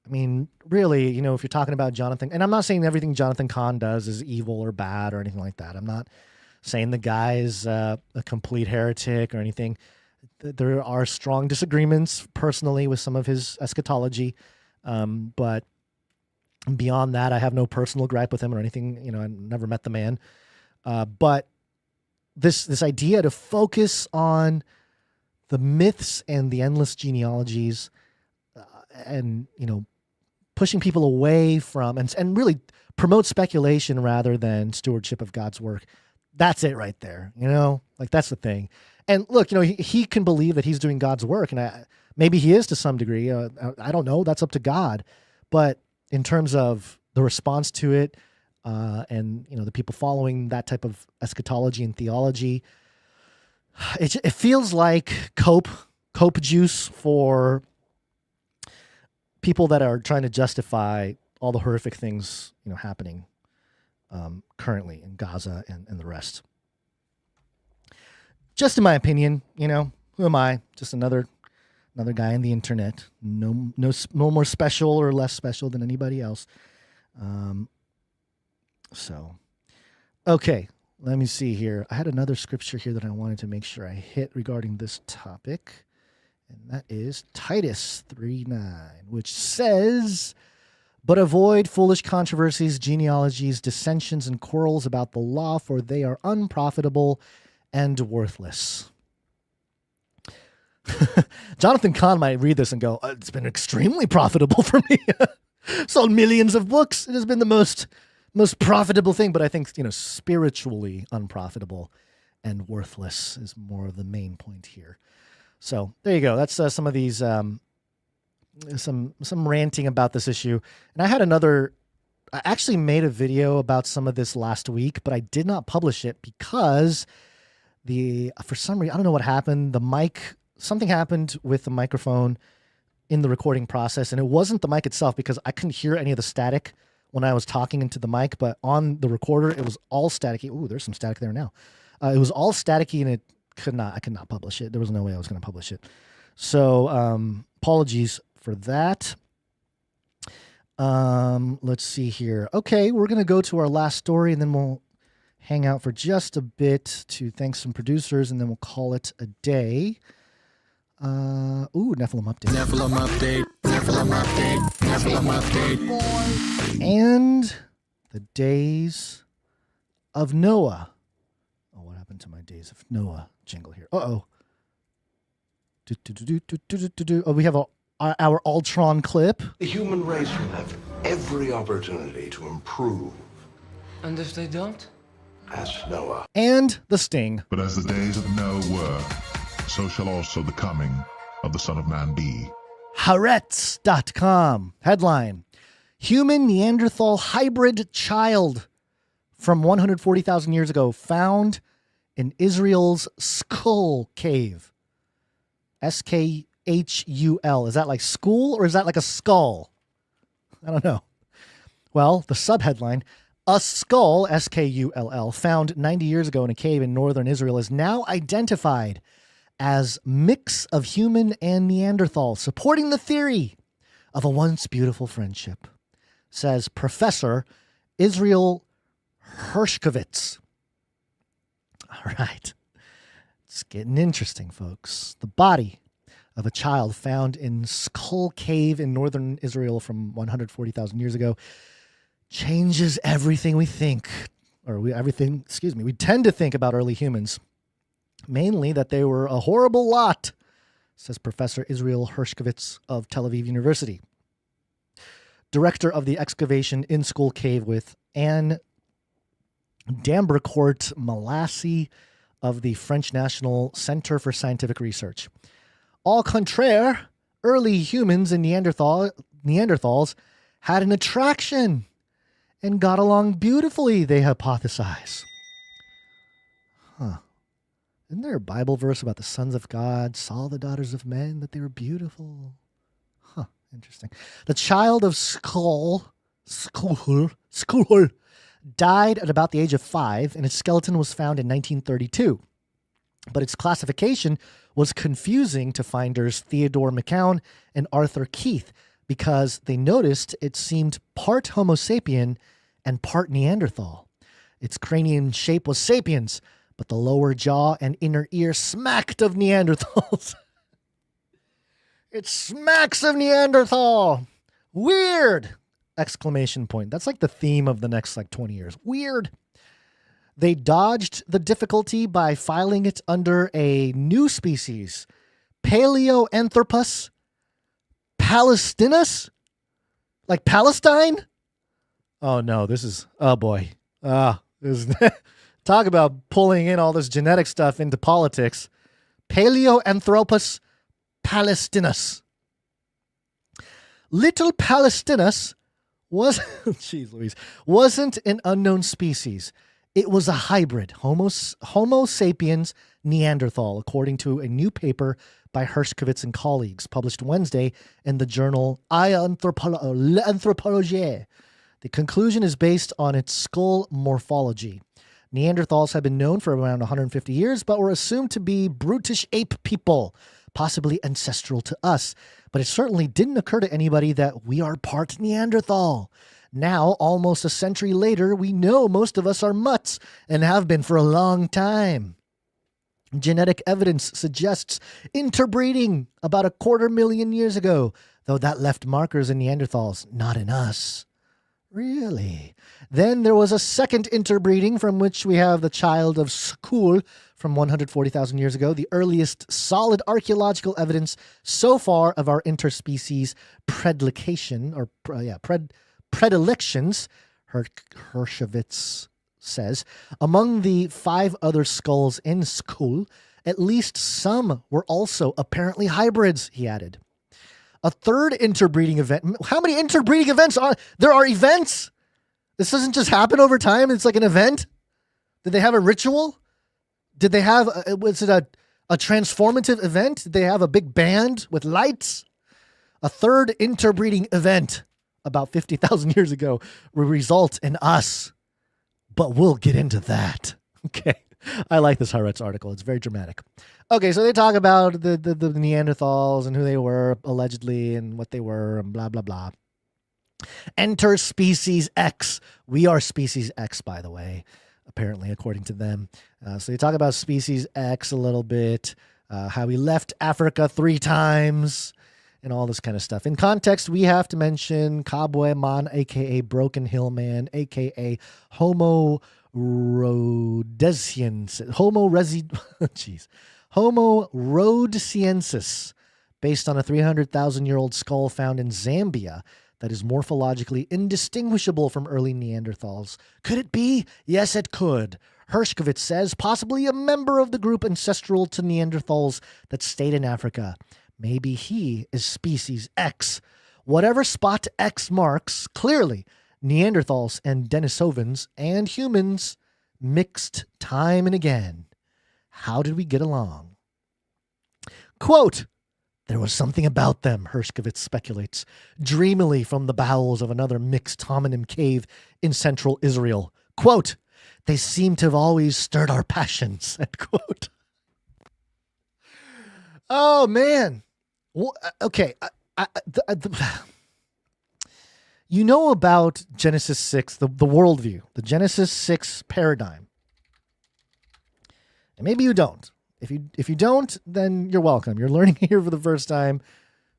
I mean, really, if you're talking about Jonathan, and I'm not saying everything Jonathan Cahn does is evil or bad or anything like that. I'm not saying the guy is a complete heretic or anything. There are strong disagreements personally with some of his eschatology. But beyond that, I have no personal gripe with him or anything. I never met the man. But this idea to focus on the myths and the endless genealogies, and pushing people away from and really promote speculation rather than stewardship of God's work. That's it right there. Like that's the thing. And look, he can believe that he's doing God's work, and maybe he is to some degree. I don't know. That's up to God. But in terms of the response to it, and the people following that type of eschatology and theology, it feels like cope juice for people that are trying to justify all the horrific things happening currently in Gaza and the rest. Just in my opinion, who am I? Just another guy on the internet. No more special or less special than anybody else. So, okay. Let me see here. I had another scripture here that I wanted to make sure I hit regarding this topic, and that is Titus 3:9, which says, "But avoid foolish controversies, genealogies, dissensions, and quarrels about the law, for they are unprofitable and worthless." Jonathan Cahn might read this and go, "It's been extremely profitable for me. Sold millions of books. It has been the most profitable thing." But I think, spiritually unprofitable and worthless is more of the main point here. So there you go. That's some of these some ranting about this issue. And I actually made a video about some of this last week, but I did not publish it because for some reason, I don't know what happened. Something happened with the microphone in the recording process, and it wasn't the mic itself because I couldn't hear any of the static when I was talking into the mic, but on the recorder, it was all staticky. Ooh, there's some static there now. It was all staticky, and I could not publish it. There was no way I was going to publish it. So, apologies for that. Let's see here. Okay, we're going to go to our last story, and then we'll hang out for just a bit to thank some producers, and then we'll call it a day. Nephilim update. Nephilim update. Nephilim update. Nephilim update. And the days of Noah. Oh, what happened to my days of Noah jingle here? Uh-oh. Oh, we have our Ultron clip. The human race will have every opportunity to improve. And if they don't? Ask Noah. And the sting. But as the days of Noah were, so shall also the coming of the Son of Man be. Haaretz.com. Headline: Human Neanderthal hybrid child from 140,000 years ago found in Israel's Skull Cave. SKHUL. Is that like school or is that like a skull? I don't know. Well, the subheadline: a skull, SKULL, found 90 years ago in a cave in northern Israel is now identified as mix of human and Neanderthal, supporting the theory of a once beautiful friendship, says Professor Israel Hershkovitz. All right. It's getting interesting, folks. The body of a child found in Skull Cave in northern Israel from 140,000 years ago changes everything we think, we tend to think about early humans. Mainly that they were a horrible lot, says Professor Israel Hershkovitz of Tel Aviv University. Director of the excavation in Skull Cave with Anne Dambricourt Malassi of the French National Center for Scientific Research. Au contraire, early humans and Neanderthals had an attraction and got along beautifully, they hypothesize. Isn't there a Bible verse about the sons of God saw the daughters of men, that they were beautiful? Interesting. The child of Skull died at about the age of 5, and its skeleton was found in 1932. But its classification was confusing to finders Theodore McCown and Arthur Keith because they noticed it seemed part Homo sapien and part Neanderthal. Its cranial shape was sapiens, but the lower jaw and inner ear smacked of Neanderthals. It smacks of Neanderthal. Weird! Exclamation point. That's like the theme of the next 20 years. Weird. They dodged the difficulty by filing it under a new species, Paleoanthropus palestinus? Like Palestine? Oh no, oh boy. Talk about pulling in all this genetic stuff into politics. Paleoanthropus palestinus. Little Palestinus wasn't an unknown species. It was a hybrid, Homo sapiens Neanderthal, according to a new paper by Hershkovitz and colleagues, published Wednesday in the journal L'Anthropologie. The conclusion is based on its skull morphology. Neanderthals have been known for around 150 years, but were assumed to be brutish ape people, possibly ancestral to us. But it certainly didn't occur to anybody that we are part Neanderthal. Now, almost a century later, we know most of us are mutts and have been for a long time. Genetic evidence suggests interbreeding about 250,000 years ago, though that left markers in Neanderthals, not in us. Really? Then there was a second interbreeding from which we have the child of Skull from 140,000 years ago, the earliest solid archaeological evidence so far of our interspecies predilections, Hershkovitz says. Among the 5 other skulls in Skull, at least some were also apparently hybrids, he added. A third interbreeding event. How many interbreeding events are there? Are events? This doesn't just happen over time. It's like an event. Did they have a ritual? Did they have, was it a transformative event? Did they have a big band with lights? A third interbreeding event about 50,000 years ago will result in us. But we'll get into that. Okay. I like this Haaretz article. It's very dramatic. Okay, so they talk about the Neanderthals and who they were, allegedly, and what they were, and blah, blah, blah. Enter species X. We are species X, by the way, apparently, according to them. So they talk about species X a little bit, how we left Africa 3 times, and all this kind of stuff. In context, we have to mention Kabwe Man, a.k.a. Broken Hill Man, a.k.a. Homo rhodesiensis, Homo rhodesiensis, based on a 300,000-year-old skull found in Zambia that is morphologically indistinguishable from early Neanderthals. Could it be? Yes, it could. Hershkovitz says possibly a member of the group ancestral to Neanderthals that stayed in Africa. Maybe he is species X. Whatever spot X marks, clearly Neanderthals and Denisovans and humans mixed time and again. How did we get along? Quote, there was something about them, Hershkovitz speculates, dreamily from the bowels of another mixed hominin cave in central Israel. Quote, they seem to have always stirred our passions, end quote. Oh, man. Well, okay. You know about Genesis 6, the worldview, the Genesis 6 paradigm. And maybe you don't. If you don't, then you're welcome. You're learning here for the first time.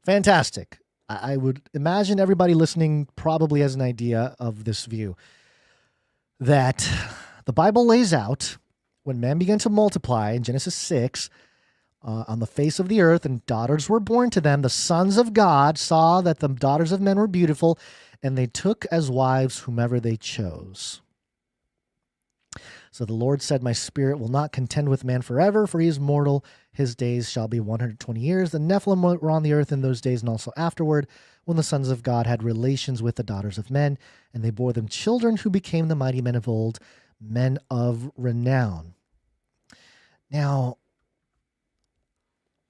Fantastic. I would imagine everybody listening probably has an idea of this view. That the Bible lays out when man began to multiply in Genesis 6 on the face of the earth and daughters were born to them, the sons of God saw that the daughters of men were beautiful and they took as wives whomever they chose. So the Lord said, my spirit will not contend with man forever, for he is mortal. His days shall be 120 years. The Nephilim were on the earth in those days and also afterward, when the sons of God had relations with the daughters of men, and they bore them children who became the mighty men of old, men of renown. Now,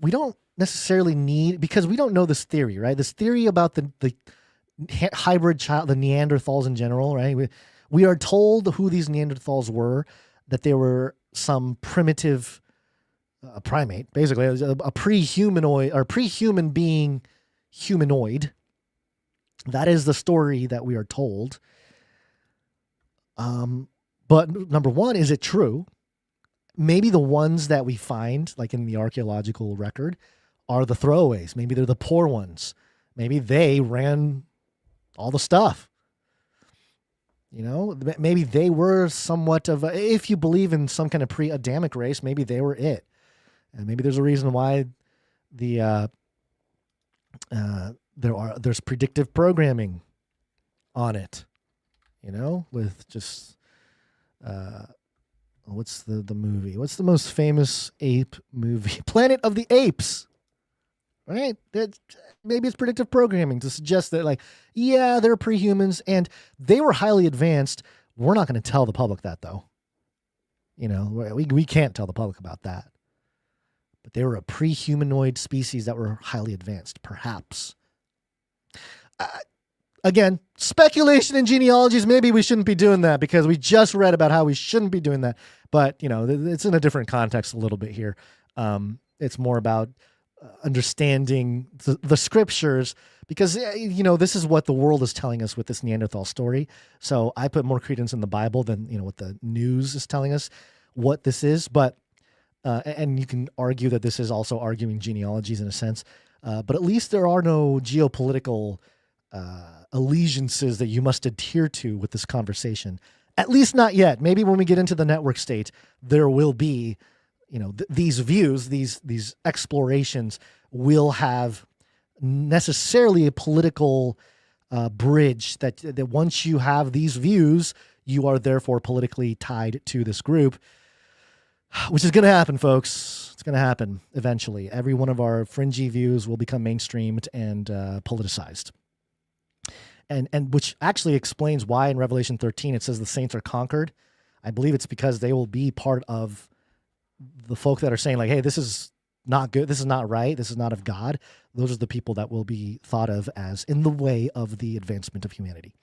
we don't necessarily need, because we don't know this theory, right? This theory about the hybrid child, the Neanderthals in general, right? We are told who these Neanderthals were, that they were some primitive primate, basically a pre-humanoid or pre-human being humanoid. That is the story that we are told. But number one, is it true? Maybe the ones that we find, like in the archaeological record, are the throwaways. Maybe they're the poor ones. Maybe they ran all the stuff. You know, maybe they were somewhat of a, if you believe in some kind of pre-Adamic race, maybe they were it. And maybe there's a reason why there's predictive programming on it, you know, with just, what's the movie? What's the most famous ape movie? Planet of the Apes, right? Maybe it's predictive programming to suggest that, like, yeah, they're prehumans and they were highly advanced. We're not going to tell the public that, though. You know, we can't tell the public about that. But they were a pre-humanoid species that were highly advanced, perhaps. Again, speculation and genealogies, maybe we shouldn't be doing that because we just read about how we shouldn't be doing that. But, you know, it's in a different context a little bit here. It's more about understanding the scriptures because, you know, this is what the world is telling us with this Neanderthal story. So I put more credence in the Bible than, you know, what the news is telling us what this is. But, and you can argue that this is also arguing genealogies in a sense. But at least there are no geopolitical allegiances that you must adhere to with this conversation. At least not yet. Maybe when we get into the network state, there will be, you know, these views, these explorations will have necessarily a political bridge that once you have these views, you are therefore politically tied to this group. which is going to happen, folks. It's going to happen eventually. Every one of our fringy views will become mainstreamed and politicized. And which actually explains why in Revelation 13 it says the saints are conquered. I believe it's because they will be part of the folk that are saying like, hey, this is not good. This is not right. This is not of God. Those are the people that will be thought of as in the way of the advancement of humanity.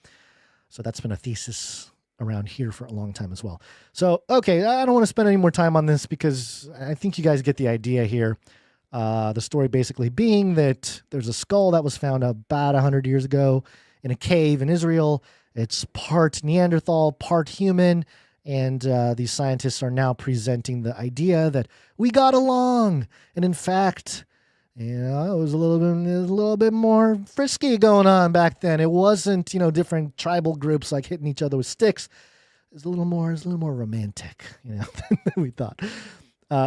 So that's been a thesis around here for a long time as well. So, okay, I don't want to spend any more time on this because I think you guys get the idea here. The story basically being that there's a skull that was found about 100 years ago in a cave in Israel. It's part Neanderthal, part human. And these scientists are now presenting the idea that we got along. And in fact, it was a little bit more frisky going on back then. It wasn't, different tribal groups like hitting each other with sticks. It's a little more romantic, than we thought,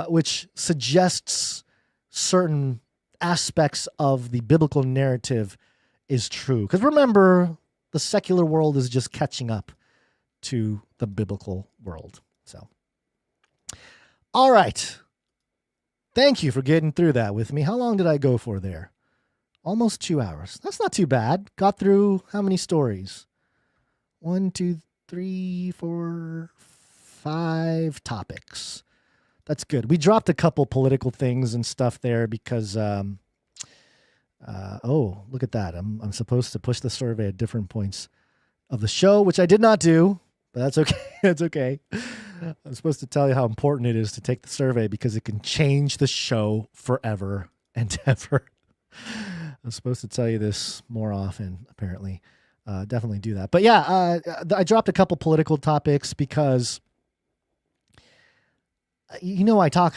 which suggests certain aspects of the biblical narrative is true. Because remember, the secular world is just catching up to the biblical world. So, all right. Thank you for getting through that with me. How long did I go for there? Almost 2 hours. That's not too bad. Got through how many stories? 1, 2, 3, 4, 5 topics. That's good. We dropped a couple political things and stuff there because, oh, look at that. I'm supposed to push the survey at different points of the show, which I did not do, but that's okay. That's okay. I'm supposed to tell you how important it is to take the survey because it can change the show forever and ever. I'm supposed to tell you this more often, apparently. Definitely do that. But yeah, I dropped a couple political topics because, I talk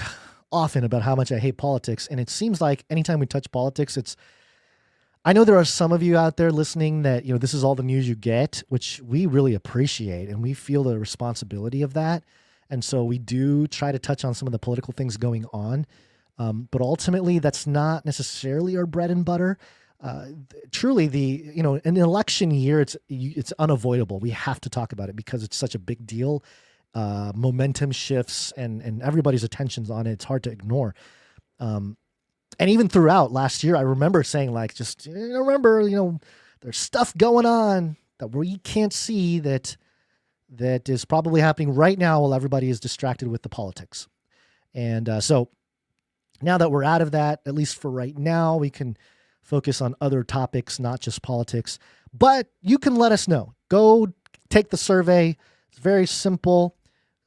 often about how much I hate politics, and it seems like anytime we touch politics, I know there are some of you out there listening that, this is all the news you get, which we really appreciate, and we feel the responsibility of that. And so we do try to touch on some of the political things going on. But ultimately, that's not necessarily our bread and butter. Truly, an election year, it's unavoidable. We have to talk about it because it's such a big deal. Momentum shifts and everybody's attention's on it. It's hard to ignore. And even throughout last year, I remember saying there's stuff going on that we can't see that is probably happening right now while everybody is distracted with the politics. And so now that we're out of that, at least for right now, we can focus on other topics, not just politics. But you can let us know. Go take the survey. It's very simple.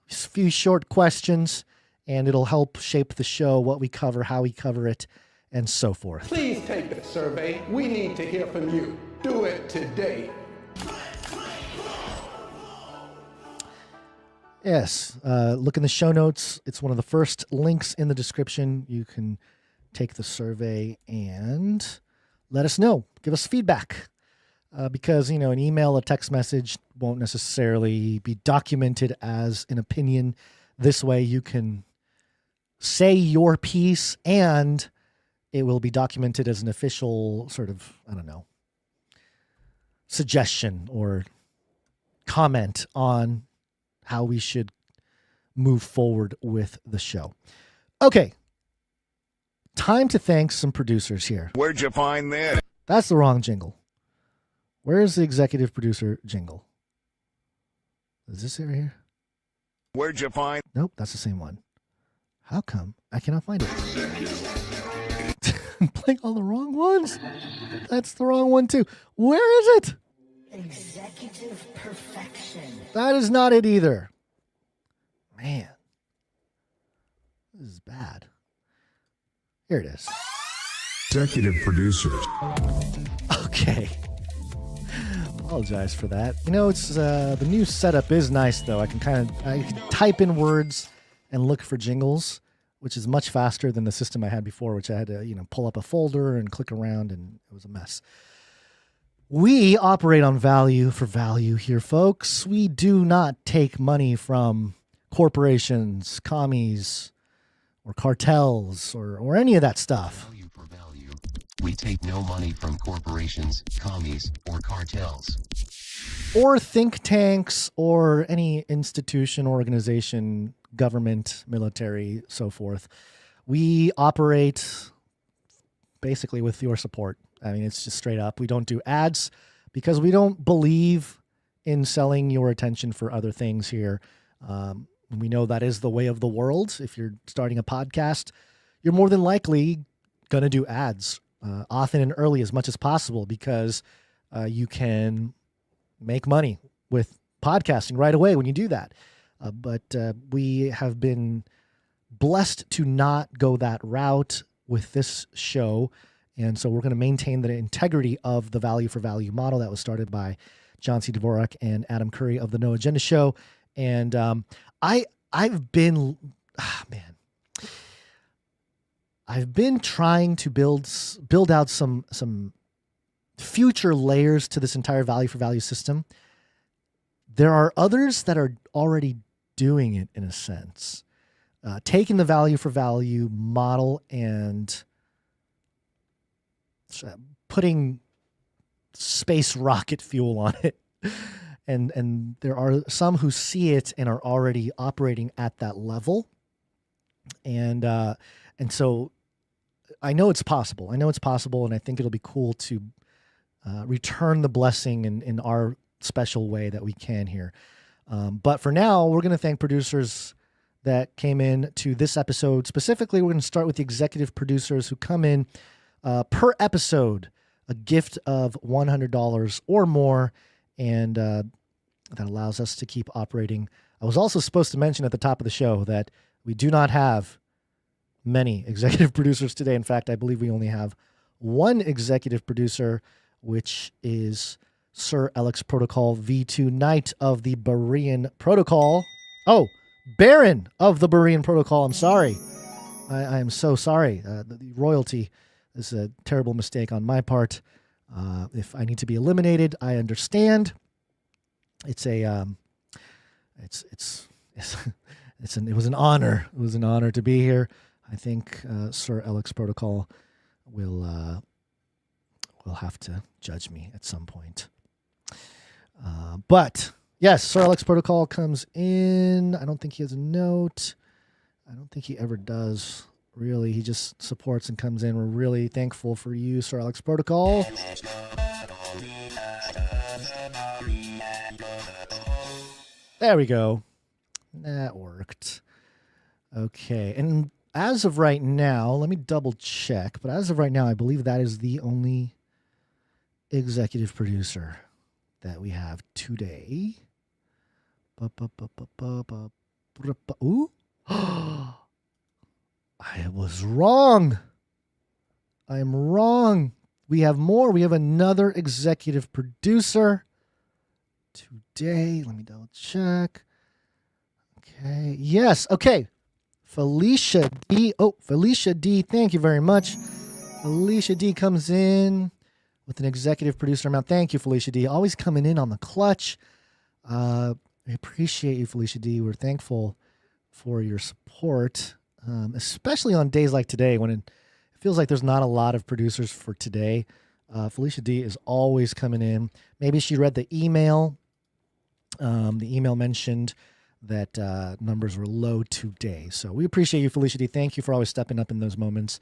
A few short questions. And it'll help shape the show, what we cover, how we cover it, and so forth. Please take the survey. We need to hear from you. Do it today. Yes. Look in the show notes. It's one of the first links in the description. You can take the survey and let us know. Give us feedback. Because, an email, a text message won't necessarily be documented as an opinion. This way you can say your piece and it will be documented as an official sort of, suggestion or comment on how we should move forward with the show. Okay. Time to thank some producers here. Where'd you find this? That's the wrong jingle. Where is the executive producer jingle? Is this it right here? Where'd you find? Nope, that's the same one. How come I cannot find it? I'm playing all the wrong ones. That's the wrong one too. Where is it? Executive perfection. That is not it either. Man. This is bad. Here it is. Executive producers. Okay. Apologize for that. It's the new setup is nice though. I can type in words and look for jingles, which is much faster than the system I had before, which I had to, pull up a folder and click around, and it was a mess. We operate on value for value here, folks. We do not take money from corporations, commies, or cartels, or any of that stuff. Value for value. We take no money from corporations, commies, or cartels. Or think tanks, or any institution, organization government, military, so forth. We operate basically with your support. I mean, it's just straight up. We don't do ads because we don't believe in selling your attention for other things here. We know that is the way of the world. If you're starting a podcast, you're more than likely going to do ads often and early as much as possible because you can make money with podcasting right away when you do that. But we have been blessed to not go that route with this show. And so we're going to maintain the integrity of the value for value model that was started by John C. Dvorak and Adam Curry of the No Agenda Show. And I've been trying to build out some future layers to this entire value for value system. There are others that are already doing it in a sense, taking the value for value model and putting space rocket fuel on it. And there are some who see it and are already operating at that level. And so I know it's possible. And I think it'll be cool to return the blessing in our special way that we can here. But for now, we're going to thank producers that came in to this episode. Specifically, we're going to start with the executive producers who come in per episode, a gift of $100 or more. And that allows us to keep operating. I was also supposed to mention at the top of the show that we do not have many executive producers today. In fact, I believe we only have one executive producer, which is Sir Alex Protocol V2 Knight of the Berrean Protocol. Oh, Barron of the Berrean Protocol. I'm sorry. I am so sorry. The royalty is a terrible mistake on my part. If I need to be eliminated, I understand. It was an honor. It was an honor to be here. I think Sir Alex Protocol will have to judge me at some point. But yes, Sir Alex Protocol comes in. I don't think he has a note. I don't think he ever does. Really, he just supports and comes in. We're really thankful for you, Sir Alex Protocol. There we go. That worked. Okay, and as of right now, let me double check, but as of right now, I believe that is the only executive producer that we have today. Ooh. I was wrong. I am wrong. We have more. We have another executive producer today. Let me double check. Okay. Yes. Okay. Felicia D. Oh, Felicia D. Thank you very much. Felicia D comes in with an executive producer amount. Thank you, Felicia D. Always coming in on the clutch. I appreciate you, Felicia D. We're thankful for your support. Especially on days like today when it feels like there's not a lot of producers for today. Felicia D is always coming in. Maybe she read the email. The email mentioned that numbers were low today. So we appreciate you, Felicia D. Thank you for always stepping up in those moments.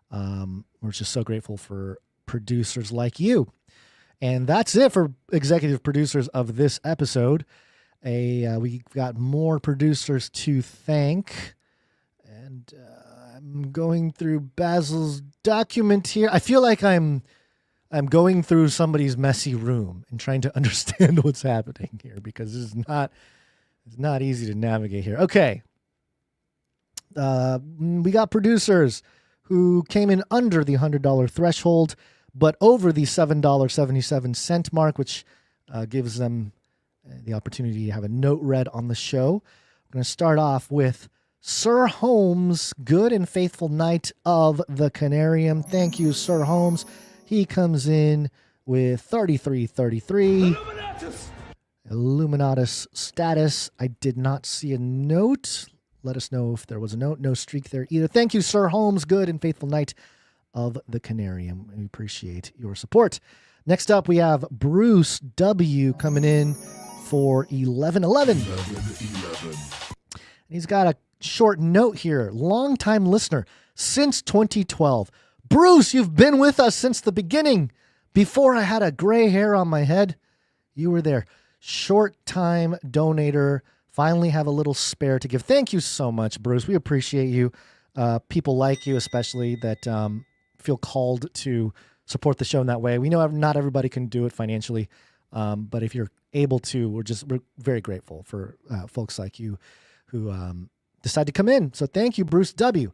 We're just so grateful for producers like you. And that's it for executive producers of this episode. We got more producers to thank. And I'm going through Basil's document here. I feel like I'm going through somebody's messy room and trying to understand what's happening here because it's not easy to navigate here. Okay. We got producers who came in under the $100 threshold, but over the $7.77 mark, which gives them the opportunity to have a note read on the show. I'm going to start off with Sir Holmes, good and faithful knight of the Canary. Thank you, Sir Holmes. He comes in with 3333. Illuminatus status. I did not see a note. Let us know if there was a note. No streak there either. Thank you, Sir Holmes, good and faithful knight of the Canary. We appreciate your support. Next up, we have Bruce W. coming in for 1111. He's got a short note here. Long-time listener since 2012. Bruce, you've been with us since the beginning. Before I had a gray hair on my head, you were there. Short-time donator. Finally have a little spare to give. Thank you so much, Bruce. We appreciate you. People like you, especially, that feel called to support the show in that way. We know not everybody can do it financially, but if you're able to, we're very grateful for folks like you who decide to come in. So thank you, Bruce W.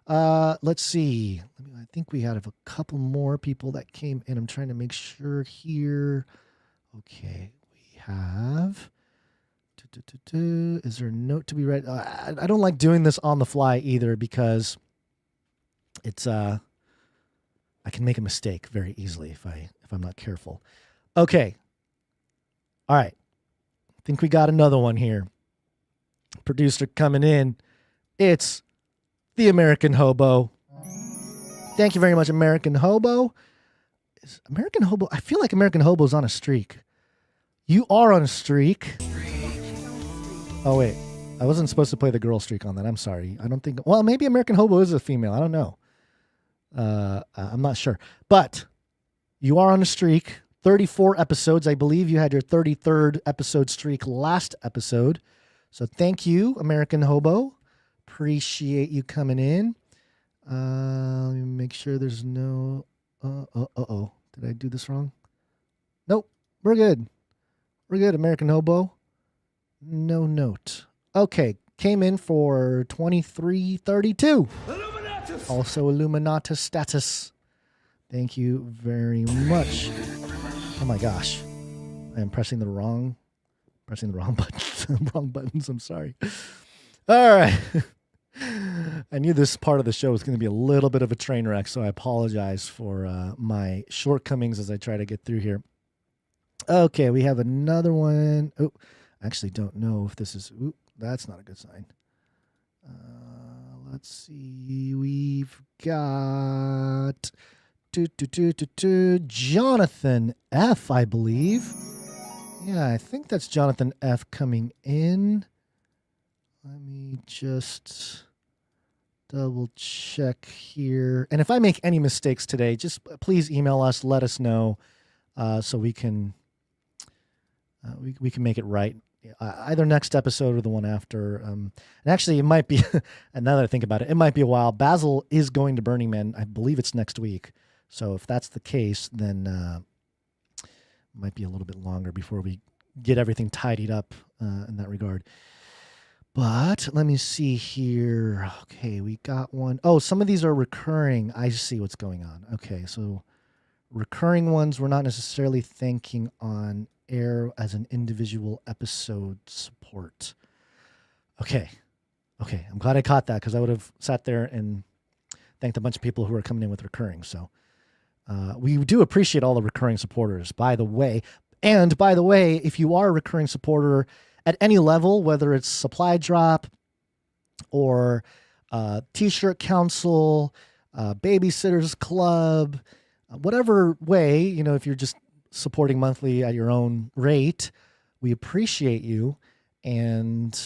Let's see. I think we had a couple more people that came in. I'm trying to make sure here. Okay, we have. Is there a note to be read? I don't like doing this on the fly either because it's I can make a mistake very easily if I'm not careful. Okay. All right. I think we got another one here. Producer coming in. It's the American Hobo. Thank you very much, American Hobo. Is American Hobo? I feel like American Hobo's on a streak. You are on a streak. Oh, wait. I wasn't supposed to play the girl streak on that. I'm sorry. I don't think... Well, maybe American Hobo is a female. I don't know. I'm not sure. But you are on a streak. 34 episodes. I believe you had your 33rd episode streak last episode. So thank you, American Hobo. Appreciate you coming in. Let me make sure there's no... Uh-oh. Did I do this wrong? Nope. We're good. We're good, American Hobo. No note. Okay. Came in for 2332. Also Illuminatus status. Thank you very much. Oh my gosh. I am pressing the wrong buttons. Wrong buttons. I'm sorry. All right. I knew this part of the show was going to be a little bit of a train wreck, so I apologize for my shortcomings as I try to get through here. Okay, we have another one. Oh, I actually don't know if this is... Ooh, that's not a good sign. Let's see. We've got... Jonathan F., I believe. Yeah, I think that's Jonathan F. coming in. Let me just double check here. And if I make any mistakes today, just please email us. Let us know so we can we can make it right. Either next episode or the one after. And actually, it might be, and now that I think about it, it might be a while. Basil is going to Burning Man. I believe it's next week. So if that's the case, then it might be a little bit longer before we get everything tidied up in that regard. But let me see here. Okay, we got one. Oh, some of these are recurring. I see what's going on. Okay, so recurring ones we're not necessarily thanking on air as an individual episode support. Okay, I'm glad I caught that because I would have sat there and thanked a bunch of people who are coming in with recurring. So we do appreciate all the recurring supporters, by the way. And by the way, if you are a recurring supporter at any level, whether it's Supply Drop or T-shirt Council, Babysitters Club, whatever way, if you're just supporting monthly at your own rate, we appreciate you. And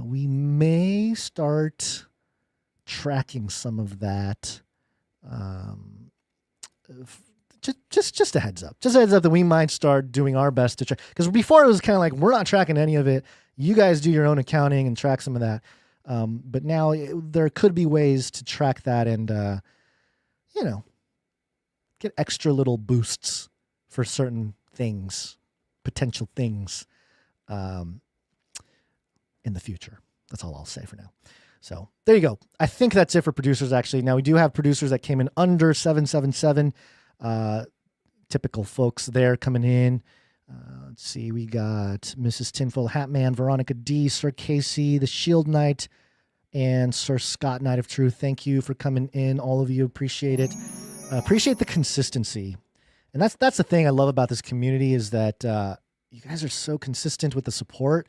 we may start tracking some of that. Just a heads up. Just a heads up that we might start doing our best to track. Because before it was kind of like, we're not tracking any of it. You guys do your own accounting and track some of that. But now there could be ways to track that and, get extra little boosts for certain things, potential things in the future. That's all I'll say for now. So there you go. I think that's it for producers, actually. Now, we do have producers that came in under 777. Typical folks there coming in. Let's see. We got Mrs. Tinfoil Hatman, Veronica D, Sir Casey, the Shield Knight, and Sir Scott Knight of Truth. Thank you for coming in. All of you appreciate it. Appreciate the consistency. And that's the thing I love about this community is that you guys are so consistent with the support,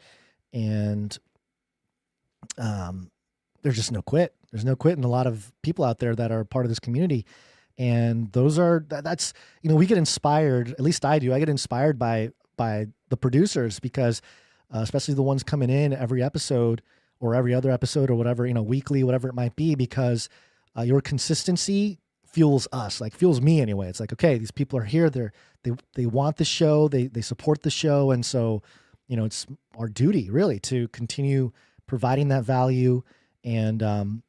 and there's just no quit. There's no quit in a lot of people out there that are part of this community. And that's we get inspired, at least I do. I get inspired by the producers because especially the ones coming in every episode or every other episode or whatever, weekly, whatever it might be, because your consistency fuels us, like fuels me anyway. It's like, okay, these people are here. They want the show. They support the show. And so, it's our duty really to continue providing that value. And,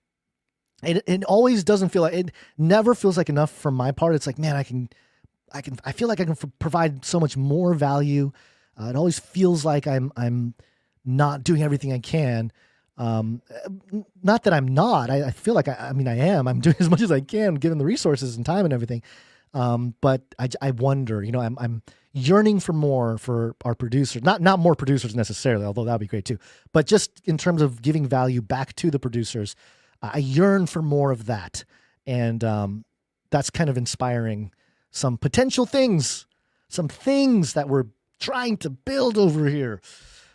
it always doesn't feel like, it never feels like enough from my part. It's like, man, I feel like I can provide so much more value. It always feels like I'm not doing everything I can. Not that I'm not, I feel like I am, I'm doing as much as I can given the resources and time and everything. But I wonder, I'm yearning for more for our producers, not more producers necessarily, although that'd be great too, but just in terms of giving value back to the producers, I yearn for more of that. And, that's kind of inspiring some potential things, some things that we're trying to build over here.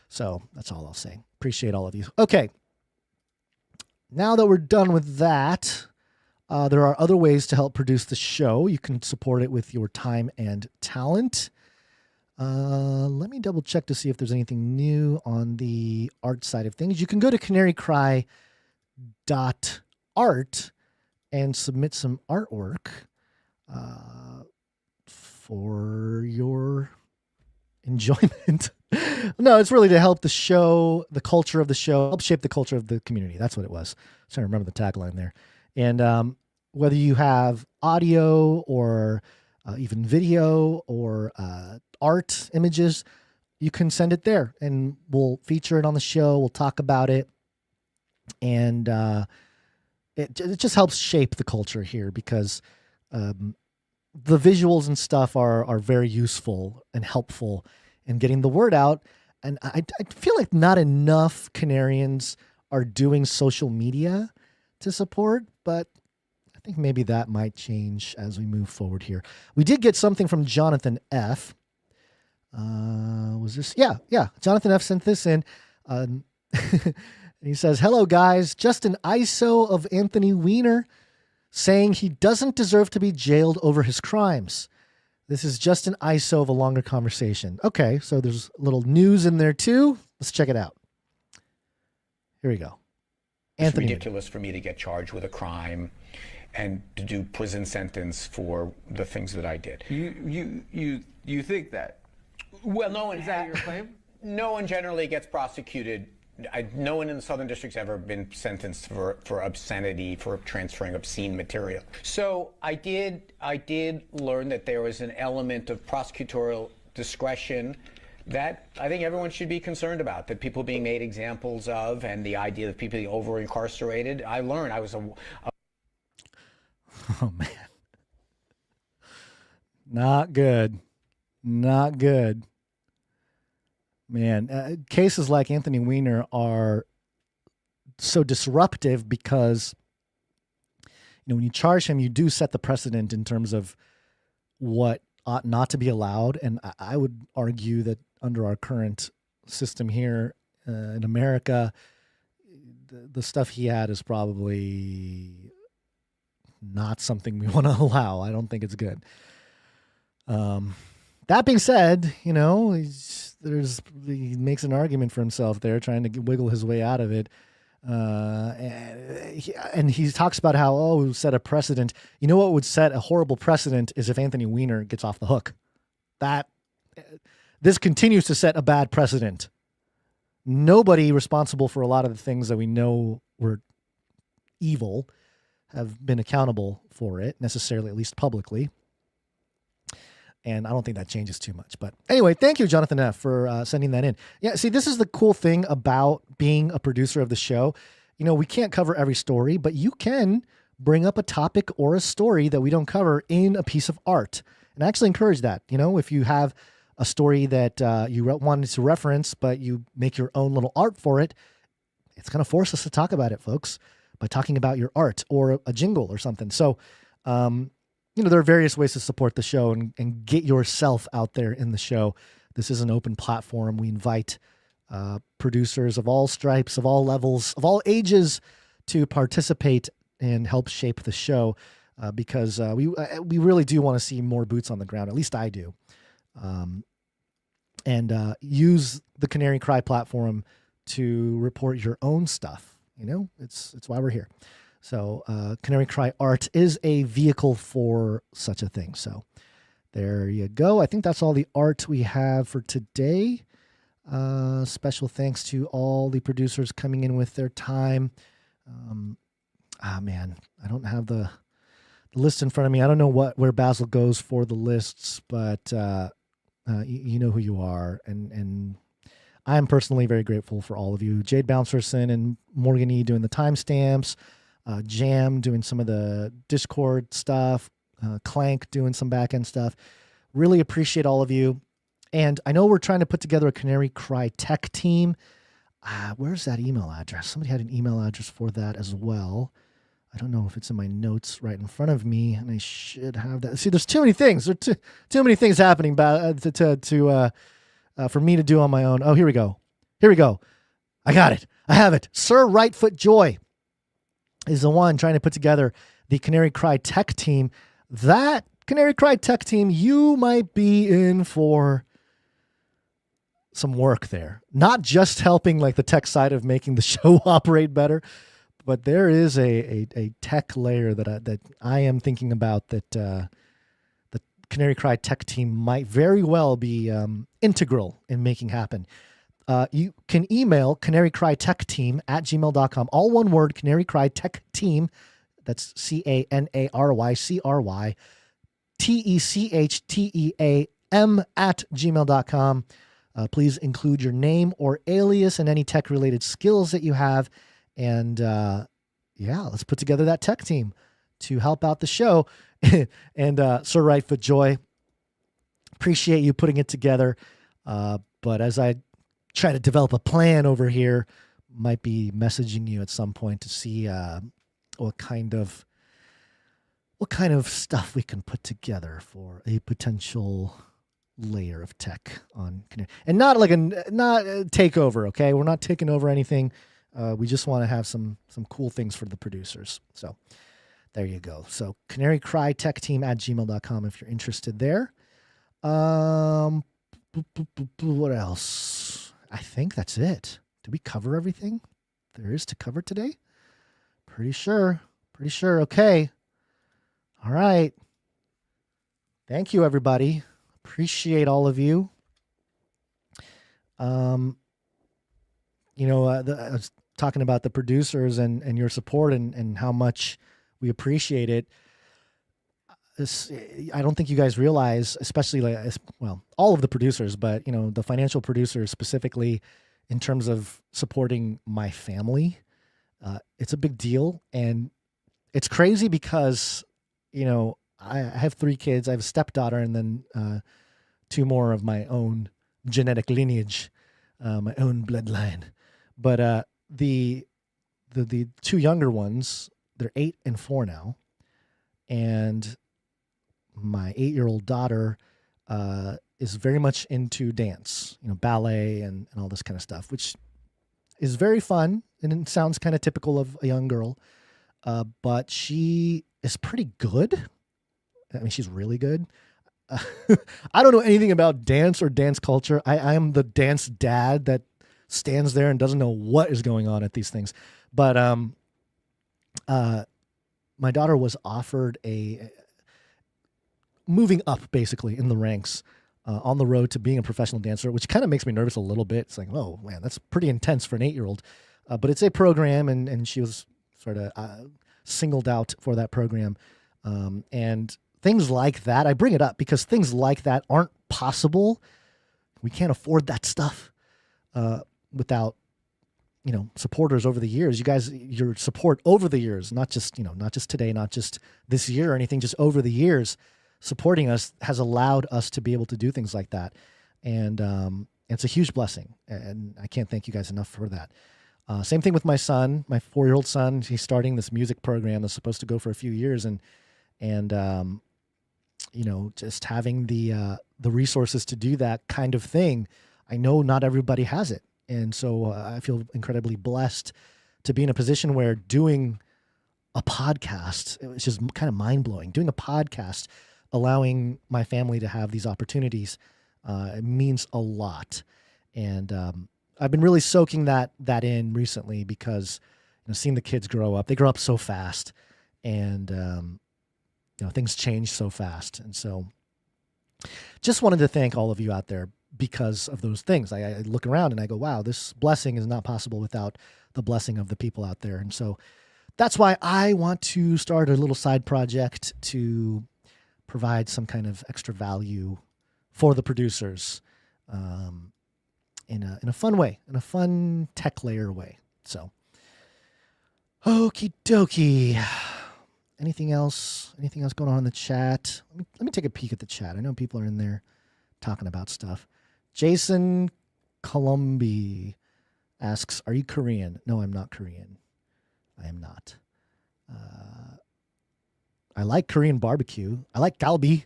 So that's all I'll say. Appreciate all of you. Okay. Now that we're done with that, there are other ways to help produce the show. You can support it with your time and talent. Let me double check to see if there's anything new on the art side of things. You can go to canarycry.art and submit some artwork for your enjoyment. No, it's really to help the show, the culture of the show, help shape the culture of the community. That's what it was. I'm trying to remember the tagline there. And whether you have audio or even video or art images, you can send it there and we'll feature it on the show. We'll talk about it. And it just helps shape the culture here because the visuals and stuff are very useful and helpful in getting the word out. And I feel like not enough Canarians are doing social media to support, but I think maybe that might change as we move forward here. We did get something from Jonathan F. Was this? Yeah. Jonathan F sent this in. And he says, hello guys, just an ISO of Anthony Weiner saying he doesn't deserve to be jailed over his crimes. This is just an ISO of a longer conversation. Okay, so there's a little news in there too. Let's check it out. Here we go. It's ridiculous for me to get charged with a crime and to do prison sentence for the things that I did. You think that? Well, no one is that your claim? No one generally gets prosecuted. No one in the Southern District's ever been sentenced for obscenity, for transferring obscene material. So I did learn that there was an element of prosecutorial discretion that I think everyone should be concerned about, that people being made examples of, and the idea of people being over-incarcerated. I learned I was a Oh, man. Not good. Not good. Man, cases like Anthony Weiner are so disruptive because, when you charge him, you do set the precedent in terms of what ought not to be allowed. And I would argue that under our current system here in America, the stuff he had is probably not something we want to allow. I don't think it's good. That being said, he makes an argument for himself there, trying to wiggle his way out of it. And he talks about how, set a precedent. You know what would set a horrible precedent is if Anthony Weiner gets off the hook. This continues to set a bad precedent. Nobody responsible for a lot of the things that we know were evil have been accountable for it, necessarily, at least publicly. And I don't think that changes too much. But anyway, thank you, Jonathan F., for sending that in. Yeah, see, this is the cool thing about being a producer of the show. We can't cover every story, but you can bring up a topic or a story that we don't cover in a piece of art. And I actually encourage that. If you have a story that you wanted to reference, but you make your own little art for it, it's going to force us to talk about it, folks, by talking about your art or a jingle or something. So, there are various ways to support the show and get yourself out there in the show. This is an open platform. We invite producers of all stripes, of all levels, of all ages to participate and help shape the show because we really do want to see more boots on the ground. At least I do. And use the Canary Cry platform to report your own stuff. You know, it's why we're here. So Canary Cry Art is a vehicle for such a thing. So there you go. I think that's all the art we have for today. Special thanks to all the producers coming in with their time. Man, I don't have the list in front of me. I don't know where Basil goes for the lists, but you know who you are. And I'm personally very grateful for all of you. Jade Bouncerson and Morgan E. doing the timestamps. Jam doing some of the Discord stuff, Clank doing some back-end stuff. Really appreciate all of you. And I know we're trying to put together a Canary Cry tech team. Where's that email address? Somebody had an email address for that as well. I don't know if it's in my notes right in front of me, and I should have that. See, there's too many things. There are too many things happening for me to do on my own. Oh, here we go. I got it. I have it. Sir Rightfoot Joy is the one trying to put together the Canary Cry tech team. That Canary Cry tech team, you might be in for some work there. Not just helping like the tech side of making the show operate better, but there is a tech layer that I am thinking about that the Canary Cry tech team might very well be integral in making happen. You can email canarycrytechteam@gmail.com. All one word, Canary Cry Tech Team. That's CANARYCRYTECHTEAM@gmail.com. Please include your name or alias and any tech-related skills that you have. And let's put together that tech team to help out the show. And Sir Rightfoot Joy, appreciate you putting it together. But as I try to develop a plan over here, might be messaging you at some point to see what kind of stuff we can put together for a potential layer of tech on Canary. And not a takeover, okay? We're not taking over anything. We just want to have some cool things for the producers. So there you go. So canarycrytechteam@gmail.com if you're interested there. What else? I think that's it. Did we cover everything there is to cover today? Pretty sure. Okay. All right. Thank you, everybody. Appreciate all of you. I was talking about the producers and your support and how much we appreciate it. I don't think you guys realize, especially all of the producers, but the financial producers specifically, in terms of supporting my family, it's a big deal. And it's crazy because, I have 3 kids. I have a stepdaughter and then 2 more of my own genetic lineage, my own bloodline. But the 2 younger ones, they're 8 and 4 now. And my 8-year-old daughter is very much into dance, ballet and all this kind of stuff, which is very fun. And it sounds kind of typical of a young girl. But she is pretty good. I mean, she's really good. I don't know anything about dance or dance culture. I am the dance dad that stands there and doesn't know what is going on at these things. But my daughter was offered a moving up basically in the ranks on the road to being a professional dancer, which kind of makes me nervous a little bit. It's like, oh man, that's pretty intense for an 8-year-old. But it's a program, and she was sort of singled out for that program. And things like that, I bring it up because things like that aren't possible. We can't afford that stuff without, supporters over the years. You guys, your support over the years, not just today, not just this year or anything, just over the years, supporting us has allowed us to be able to do things like that. And it's a huge blessing. And I can't thank you guys enough for that. Same thing with my son, my 4-year-old son. He's starting this music program that's supposed to go for a few years. And just having the resources to do that kind of thing, I know not everybody has it. And so I feel incredibly blessed to be in a position where doing a podcast, it was just kind of mind blowing. Doing a podcast, allowing my family to have these opportunities, it means a lot. And I've been really soaking that in recently because seeing the kids grow up, they grow up so fast, and things change so fast, and so just wanted to thank all of you out there because of those things. I look around and I go, wow, this blessing is not possible without the blessing of the people out there, and so that's why I want to start a little side project to provide some kind of extra value for the producers. In a fun way, in a fun tech layer way. So, okie dokie. Anything else? Anything else going on in the chat? Let me take a peek at the chat. I know people are in there talking about stuff. Jason Colombi asks, "Are you Korean?" No, I'm not Korean. I am not. I like Korean barbecue. I like galbi.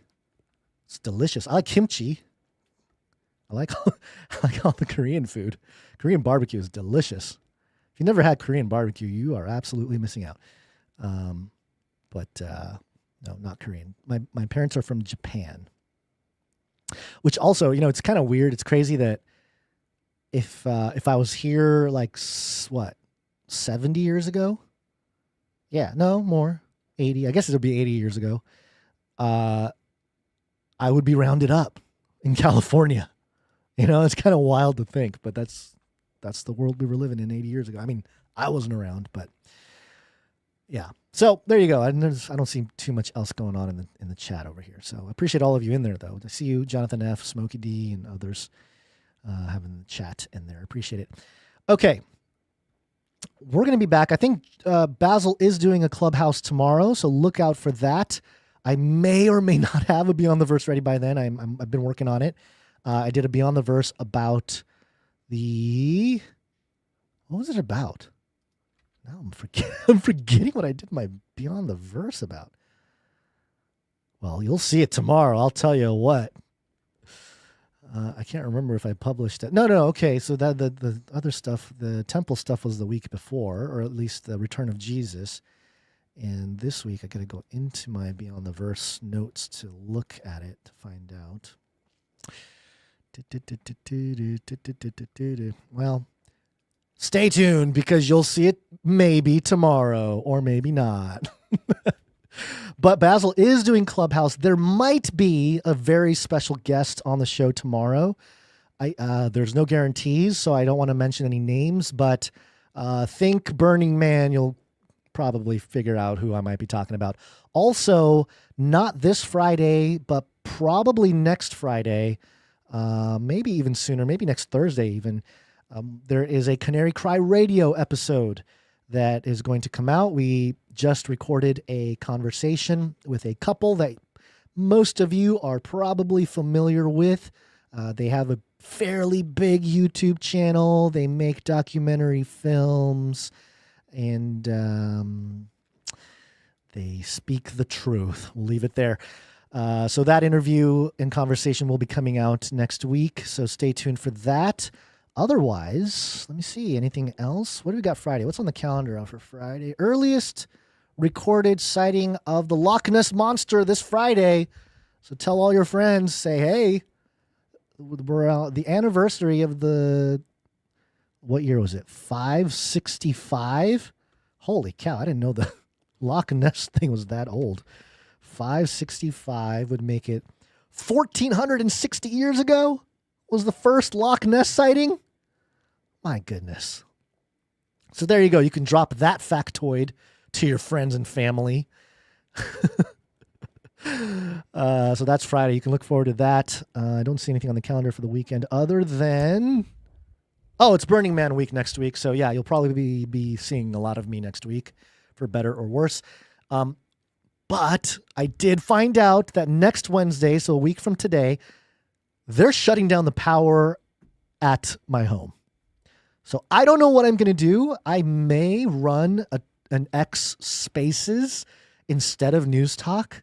It's delicious. I like kimchi. I like all the Korean food. Korean barbecue is delicious. If you've never had Korean barbecue, you are absolutely missing out. But no, not Korean. My parents are from Japan. Which also, it's kind of weird. It's crazy that if I was here 70 years ago? Yeah, no, more. 80. I guess it'll be 80 years ago. I would be rounded up in California. It's kind of wild to think, but that's the world we were living in 80 years ago. I mean, I wasn't around, but yeah. So there you go. I don't see too much else going on in the chat over here. So I appreciate all of you in there, though. I see you, Jonathan F., Smokey D, and others having the chat in there. Appreciate it. Okay. We're going to be back. I think Basil is doing a Clubhouse tomorrow, so look out for that. I may or may not have a Beyond the Verse ready by then. I've been working on it. I did a Beyond the Verse about what was it about? Now I'm forgetting what I did my Beyond the Verse about. Well, you'll see it tomorrow. I'll tell you what. I can't remember if I published it. No. Okay, so that the other stuff, the temple stuff, was the week before, or at least the Return of Jesus. And this week, I got to go into my Beyond the Verse notes to look at it to find out. Well, stay tuned because you'll see it maybe tomorrow or maybe not. But Basil is doing Clubhouse. There might be a very special guest on the show tomorrow. There's no guarantees, so I don't want to mention any names, but think Burning Man. You'll probably figure out who I might be talking about. Also, not this Friday, but probably next Friday, maybe even sooner, maybe next Thursday even, there is a Canary Cry radio episode that is going to come out. We just recorded a conversation with a couple that most of you are probably familiar with. They have a fairly big YouTube channel. They make documentary films, and they speak the truth. We'll leave it there. So that interview and conversation will be coming out next week, so stay tuned for that. Otherwise, let me see. Anything else? What do we got Friday? What's on the calendar for Friday? Earliest recorded sighting of the Loch Ness Monster this Friday. So tell all your friends, say, hey, we're the anniversary of what year was it? 565? Holy cow, I didn't know the Loch Ness thing was that old. 565 would make it 1,460 years ago was the first Loch Ness sighting. My goodness. So there you go. You can drop that factoid to your friends and family. So that's Friday. You can look forward to that. I don't see anything on the calendar for the weekend other than... Oh, it's Burning Man week next week. So yeah, you'll probably be seeing a lot of me next week, for better or worse. But I did find out that next Wednesday, so a week from today, they're shutting down the power at my home. So I don't know what I'm going to do. I may run an X Spaces instead of News Talk,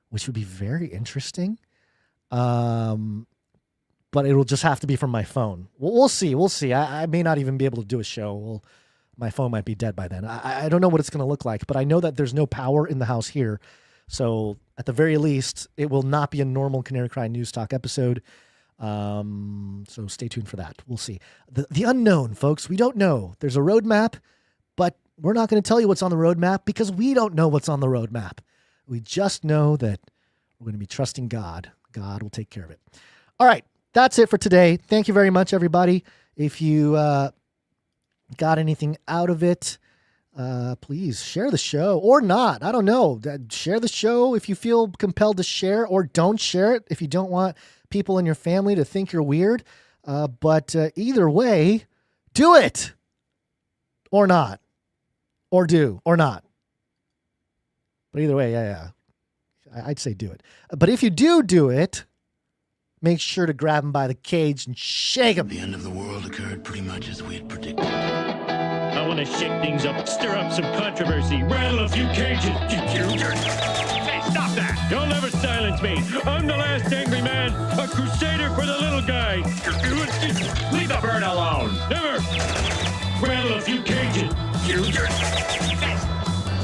which would be very interesting. But it'll just have to be from my phone. We'll see. We'll see. I may not even be able to do a show. My phone might be dead by then. I don't know what it's going to look like, but I know that there's no power in the house here. So at the very least, it will not be a normal Canary Cry News Talk episode. So stay tuned for that. We'll see. The unknown, folks. We don't know. There's a roadmap, but we're not going to tell you what's on the roadmap because we don't know what's on the roadmap. We just know that we're going to be trusting God. God will take care of it. All right. That's it for today. Thank you very much, everybody. If you got anything out of it, please share the show or not. I don't know. Share the show if you feel compelled to share, or don't share it if you don't want people in your family to think you're weird. But either way, do it or not, or do or not. But either way, yeah. I'd say do it. But if you do it, make sure to grab him by the cage and shake him. The end of the world occurred pretty much as we had predicted. I want to shake things up, stir up some controversy, rattle a few cages. Hey, stop that! You'll never silence me. I'm the last angry man, a crusader for the little guy. Leave the bird alone. Never. Rattle a few cages.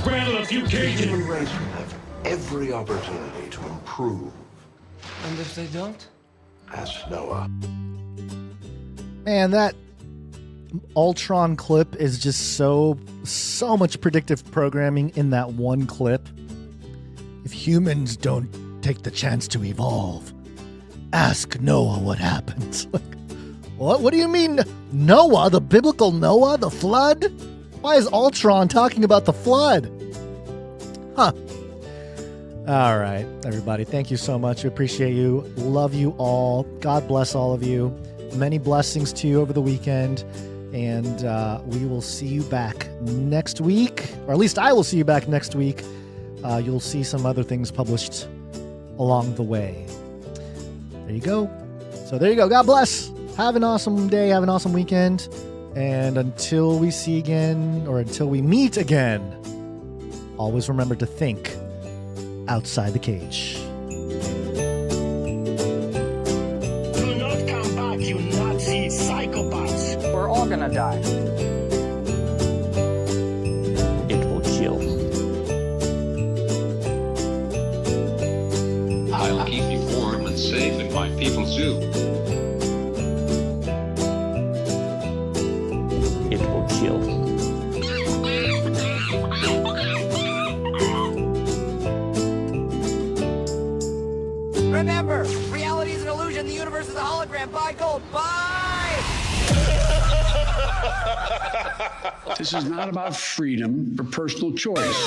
Rattle a few cages. The human race will have every opportunity to improve. And if they don't? Ask Noah. Man, that Ultron clip is just so much predictive programming in that one clip. If humans don't take the chance to evolve, ask Noah what happens. What do you mean, Noah? The biblical Noah? The flood? Why is Ultron talking about the flood? Huh. All right, everybody. Thank you so much. We appreciate you. Love you all. God bless all of you. Many blessings to you over the weekend. And we will see you back next week. Or at least I will see you back next week. You'll see some other things published along the way. There you go. So there you go. God bless. Have an awesome day. Have an awesome weekend. And until we see again, or until we meet again, always remember to think outside the cage. Do not come back, you Nazi psychopaths. We're all gonna die. It will kill. I'll keep you warm and safe in my people's zoo. It will kill. Remember, reality is an illusion. The universe is a hologram. Buy gold. Buy! This is not about freedom or personal choice.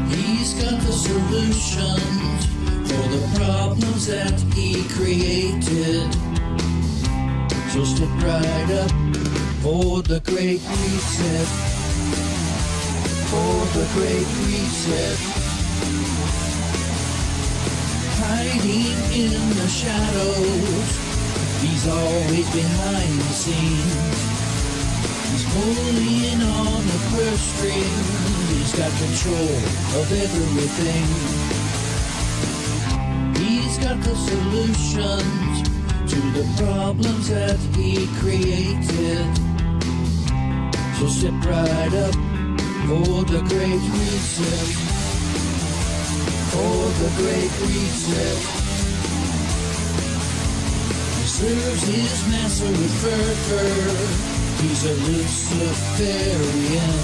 He's got the solutions for the problems that he created. So step right up for the great reset. For the great reset. Hiding in the shadows, he's always behind the scenes. He's pulling on the purse strings, he's got control of everything. He's got the solutions to the problems that he created. So step right up for the great reset. For the great reset. He serves his master with fervor. He's a Luciferian.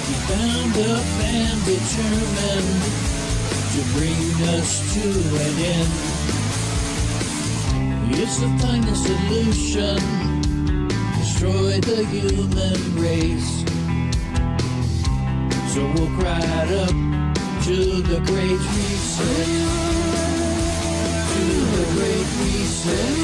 He's bound up and determined to bring us to an end. It's the finest solution. Destroy the human race. So walk right up to the great reset. To the great reset.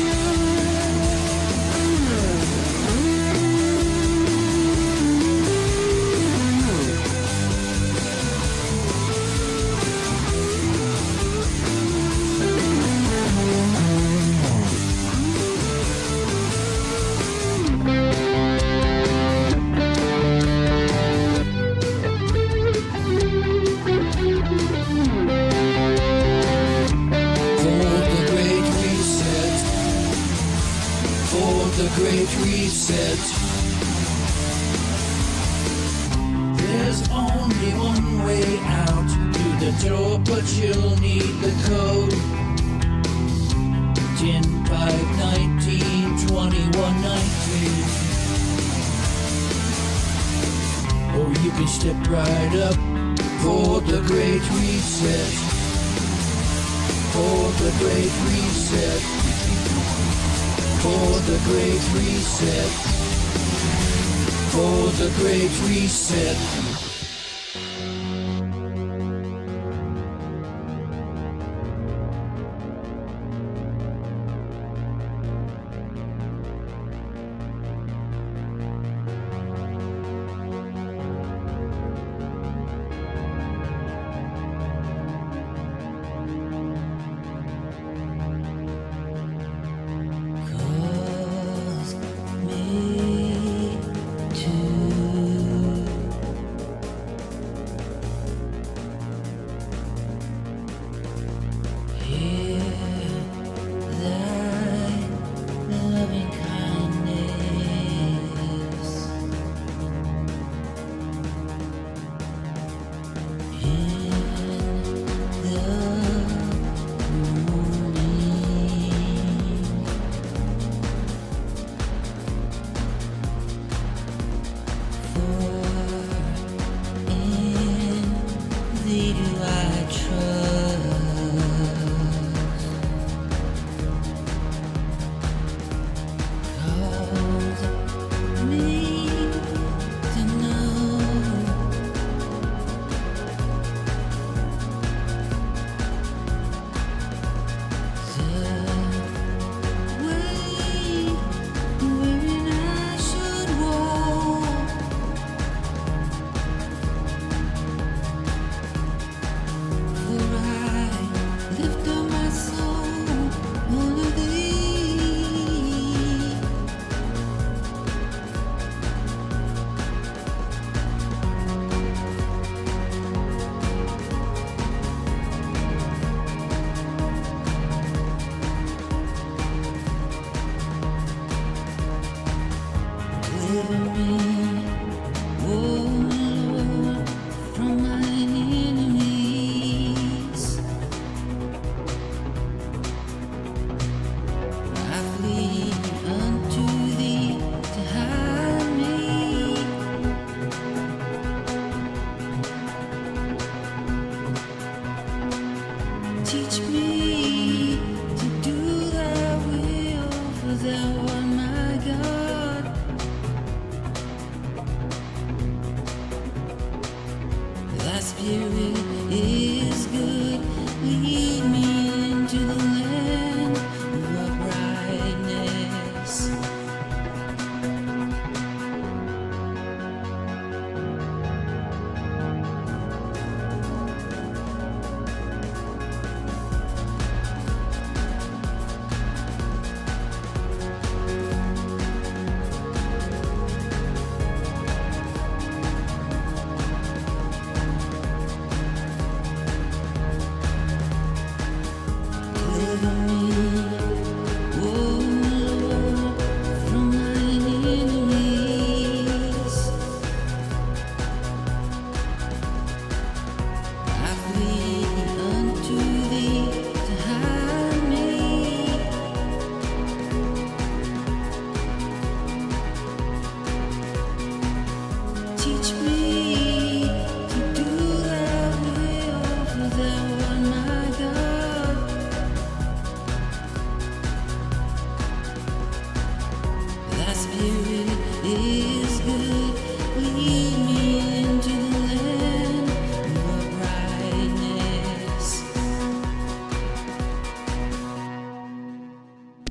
Great reset. There's only one way out to the door, but you'll need the code. 19, 21, 19. Or you can step right up for the Great Reset. For the Great Reset. For the Great Reset. For the Great Reset.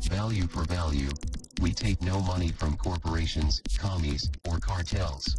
Value for value. We take no money from corporations, commies, or cartels.